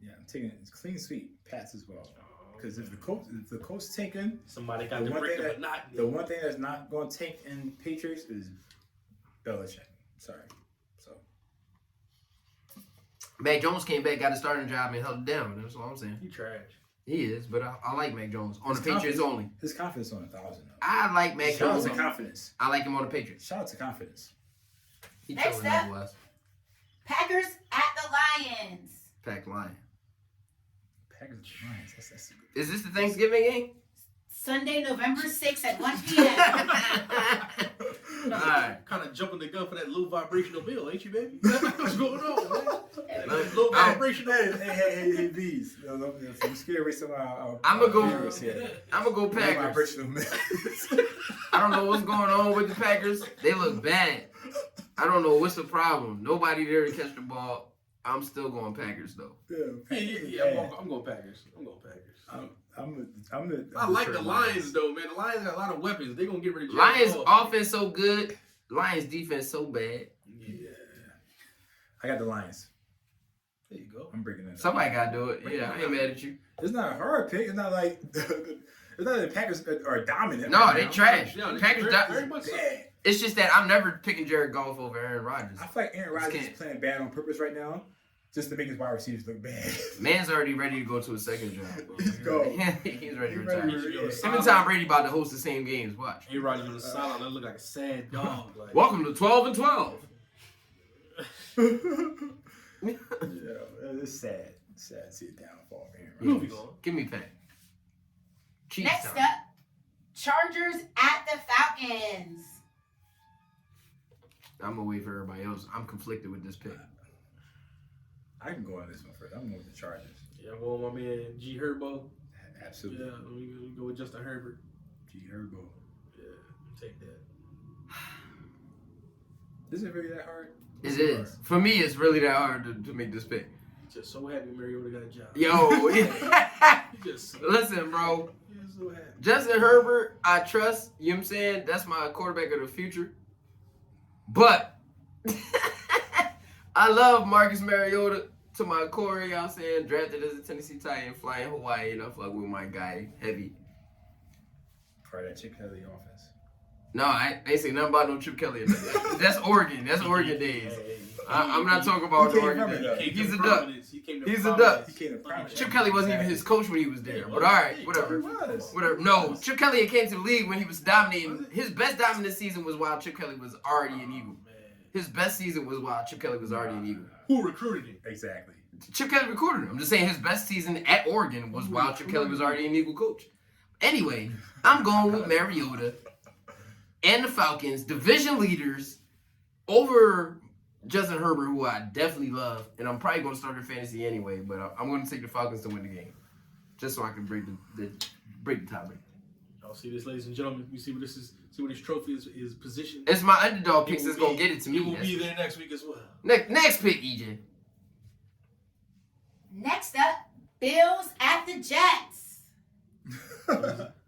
S1: Yeah, I'm taking it. It's clean sweep. Pats as well. Because if the coach taking,
S2: Somebody got
S1: The
S2: to
S1: one
S2: break
S1: thing
S2: the
S1: that-
S2: monotony.
S1: the one thing that's not going to tank in Patriots is Belichick. Sorry. So
S3: Mac Jones came back, got a starting job, and held it down. That's all I'm saying.
S2: You trash.
S3: He is, but I like Mac Jones on
S1: His
S3: the Patriots only.
S1: his confidence on 1,000. Though.
S3: I like Mac
S1: Shout out
S3: Jones.
S1: to confidence.
S3: I like him on the Patriots.
S1: Shout out to confidence.
S3: He
S4: Next
S3: chilling
S4: up.
S3: otherwise.
S4: Packers at the Lions.
S3: Pack Lion.
S1: Packers Lions. That's a good.
S3: Is this the Thanksgiving game?
S4: Sunday, November 6th at 1 p.m.
S3: Alright.
S2: Kind of jumping the gun for that low vibrational bill, ain't you, baby? What's going on, man? That low
S3: Hey,
S2: vibrational.
S1: Hey, bees. I'm scared of some of our
S3: I'ma go-
S1: viewers here.
S3: I'm gonna go
S1: No
S3: Packers.
S1: vibrational mix.
S3: I don't know what's going on with the Packers. They look bad. I don't know what's the problem. Nobody there to catch the ball. I'm still going Packers though.
S2: Yeah, I'm going Packers. I like the Lions though, man. The Lions got a lot of weapons. They gonna get rid of
S3: Lions
S2: Goff.
S3: offense so good. Lions defense so bad.
S2: Yeah,
S1: I got the Lions.
S2: there you go.
S1: I'm breaking it.
S3: Somebody gotta do it. Yeah, I ain't mad at you.
S1: It's not a hard pick. It's not like it's not that the Packers are dominant.
S3: No,
S1: right
S3: they
S1: now.
S3: trash.
S2: Yeah,
S3: Packers.
S2: very much so.
S1: Bad.
S3: It's just that I'm never picking Jared Goff over Aaron Rodgers.
S1: I feel like Aaron Rodgers
S3: can't.
S1: is playing bad on purpose right now, just to make his wide receivers look bad.
S3: Man's already ready to go to a second job.
S1: He's go.
S3: He's ready to
S1: He's
S3: retire.
S1: ready to retire.
S3: Him and Tom Brady about to host the same games. Watch.
S2: A-Rod on the sideline, that look like a sad dog. Like,
S3: Welcome to 12 and 12.
S1: Yeah, it's sad. Sad to see the downfall of Aaron
S2: Movie
S1: Rodgers.
S2: going.
S3: Give me Pat. Chiefs
S4: Next
S3: time.
S4: up, Chargers at the Falcons.
S3: I'm gonna wait for everybody else. I'm conflicted with this pick.
S1: I can go on this one first. I'm going with the Chargers.
S2: Yeah, I'm going with my man G Herbo.
S1: Absolutely.
S2: Yeah, let me go with Justin Herbert.
S1: G Herbo.
S2: Yeah, take that.
S1: Is it really that hard?
S3: It is. For me, it's really that hard to make this pick.
S2: Just so happy Mariota got a job.
S3: Yo,
S2: He just
S3: listen, bro.
S2: he's so happy.
S3: Justin Herbert, I trust. You know what I'm saying? That's my quarterback of the future. But I love Marcus Mariota to my core. You know what I'm saying? Drafted as a Tennessee Titan, flying Hawaii, and I fuck with my guy, Heavy.
S1: Part of that Chip Kelly offense.
S3: No, I ain't say nothing about no Chip Kelly. That's Oregon. That's Oregon days. I'm not talking about
S1: He
S3: the
S1: came
S3: Oregon
S1: from it,
S3: days.
S1: though.
S3: He's a duck. He's a duck.
S2: duck.
S1: He came to prominence.
S3: Chip Kelly wasn't even his coach when he was there. But all right,
S1: He
S3: whatever.
S1: was.
S3: Whatever. No, Chip Kelly came to the league when he was dominating. His best dominant season was while Chip Kelly was already an Eagle. His best season was while Chip Kelly was already an Eagle.
S2: Who recruited him?
S1: Exactly.
S3: Chip Kelly recruited him. I'm just saying his best season at Oregon was while Chip Kelly was already an Eagle coach. Anyway, I'm going with Mariota and the Falcons, division leaders, over Justin Herbert, who I definitely love. And I'm probably going to start in fantasy anyway, but I'm going to take the Falcons to win the game. just so I can break the topic.
S2: Y'all see this, ladies and gentlemen? You see what this is? See what this trophy is positioned?
S3: It's my underdog picks
S2: It will
S3: that's gonna
S2: be-
S3: get it to me.
S2: It will
S3: That's-
S2: be there next week as well.
S3: Next pick, EJ.
S4: Next up, Bills at the Jets.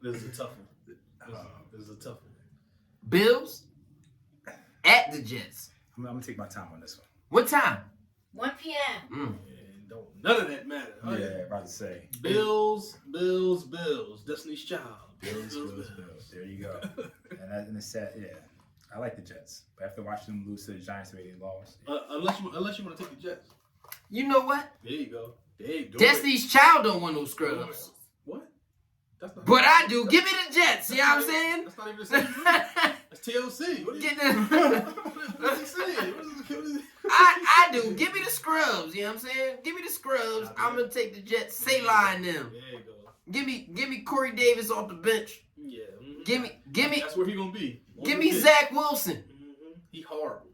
S2: This is a tough one. This is a tough one.
S3: Bills at the Jets.
S1: I'm gonna take my time on this one.
S3: What time?
S4: 1 p.m.
S2: And none of that matter.
S1: Yeah, about to say.
S2: Bills. Destiny's Child.
S1: Bills. There you go. And it's sad. Yeah, I like the Jets, but after watching them lose to the Giants, the way they lost.
S2: Unless you want to take the Jets.
S3: You know what?
S2: There you go. There you go.
S3: Destiny's Child don't want no scrubs.
S2: What? That's not.
S3: But I do. Give me the Jets. You know what I'm saying?
S2: That's not even the same. That's TLC. What are you
S3: Get the-
S2: What is he saying? What is
S3: I do. Give me the scrubs. You know what I'm saying? Give me the scrubs. I'm gonna take the Jets. Say line them.
S2: There you go.
S3: Give me Corey Davis off the bench.
S2: Yeah.
S3: Give me
S2: That's where he gonna be.
S3: give me Zach Wilson.
S2: Mm-hmm. He horrible.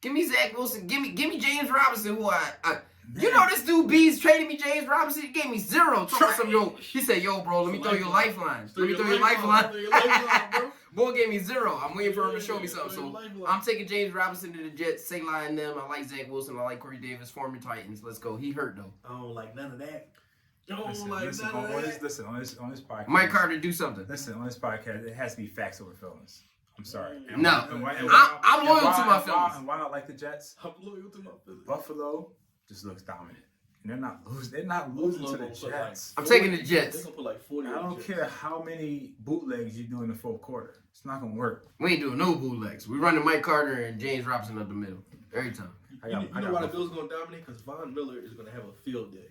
S3: Give me Zach Wilson. Give me James Robinson. Who you know this dude B's trading me James Robinson. He gave me 0. He said, "Yo, bro, let me throw your lifeline. Let me throw your lifeline."
S2: Bro.
S3: Boy gave me 0. I'm waiting for him to show me something.
S2: Throw your
S3: So
S2: lifeline.
S3: I'm taking James Robinson to the Jets. Say line them. I like Zach Wilson. I like Corey Davis. Former Titans. Let's go. He hurt though.
S2: I don't like none of that.
S1: Listen, on this podcast.
S3: Mike Carter, do something.
S1: Listen, on this podcast, it has to be facts over feelings. I'm sorry.
S3: No.
S1: why-
S3: I'm loyal
S1: why-
S3: to my
S1: and why-
S3: feelings.
S1: And why not like the Jets?
S2: I'm loyal to my feelings.
S1: Buffalo just looks dominant. And they're not losing. They're not losing to the
S2: Buffalo gonna put
S1: Jets.
S3: I'm taking the
S2: They're
S3: Jets.
S2: gonna put like 40.
S1: I
S2: on the
S1: don't
S2: Jets.
S1: care how many bootlegs you do in the fourth quarter. It's not gonna work.
S3: We ain't doing no bootlegs. We running Mike Carter and James Robinson up the middle every time.
S1: I
S2: You
S1: got
S2: know why the
S1: Buffalo.
S2: Bills gonna dominate? Because Von Miller is gonna have a field day.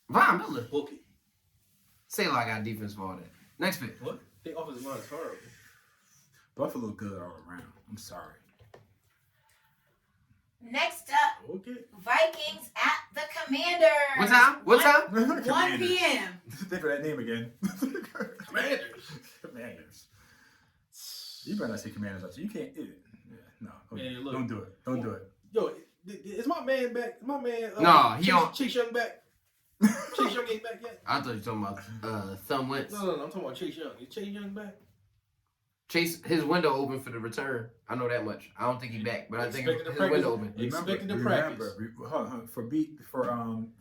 S3: Von Miller.
S2: Book it.
S3: Say like I got defense for all that. Next pick.
S2: What? Their offensive line is horrible.
S1: Buffalo good all around. I'm sorry.
S4: Next up,
S2: Okay.
S4: Vikings at the Commanders.
S3: What time? What time?
S4: 1 p.m.
S1: Think of that name again.
S2: Commanders.
S1: Commanders. You better not say Commanders up. You can't. No.
S2: Hey, look.
S1: Don't do it. Don't do it.
S2: Yo, is my man back? Is my man?
S3: No, he don't.
S2: Chase Young back. Chase Young ain't back yet.
S3: I thought you were talking about Thumb Wentz.
S2: No. I'm talking about Chase Young. Is Chase Young back?
S3: Chase, his window open for the return. I know that much. I don't think he's back, but I think
S2: Expected to
S3: his
S2: practice.
S3: window open.
S2: Expected to practice.
S1: Hold on, for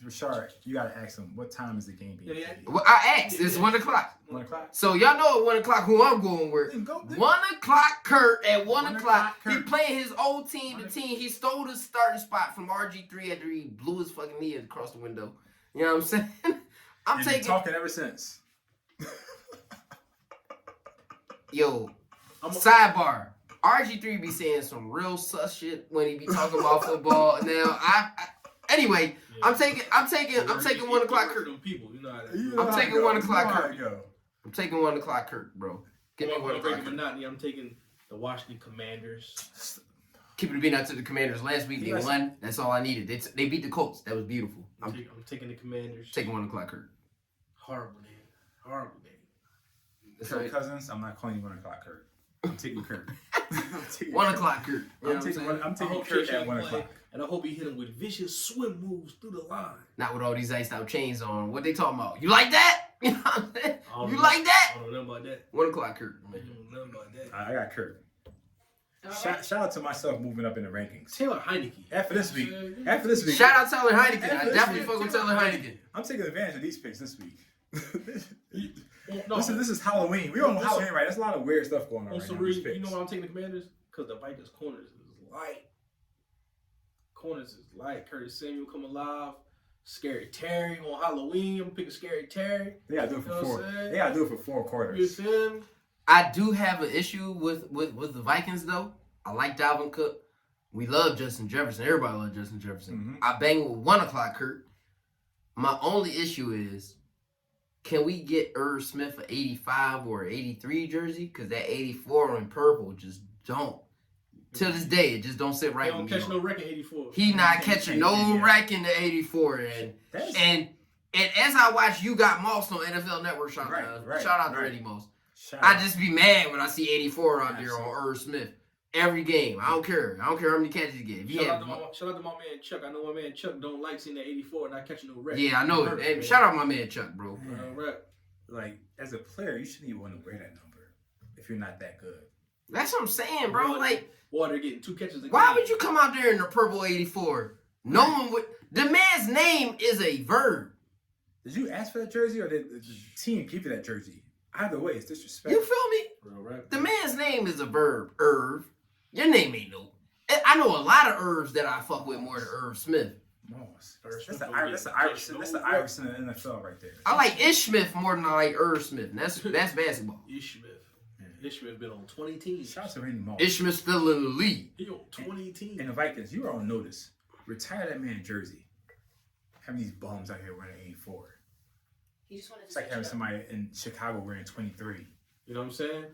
S1: Rashard, you gotta ask him what time is the game being
S2: Yeah,
S1: played?
S3: Well, I asked. It's 1 o'clock.
S1: 1 o'clock.
S3: So y'all know at 1 o'clock who I'm going with.
S1: Then go.
S3: 1 o'clock, Kurt. At 1
S1: 1
S3: o'clock,
S1: o'clock,
S3: he
S1: Kurt.
S3: playing his old team. The team he stole the starting spot from RG3 after he blew his fucking knee across the window. You know what I'm saying? I'm
S1: And been
S3: taking.
S1: talking ever since.
S3: Yo,
S2: I'm a-
S3: sidebar. RG3 be saying some real sus shit when he be talking about football. Now, anyway,
S2: Yeah.
S3: I'm taking 1 o'clock, Kurt.
S2: Them people, you know how that
S1: You
S2: is.
S1: know
S3: I'm
S1: how
S3: taking
S1: it go.
S3: 1
S1: You
S3: o'clock,
S1: know how
S3: Kurt.
S1: it go.
S3: I'm taking 1 o'clock, Kurt, bro. Give me
S2: I'm
S3: 1
S2: gonna break
S3: o'clock.
S2: the
S3: Kurt.
S2: monotony. I'm taking the Washington Commanders.
S3: Keep it being out to the Commanders last week. They
S1: Yes.
S3: won. That's all I needed. They beat the Colts. That was beautiful.
S2: I'm
S3: I'm
S2: taking the Commanders.
S3: taking 1 o'clock, Kurt.
S2: Horrible name. Horrible name.
S3: That's
S1: Kirk
S3: right.
S1: Cousins, I'm not calling you 1 o'clock, Kurt. I'm taking Kurt. I'm taking
S3: 1
S1: Kurt.
S3: o'clock, Kurt. You know what I'm saying?
S1: I'm
S2: I
S1: taking
S2: hope
S1: Kurt
S2: Chase
S1: at
S2: Young
S1: 1
S2: play,
S1: o'clock.
S2: and I hope he hit him with vicious swim moves through the line.
S3: Not with all these iced out chains on. What they talking about? You like that? You know what I'm saying?
S2: I don't
S3: You
S2: know.
S3: like that?
S2: I don't know about that.
S3: 1 o'clock, Kurt.
S2: I don't know about that.
S1: I got Kurt.
S4: All
S1: Shout
S4: right.
S1: out to myself moving up in the rankings.
S2: Taylor Heineke.
S1: After this week, after this week,
S3: Shout out Taylor Heineken. I
S1: After this
S3: definitely
S1: week,
S3: fuck with Taylor Heineken.
S1: I'm taking advantage of these picks this week.
S2: No,
S1: Listen, this is Halloween. We're on
S2: Also-
S1: Halloween, right? There's a lot of weird stuff going on right
S2: also,
S1: now. with these
S2: you know
S1: picks.
S2: why I'm taking the Commanders? Because the Vikings corners is light. Corners is light. Curtis Samuel come alive. Scary Terry on Halloween. I'm picking Scary Terry.
S1: They gotta do it
S2: You know
S1: for
S2: what
S1: four.
S2: I'm saying?
S1: They gotta do it for 4
S2: You
S1: quarters.
S2: feel?
S3: I do have an issue with the Vikings though. I like Dalvin Cook. We love Justin Jefferson. Everybody loves Justin Jefferson.
S1: Mhm.
S3: I bang with 1 o'clock, Kurt. My only issue is, can we get Irv Smith an 85 or 83 jersey? Because that 84 in purple just don't. Till this day, it just don't sit
S2: They
S3: right
S2: don't
S3: with
S2: catch
S3: me.
S2: no record 84.
S3: He not
S1: Can't
S3: catching
S1: change
S3: no
S1: it, yeah.
S3: wreck in the 84.
S1: That's
S3: And as I watch You Got Moss on NFL Network, shout
S1: Right,
S3: out
S1: right,
S3: to
S1: right.
S3: Randy Moss.
S1: shout
S3: I
S1: out.
S3: just be mad when I see 84 out there on
S1: Absolutely.
S3: Irv Smith. every game. I don't care. I don't care how many catches he get. If he
S2: Shout
S3: had,
S2: out to my man Chuck. I know my man Chuck don't like seeing that 84 and not catching no wreck.
S3: yeah, I know it. Hey, shout out my man Chuck, bro.
S1: Like, as a player, you shouldn't even want to wear that number if you're not that good.
S3: That's what I'm saying, bro. Like,
S2: Water getting 2 catches a game.
S3: why would you come out there in the purple 84? No one would. The man's name is a verb.
S1: Did you ask for that jersey or did the team give you that jersey? Either way, it's disrespect.
S3: You feel me?
S2: Real rap.
S3: The man's name is a verb. Irv. Your name ain't no. I know a lot of Irvs that I fuck with more than Irv Smith.
S1: Moss.
S2: First
S1: That's
S2: one
S1: the
S2: don't
S1: Iverson.
S2: get
S1: That's the
S2: no
S1: Iverson in the NFL right there.
S3: I like Ish Smith more than I like Irv Smith. And that's basketball.
S2: Ishmael. Ishmael been on 20 teams.
S1: Shout out to Randy Moss.
S3: Ish Smith still in the league.
S2: He on 20 teams.
S1: And the Vikings, you were on notice. Retire that man jersey. Having these bums out here wearing 84.
S4: He just wanted to
S1: It's like having somebody in Chicago wearing 23.
S2: You know what I'm saying?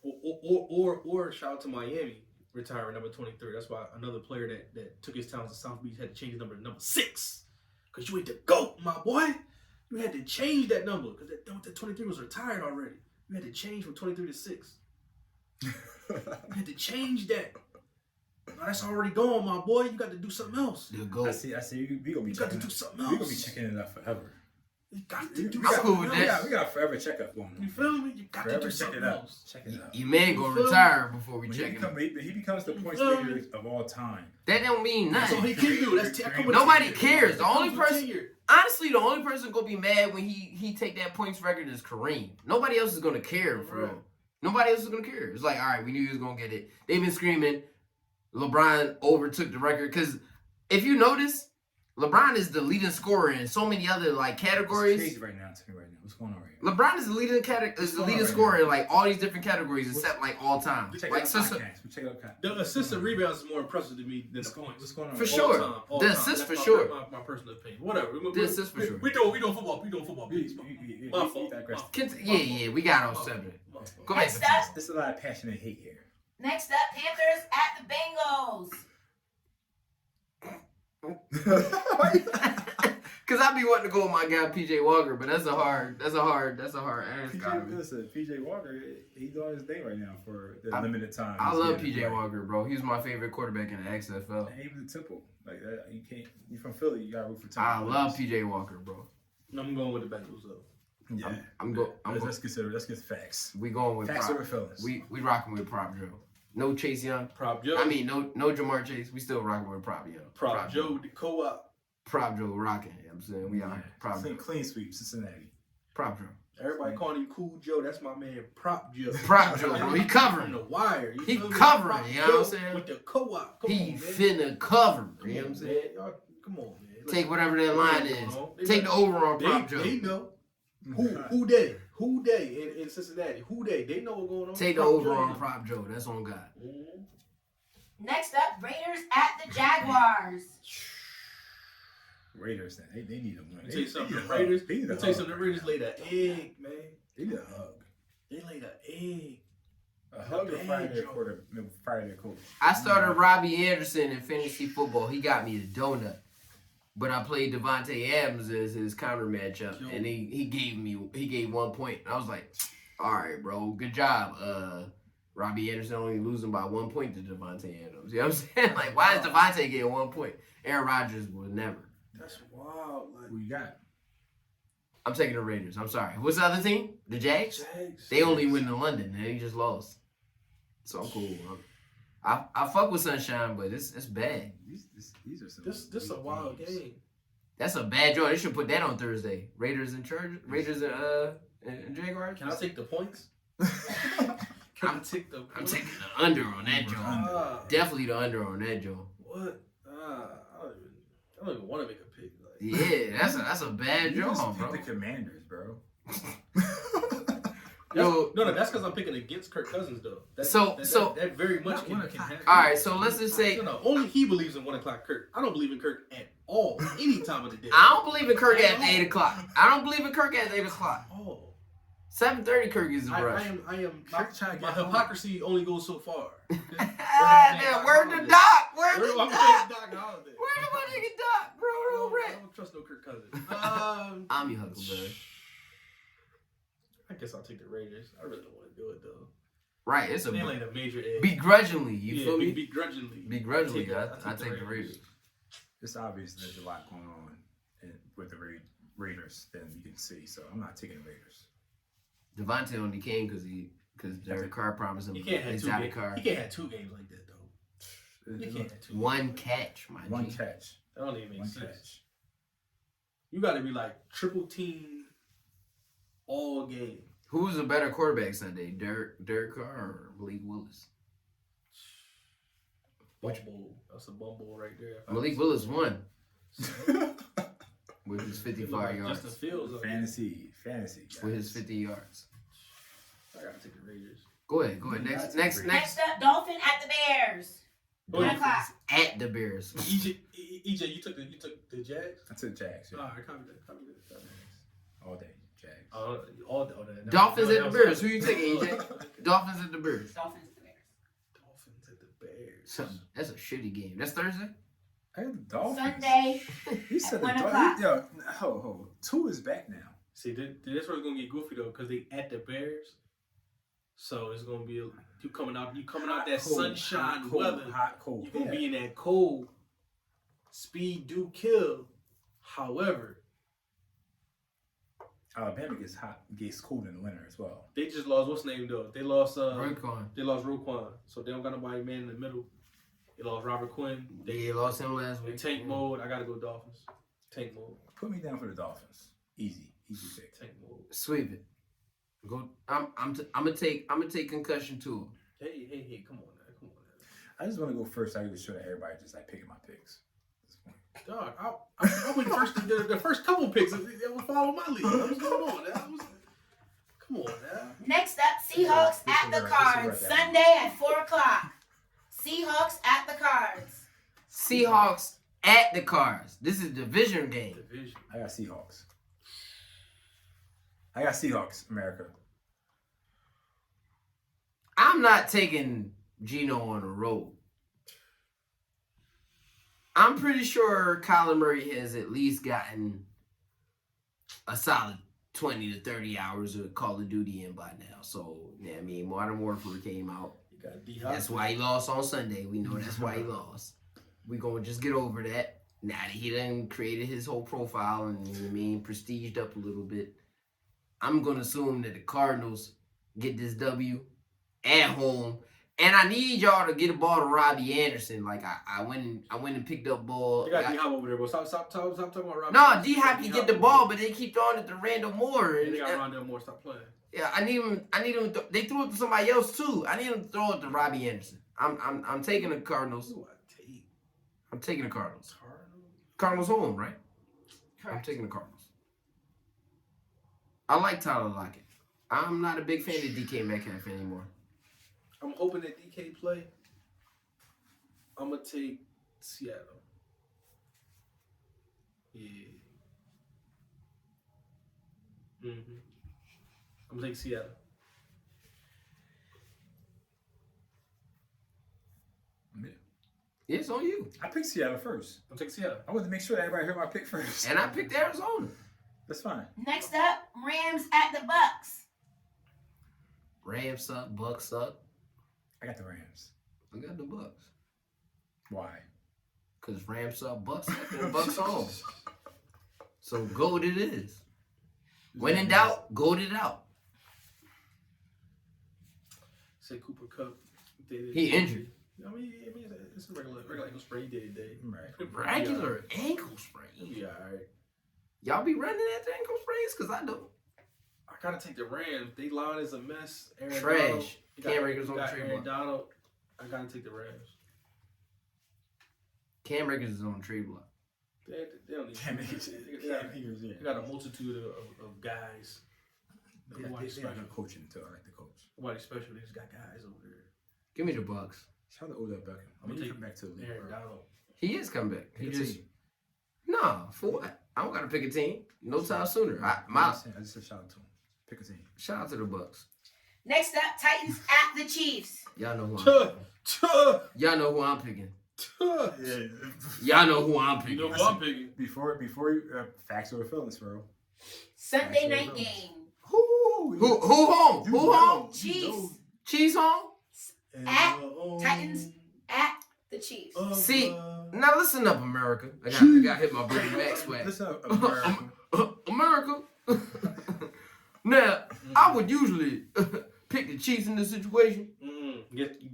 S2: Or shout out to Miami retiring number 23. That's why another player that took his talents to South Beach had to change his number to number 6. Because you ain't the GOAT, my boy. You had to change that number because that 23 was retired already. You had to change from 23 to 6. You had to change that. Now that's already gone, my boy. You got to do something else.
S3: The
S1: I
S3: GOAT.
S1: see. We gonna be
S2: You got to
S1: checking.
S2: do something
S1: We
S2: else.
S1: gonna be checking it out forever.
S2: You got to do
S3: I'm
S2: something
S3: cool with
S2: else.
S3: that.
S1: We got a forever checkup going
S2: You
S1: on.
S2: feel me? You got to
S1: Forever
S2: do
S1: check
S2: something
S1: it out.
S2: else.
S1: Check it out.
S3: Your man gonna
S2: You feel me?
S3: retire before we
S1: When
S3: check him.
S1: he becomes the points
S2: feel
S1: leader
S2: me?
S1: of all time.
S3: That don't mean
S2: That's all
S3: nothing.
S2: he can do. That's
S3: Nobody cares. The only person-
S2: tenure.
S3: Honestly, the only person gonna be mad when he take that points record is Kareem. Nobody else is gonna care for real. Nobody else is gonna care. It's like, all right, we knew he was gonna get it. They've been screaming LeBron overtook the record because if you notice, LeBron is the leading scorer in so many other like
S1: It's
S3: categories.
S1: crazy right now. Tell me right now. What's going on right now?
S3: LeBron is the leading scorer in like all these different categories except like all time.
S1: We check
S3: Like
S1: out
S3: so,
S1: podcasts. We check out podcasts.
S2: The assist and rebounds is more impressive to me than the
S1: What's
S2: points.
S1: going on?
S3: For
S1: right now?
S3: sure.
S2: All
S3: The
S2: time.
S3: assist
S2: That's
S3: for
S2: my-
S3: sure.
S2: that's my personal opinion. Whatever.
S3: The assist for sure.
S2: We doing football. We doing football. Please. My fault.
S1: digress.
S3: Yeah, we got on subject. Go ahead.
S4: Next up,
S1: There's a lot of passion and hate here.
S4: next up, Panthers at the Bengals.
S3: Cause I be wanting to go with my guy PJ Walker, but that's a hard ask.
S1: Listen, PJ Walker, he's doing his thing right now for the
S3: I-
S1: limited time.
S3: I
S1: He's
S3: love
S1: getting it
S3: PJ
S1: right.
S3: Walker, bro. He's my favorite quarterback in the XFL.
S1: And even the Temple, like that, you can't. You from Philly, you gotta root for Temple.
S3: I love PJ Walker, bro.
S2: I'm going with the Bengals though.
S1: Yeah, let's consider. Let's get facts.
S3: We going with
S1: Facts
S3: prop.
S1: over feelings.
S3: We rocking with prop Joe. No Chase Young.
S2: Prop Joe.
S3: I mean, no Jamar Chase. We still rocking with prop Young.
S2: Prop Joe, the co-op.
S3: Prop Joe rocking. You know what I'm saying we out. Prop Joe.
S1: Clean sweep, Cincinnati.
S3: Prop Joe.
S2: Everybody calling him Cool Joe. That's my man, Prop Joe.
S3: Prop Joe, bro. He
S2: From
S3: covering.
S2: the wire.
S3: He
S2: feel me?
S3: covering,
S2: Prop
S3: you know what I'm
S2: Joe
S3: saying?
S2: With the co-op. Come
S3: He
S2: on, man.
S3: finna cover.
S2: Come
S3: You know what
S2: on,
S3: I'm saying?
S2: man. Y'all, come on, man.
S3: Take whatever that line is.
S2: They
S3: Take the over on Prop
S2: They
S3: Joe.
S2: know. Who they in Cincinnati? Who they? They know what's going on.
S3: Take the
S2: Prop
S3: over
S2: Joe.
S3: on Prop Joe. That's on God.
S2: Mhm.
S4: Next up, Raiders at the Jaguars.
S1: Raiders, they need a win.
S2: Let me tell you something.
S1: They
S2: The
S1: need a hug.
S2: Raiders.
S1: They need a
S2: Let me tell you
S1: hug.
S2: something. The Raiders laid an egg, man.
S1: They need a hug.
S2: They laid an egg.
S1: A hug or
S2: Bad
S1: fire their
S2: joke.
S1: quarter, fire their coach.
S3: I started Robbie Anderson in fantasy football. He got me a donut. But I played Devontae Adams as his counter matchup, and he gave 1 point. I was like, all right, bro, good job. Robbie Anderson only losing by 1 point to Devontae Adams. You know what I'm saying? Like, why is Devontae getting 1 point? Aaron Rodgers would never.
S2: That's wild. Like,
S1: Who you got?
S3: I'm taking the Raiders. I'm sorry. What's the other team? The Jags?
S2: Jags.
S3: They only win in London, and they just lost. So I'm cool. I fuck with Sunshine, but it's bad.
S1: These are some.
S2: This a wild game.
S3: That's a bad draw. They should put that on Thursday. Raiders and and Jaguars.
S2: Can I take the points?
S3: I'm
S2: take the
S3: I'm taking the under on that joint.
S2: Ah,
S3: Definitely the under on that joint.
S2: what? I don't even want to make a pick. Like,
S3: Yeah, that's a bad
S1: You just
S3: joint,
S1: pick
S3: bro.
S1: the Commanders, bro.
S3: Yo,
S2: no, that's because I'm picking against Kirk Cousins, though.
S3: So-
S2: that very much
S1: Not
S2: can
S1: 1 o'clock.
S2: happen.
S3: all right. So let's just say
S2: No, only he believes in 1 o'clock Kirk. I don't believe in Kirk at all, any time of the day.
S3: I don't believe in Kirk at 8 o'clock. I don't believe in Kirk at 8 o'clock.
S2: Oh,
S3: 7:30 Kirk is a
S2: I
S3: rush.
S2: am.
S1: Kirk trying to
S2: My
S1: get home.
S2: hypocrisy only goes so far.
S3: Where's the doc? Where's
S2: Where
S3: the
S2: do I
S3: doc?
S2: put Doc Holliday?
S3: Where's my nigga doc, bro?
S2: I
S3: Real rap.
S2: don't trust no Kirk Cousins.
S3: I'm your Huckleberry.
S2: I guess I'll take the Raiders. I really don't want to do it though.
S3: Right, it's a
S2: They laid a major egg.
S3: begrudgingly. You feel me?
S2: Begrudgingly.
S3: Begrudgingly,
S2: I
S3: I take the Raiders.
S1: It's obvious there's a lot going on with the Raiders than you can see, so I'm not taking the Raiders.
S3: Devontae only came because Derek Carr promised him
S2: He can't have
S3: his
S2: two
S3: out of
S2: games.
S3: car.
S2: He can't have 2 games like that though. You can't have 2.
S3: One catch, my
S1: One
S3: G.
S1: catch.
S2: That don't even make
S1: One
S2: sense.
S1: catch.
S2: You got to be like triple team all game.
S3: Who was a better quarterback Sunday, Derek Carr or Malik Willis?
S2: Bumble. That's a bumble right there.
S3: Malik Willis won with his 55 yards.
S2: Justin Fields.
S1: Fantasy. Guys.
S3: With his 50 yards.
S2: I gotta take the Raiders.
S3: Go ahead. Next.
S4: Next up, Dolphin at the Bears. 1 o'clock.
S3: At the Bears.
S2: EJ, you took the Jags.
S1: I took Jags. Yeah.
S2: All right, copy that.
S1: All day. Jags.
S2: All that.
S3: Dolphins at the Bears. Who you taking, EJ? Dolphins at the Bears.
S4: Dolphins at the Bears.
S2: Dolphins at the Bears.
S3: Something. That's a shitty game. That's Thursday?
S1: I got the Dolphins.
S4: Sunday.
S1: He said the
S4: 1
S1: Dolphins.
S4: o'clock.
S1: Yo, ho. 2 is back now.
S2: See, this one's gonna get goofy though, because they at the Bears. So it's gonna be you coming out that sunshine weather.
S1: Hot, cold.
S2: You gonna be in that cold. Speed do kill. However,
S1: Alabama gets cold in the winter as well.
S2: they just lost what's name though. They lost
S3: Roquan.
S2: They lost Roquan, so they don't got nobody man in the middle. They lost Robert Quinn.
S3: They lost him last
S2: They
S3: week.
S2: tank mode. I gotta go Dolphins. Tank mode.
S1: Put me down for the Dolphins. Easy pick.
S2: Tank mode.
S3: Sweep it. Go. I'm gonna take concussion too.
S2: Hey, come on now.
S1: I just want to go first. I can show everybody just like picking my picks.
S2: Dog, I went first. The first couple picks that would follow my lead. What's going on? Come on now.
S4: Next up, Seahawks at the Cards. Sunday at 4 o'clock. Seahawks at the Cards.
S3: Seahawks at the Cards. This is a division game.
S2: Division.
S1: I got Seahawks, America.
S3: I'm not taking Geno on the road. I'm pretty sure Kyler Murray has at least gotten a solid 20 to 30 hours of Call of Duty in by now. So, yeah, I mean, Modern Warfare came out.
S2: You got D-Hop.
S3: That's why he lost on Sunday. We know that's why he lost. We're going to just get over that. Now that he done created his whole profile and, you know what I mean, prestiged up a little bit. I'm going to assume that the Cardinals get this W at home. And I need y'all to get a ball to Robbie Anderson. Like, I went and picked up ball.
S2: You got D-Hop over there, bro. Stop talking about Robbie.
S3: No, D-Hop can get the ball, but they keep throwing it to Randall Moore.
S2: They got Rondell Moore. Stop playing.
S3: Yeah, I need him. They threw it to somebody else too. I need him to throw it to Robbie Anderson. I'm taking the Cardinals.
S2: Who I take?
S3: I'm taking the Cardinals.
S2: Cardinals.
S3: Cardinals home, right? I'm
S4: Correct.
S3: taking the Cardinals. I like Tyler Lockett. I'm not a big fan of DK Metcalf anymore.
S2: I'm hoping that DK play. I'm gonna take Seattle. Yeah. I'm gonna take Seattle.
S3: Yeah, it's on you.
S1: I picked Seattle first.
S2: I'm taking Seattle.
S1: I wanted to make sure that everybody heard my pick first.
S3: And I picked Arizona.
S1: That's fine.
S4: Next up, Rams at the Bucks.
S3: Rams suck, Bucks suck.
S1: I got the Rams.
S3: I got the Bucks.
S1: Why?
S3: Because Rams suck, Bucks suck, and the Bucks home. So goat it is. When in doubt, goat it out.
S2: Say Cooper Cup.
S3: He injured.
S2: I mean, it's a regular ankle sprain. He did it day.
S1: Right.
S3: Regular ankle sprain.
S2: Yeah, all right.
S3: Y'all be running at the ankle sprains? Because I don't.
S2: I gotta take the Rams. They line is a mess. Aaron
S3: Trash.
S2: Donald,
S3: Cam Akers on the
S2: got
S3: trade
S2: Aaron
S3: block.
S2: Donald. I gotta take the Rams.
S3: Cam Akers is on the trade block.
S2: They don't need.
S1: Cam Akers, yeah.
S2: They got a multitude of guys.
S1: They
S2: Nobody
S1: got
S2: special.
S1: good coaching too. I like the coach.
S2: Nobody special. They just got guys over there.
S3: Give me the Bucks.
S1: Shout out to Odell Beckham. I'm
S2: I'm
S1: gonna
S2: gonna
S1: come back to the league,
S2: Aaron
S1: bro.
S2: Donald.
S3: He is coming back. He
S1: Pick a
S3: just
S1: team.
S3: no for what? I don't gotta pick a team. No time sooner.
S1: I just said shout out to him. Pick a team.
S3: Shout out to the Bucks.
S4: Next up, Titans at the Chiefs.
S3: Y'all know who I'm
S2: Tuh,
S3: picking.
S2: tuh,
S3: Y'all know who I'm picking.
S2: tuh.
S3: Y'all know who I'm
S2: You
S3: picking.
S2: know who I'm picking?
S1: Before you facts or feelings, bro.
S4: Sunday
S1: That's
S4: night
S1: what it
S4: game.
S3: Who home? Who home?
S4: Chiefs.
S3: Chiefs home?
S4: At Titans at the Chiefs.
S3: See, now listen up, America. I got hit my Bernie Mac swag.
S1: Listen up, America.
S3: America. Now, I would usually pick the Chiefs in this situation.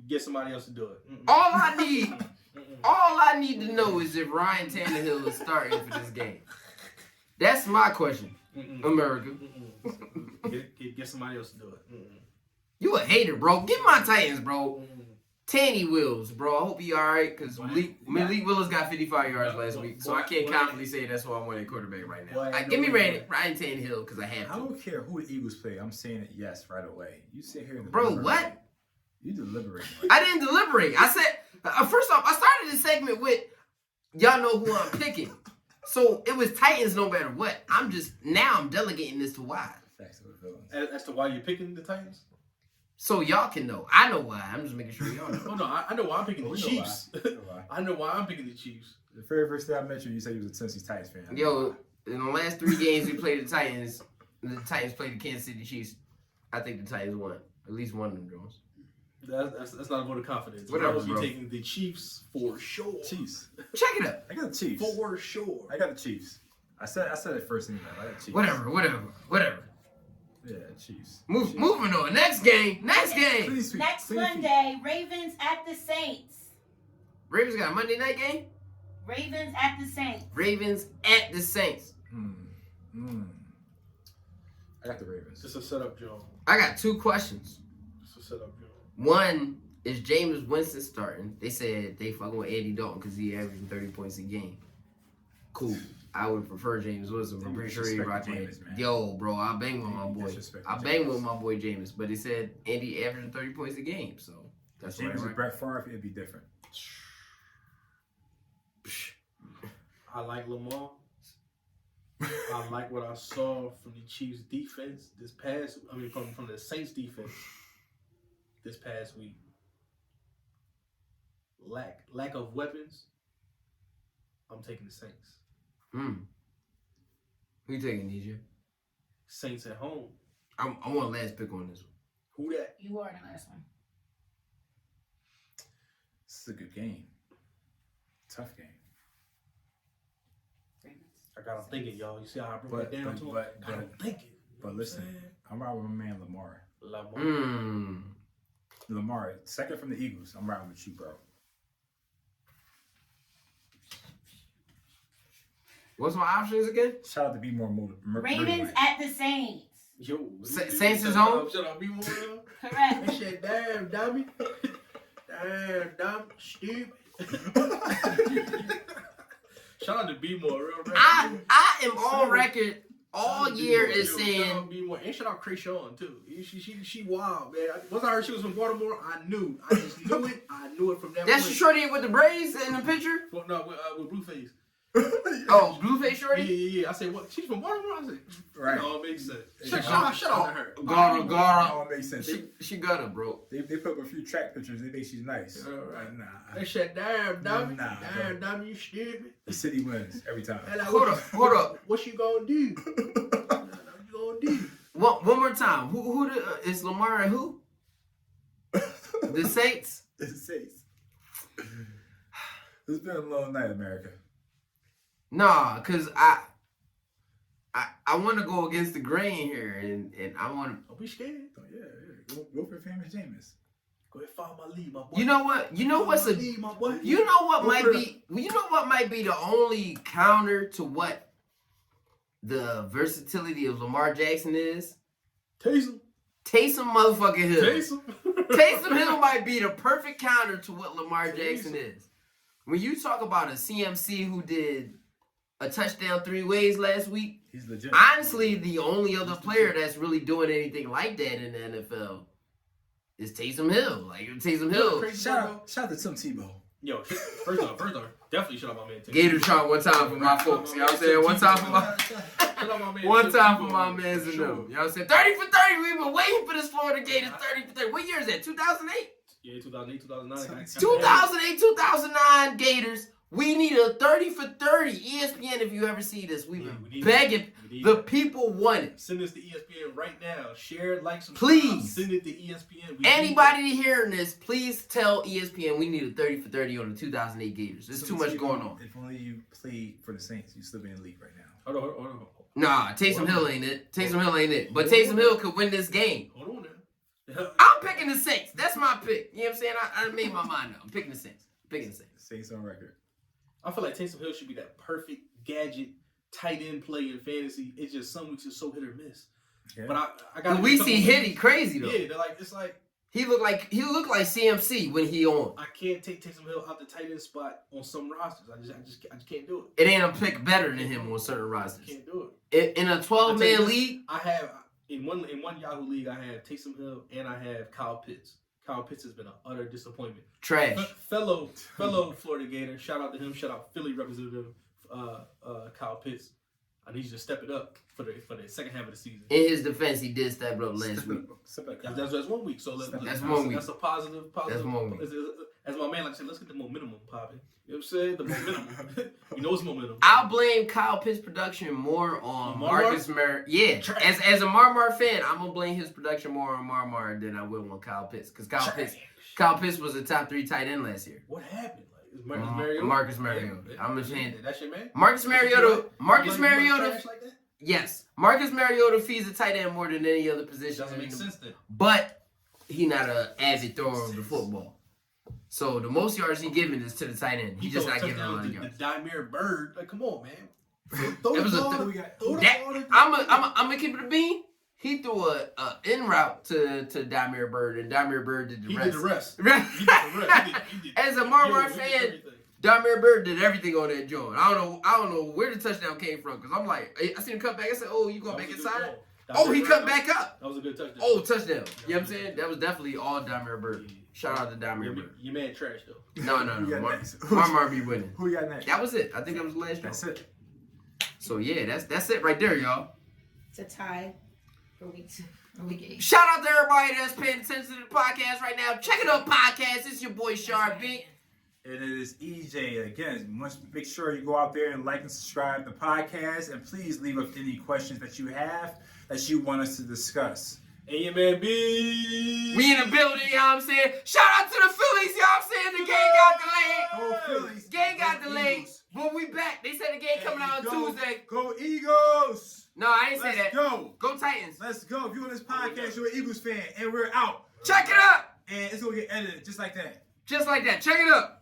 S2: Get somebody else to do it.
S3: All I need to know is if Ryan Tannehill is starting for this game. That's my question, America.
S2: Get somebody else to do it.
S3: You a hater, bro. Get my Titans, bro. Tanny Wills, bro. I hope he all right, because Malik Willis got 55 yards last week, so I can't confidently say that's who I want at quarterback right now. Give me Ryan Tannehill, because I have to.
S1: I don't care who the Eagles play. I'm saying it yes right away. You sit here and
S3: Bro,
S1: deliberate.
S3: what?
S1: You deliberate.
S3: I didn't deliberate. I said, first off, I started this segment with, y'all know who I'm picking. So it was Titans no matter what. I'm delegating this to why.
S1: Facts of the villains.
S2: As to why you're picking the Titans?
S3: So y'all can know. I know why. I'm just making sure y'all know.
S2: Oh, no, I know why I'm picking the
S1: We know
S2: Chiefs.
S1: why. We know why.
S2: I know why I'm picking the Chiefs.
S1: The very first day I met you, you said you was a Tennessee Titans fan.
S3: Yo, in the last 3 games we played the Titans played the Kansas City Chiefs. I think the Titans won. At least one of them, Jones.
S2: That's not a vote of confidence.
S3: Whatever,
S2: I was
S3: bro.
S2: taking the Chiefs for sure.
S1: Chiefs.
S3: Check it out.
S1: I got the Chiefs.
S2: For sure.
S1: I got the Chiefs. I said it first thing. I got the Chiefs.
S3: Whatever.
S1: Yeah, Chiefs.
S3: Moving on. Next game.
S1: Please, sweet.
S4: Next
S1: Please,
S4: Monday, Ravens at the Saints.
S3: Ravens got a Monday night game?
S4: Ravens at the Saints.
S3: Ravens at the Saints.
S1: I got the Ravens.
S2: It's a setup, Joe.
S3: I got 2 questions.
S2: It's a setup, Joe.
S3: One, is Jameis Winston starting? They said they fucking with Andy Dalton because he averaging 30 points a game. Cool. I would prefer Jameis Winston. I'm pretty sure he
S1: Disrespect
S3: rocking
S1: Jameis,
S3: it.
S1: man.
S3: Yo, bro, I bang with my boy.
S1: Disrespect
S3: I bang
S1: Jameis.
S3: with my boy Jameis, but they said Andy averaging 30 points a game, so that's
S1: James
S3: what I
S1: and Brett Favre, it'd be different.
S2: I like Lamar. I like what I saw from the Chiefs defense from the Saints defense this past week. Lack of weapons. I'm taking the Saints.
S3: Who you taking, DJ?
S2: Saints at home.
S3: I want last pick on this one.
S2: Who that?
S4: You are the last one.
S1: This is a good game. Tough game.
S2: I got him thinking, y'all. You see how I broke it down to him? Got him thinking.
S1: But listen, I'm riding with my man Lamar.
S2: Lamar.
S1: Lamar, second from the Eagles. I'm riding with you, bro.
S3: What's my options again?
S1: Shout out to Be More
S4: Ravens at the Saints.
S2: Yo,
S3: Saints is home?
S2: Shout out, be more.
S4: Correct.
S2: That shit, damn, dummy. Damn, dumb, stupid. Shout out to Be More, real rap.
S3: I am on record all year is saying.
S2: Be More. And shout out Krayshawn, too. She wild, man. Once I heard she was from Baltimore, I knew. I just knew it. I knew it from that
S3: That's the
S2: point.
S3: shorty with the braids in the picture?
S2: Well, no, with Blueface.
S3: Oh, Blueface shorty?
S2: Yeah. I said, what? She's from Baltimore? I said,
S1: Right.
S2: No, it makes sense.
S1: Yeah.
S2: Shout out to her.
S3: Gara.
S1: Oh, it makes sense.
S3: She got it, bro.
S1: They put up a few track pictures. They think she's nice.
S2: Right.
S1: Nah.
S2: They said, damn, dummy.
S1: Nah,
S2: Damn, dummy, you stupid.
S1: The city wins every time.
S2: And like,
S3: Hold up.
S2: What you gonna do? What you gonna do?
S3: One more time. Who is Lamar and who? The Saints?
S1: It's Saints. It's been a long night, America.
S3: Nah, cause I want to go against the grain here, and I want to.
S2: Don't be scared.
S1: Oh, yeah. Go for famous Jameis.
S2: Go ahead, follow my lead, my boy.
S3: You know what? You know what's
S2: Follow
S3: a.
S2: my lead, my boy.
S3: You know what
S1: Go
S3: might
S1: for
S3: be. You know what might be the only counter to what the versatility of Lamar Jackson is.
S2: Taysom
S3: Motherfucking Hill.
S2: Taysom
S3: Hill might be the perfect counter to what Lamar Jackson is. When you talk about a CMC who did a touchdown 3 ways last week,
S1: He's legit.
S3: honestly, the only other player that's really doing anything like that in the NFL is Taysom Hill. Like, Taysom Hill.
S1: Shout out to Tim Tebow.
S2: Yo, first off, definitely shout out my man Taysom.
S3: Gator shot one time for my folks. You know what I'm saying? One time for my mans and them. You know what I'm saying? 30 for 30. We've been waiting for this Florida Gators 30 for 30. What year is that? 2008?
S2: Yeah, 2008, 2009.
S3: 2008, 2009 Gators We need a 30 for 30. ESPN, if you ever see this, we've
S2: Yeah,
S3: been
S2: we need
S3: begging.
S2: We need
S3: The
S2: that.
S3: people want it.
S2: Send this to ESPN right now. Share it, like, subscribe.
S3: Please.
S2: Send it to ESPN. We need
S3: Anybody hearing this, please tell ESPN we need a 30 for 30 on the 2008 Gators. There's
S1: So
S3: too
S1: if
S3: much
S1: you-
S3: going on.
S1: If only you played for the Saints, you still be in the league right now.
S2: that. Hold on.
S3: Nah, Taysom Hill ain't it. Taysom Hill ain't it. But Taysom Hill could win this game.
S2: Hold on now.
S3: I'm picking the Saints. That's my pick. You know what I'm saying? I made my mind up. I'm picking the Saints.
S1: Saints on record.
S2: I feel like Taysom Hill should be that perfect gadget tight end play in fantasy. It's just some weeks are so hit or miss.
S1: Yeah.
S2: But I got.
S3: We see Hitty crazy though.
S2: Yeah, they're like it's like
S3: He looked like CMC when he on.
S2: I can't take Taysom Hill out the tight end spot on some rosters. I just can't do it.
S3: It ain't a pick better than him on certain rosters.
S2: Can't do it.
S3: In a
S2: I'll tell you
S3: 12-man
S2: this,
S3: league,
S2: I have in one Yahoo league. I have Taysom Hill and I have Kyle Pitts. Kyle Pitts has been an utter disappointment.
S3: trash.
S2: Fellow Florida Gator. Shout out to him. Shout out Philly representative Kyle Pitts. I need you to step it up for the second half of the season.
S3: In his defense, he did step it up last week.
S2: That's 1 week. So
S1: That's
S3: 1 week.
S2: That's a positive.
S3: That's 1 week.
S2: As my man like I said, let's get the momentum, Poppy. You know what I'm saying? The momentum. You know it's momentum.
S3: I'll blame Kyle Pitts' production more on
S2: Marmar?
S3: Marcus Mar. Yeah,
S2: Trash.
S3: as a Marmar fan, I'm gonna blame his production more on Marmar than I will on Kyle Pitts because Kyle Pitts was a top 3 tight end last year.
S2: What happened? Like, is Marcus Mariota?
S3: Marcus Mariota.
S2: Yeah.
S3: I'm just saying.
S2: That's your man.
S3: Marcus Mariota. Marcus
S2: You like
S3: Mariota.
S2: trash like that?
S3: Yes, Marcus Mariota feeds a tight end more than any other position.
S2: Doesn't make sense then.
S3: But he not an avid thrower of the football. So the most yards he giving is to the tight end. He just not giving a lot of yards.
S2: The Dimere Bird. Like, come on, man.
S3: It was a
S2: Throw
S3: I'm gonna keep it a bean. He threw a in route to Dimere Bird, and Dimere Bird did the
S2: He
S3: rest.
S2: did the rest. He did the rest. He did.
S3: As a Marmar
S2: He did
S3: fan,
S2: everything.
S3: Dimere Bird did everything on that joint. I don't know where the touchdown came from because I'm like, I seen him cut back. I said, "Oh, you going
S2: That
S3: back
S2: was a good
S3: inside?"
S2: goal.
S3: Oh, he
S2: Dimere
S3: cut
S2: Bird,
S3: back up.
S2: That was a good touchdown.
S3: Oh, touchdown. You know what I'm saying? That was definitely all Dimere Bird. Shout out to Dimere Bird.
S2: Your man trash though.
S3: No.
S1: Who got next?
S3: Marmar be winning.
S1: Who you got next?
S3: That was it. I think that was the last
S1: That's
S3: joint.
S1: it.
S3: So yeah, that's it right there, y'all.
S4: It's a tie for week 8.
S3: Shout out to everybody that's paying attention to the podcast right now. Check it out, podcast. It's your boy Sharpie.
S1: And it is EJ. Again, make sure you go out there and like and subscribe to the podcast. And please leave us any questions that you have that you want us to discuss.
S2: And your man B.
S3: We in the building, you know what I'm saying? Shout out to the Phillies, you know what I'm saying? The game got delayed.
S1: Go Phillies.
S3: Game got
S1: Go
S3: delayed.
S1: Eagles.
S3: But we back. They said the game coming out on
S1: Go-
S3: Tuesday.
S1: Go Eagles.
S3: No, I ain't say that.
S1: Let's go.
S3: Go Titans.
S1: Let's go. If you're on this podcast, you're an Eagles fan, and we're out.
S3: Check it up.
S1: And it's going to get edited just like that.
S3: Just like that. Check it up.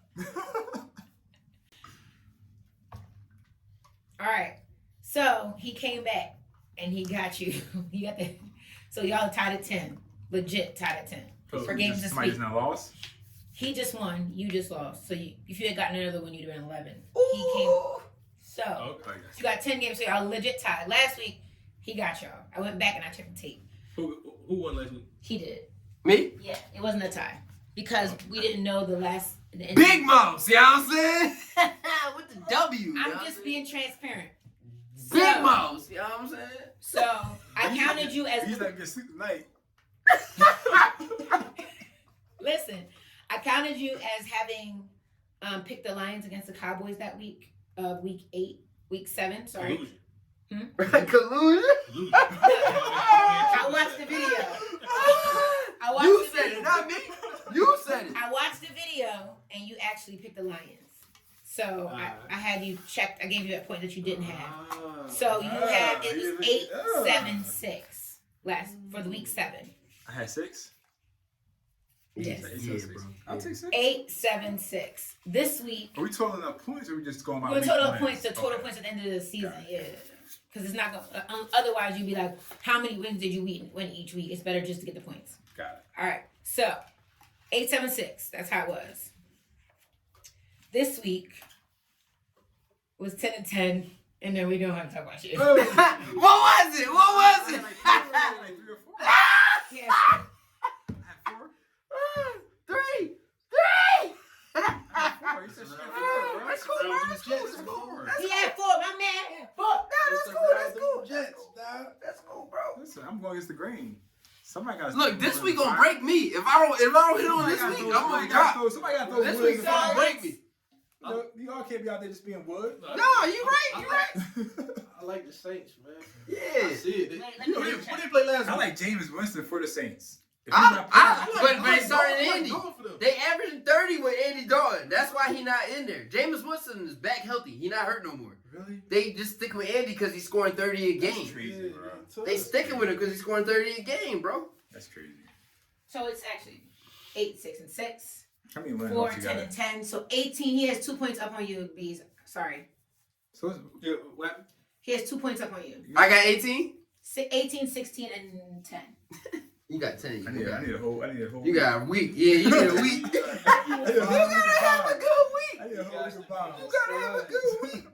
S4: All right. So he came back and he got you. He got the. So y'all tied at 10. Legit tied at 10 for games this
S1: Somebody
S4: week.
S1: just not lost.
S4: He just won. You just lost. So if you had gotten another one, you'd have been 11.
S3: Ooh.
S4: He came. So
S2: Okay.
S4: you got 10 games. So y'all legit tied. Last week he got y'all. I went back and I checked the tape.
S2: Who won last week?
S4: He did.
S3: Me?
S4: Yeah, it wasn't a tie because we didn't know the last. The
S3: Big Mouse, you know what I'm saying? With the W. you know
S4: I'm
S3: what
S4: just
S3: saying?
S4: being transparent.
S3: Big
S4: So-
S3: Mouse, you know what I'm saying?
S4: So I counted you as.
S1: He's not going to sleep tonight.
S4: Listen, I counted you as having picked the Lions against the Cowboys that week. Week 7. Sorry.
S2: Collusion.
S3: Collusion?
S2: Collusion.
S4: I watched the video. I watched
S3: You
S4: the
S3: said
S4: video.
S3: it, not me. You said it.
S4: I watched the video and you actually picked the Lions. So I had you checked. I gave you that point that you didn't have. So you had it was 8-7-6 last for the week 7.
S1: I had 6.
S4: Yes.
S3: Yeah, bro.
S1: I'll take 6.
S4: 8-7-6. This week
S1: Are we totaling up points or are we just going by
S4: we're
S1: week
S4: total
S1: points?
S4: points. The total
S1: Okay.
S4: points at the end of the season.
S1: Got
S4: Yeah. Because it's not going. Otherwise, you'd be like, how many wins did you win each week? It's better just to get the points.
S1: Got it.
S4: All right. So 8-7-6. That's how it was. This week was 10-10, and then we don't have to talk about you.
S3: What was it? What was it?
S1: Like 3 or 4.
S4: Yeah.
S1: I had 4.
S3: 3.
S1: I had 4. You said shit, 4, bro.
S3: That's cool, bro. That's cool. That's cool.
S4: He had 4. My man had 4.
S3: That's cool. That's cool.
S2: Jets, dog.
S3: That's cool, bro.
S1: Listen, I'm going against the grain. Somebody got
S3: Look, this week gonna break me. If I don't hit on this week, I'm gonna drop.
S1: Somebody got to throw
S3: This
S1: wood
S3: week's
S1: in the
S3: gonna
S1: fire.
S3: break me.
S1: You all can't be out there just being wood.
S3: No, you right. You right.
S5: I like the Saints, man.
S2: I
S3: Yeah.
S2: see it.
S4: Wait, let
S2: You
S4: me
S2: know,
S4: double check.
S2: what they play last
S1: I
S2: week?
S1: like Jameis Winston for the Saints. If he's not playing,
S3: But they started Andy.
S2: Going for them.
S3: They averaging 30 with Andy Dalton. That's why he not in there. Jameis Winston is back healthy. He not hurt no more.
S2: Really?
S3: They just stick with Andy because he's scoring 30 a game.
S1: crazy, bro.
S3: They sticking with him because he's scoring 30 a game, bro.
S1: That's crazy.
S4: So it's actually 8, 6, and 6.
S1: How many wins
S4: 4,
S1: you
S4: 10,
S1: got?
S4: and 10. So 18. He has 2 points up on you, Bees. Sorry.
S1: So it's,
S2: Yeah, what?
S4: He has 2 points up on you.
S3: I got 18.
S4: 18, 16, and 10.
S3: You got 10.
S1: I need a whole.
S3: You got a week. Yeah, you need a week.
S1: I need a whole week of
S3: Have a
S1: pounds.
S3: good week.
S1: I need a whole week of pounds.
S3: You gotta have a good week,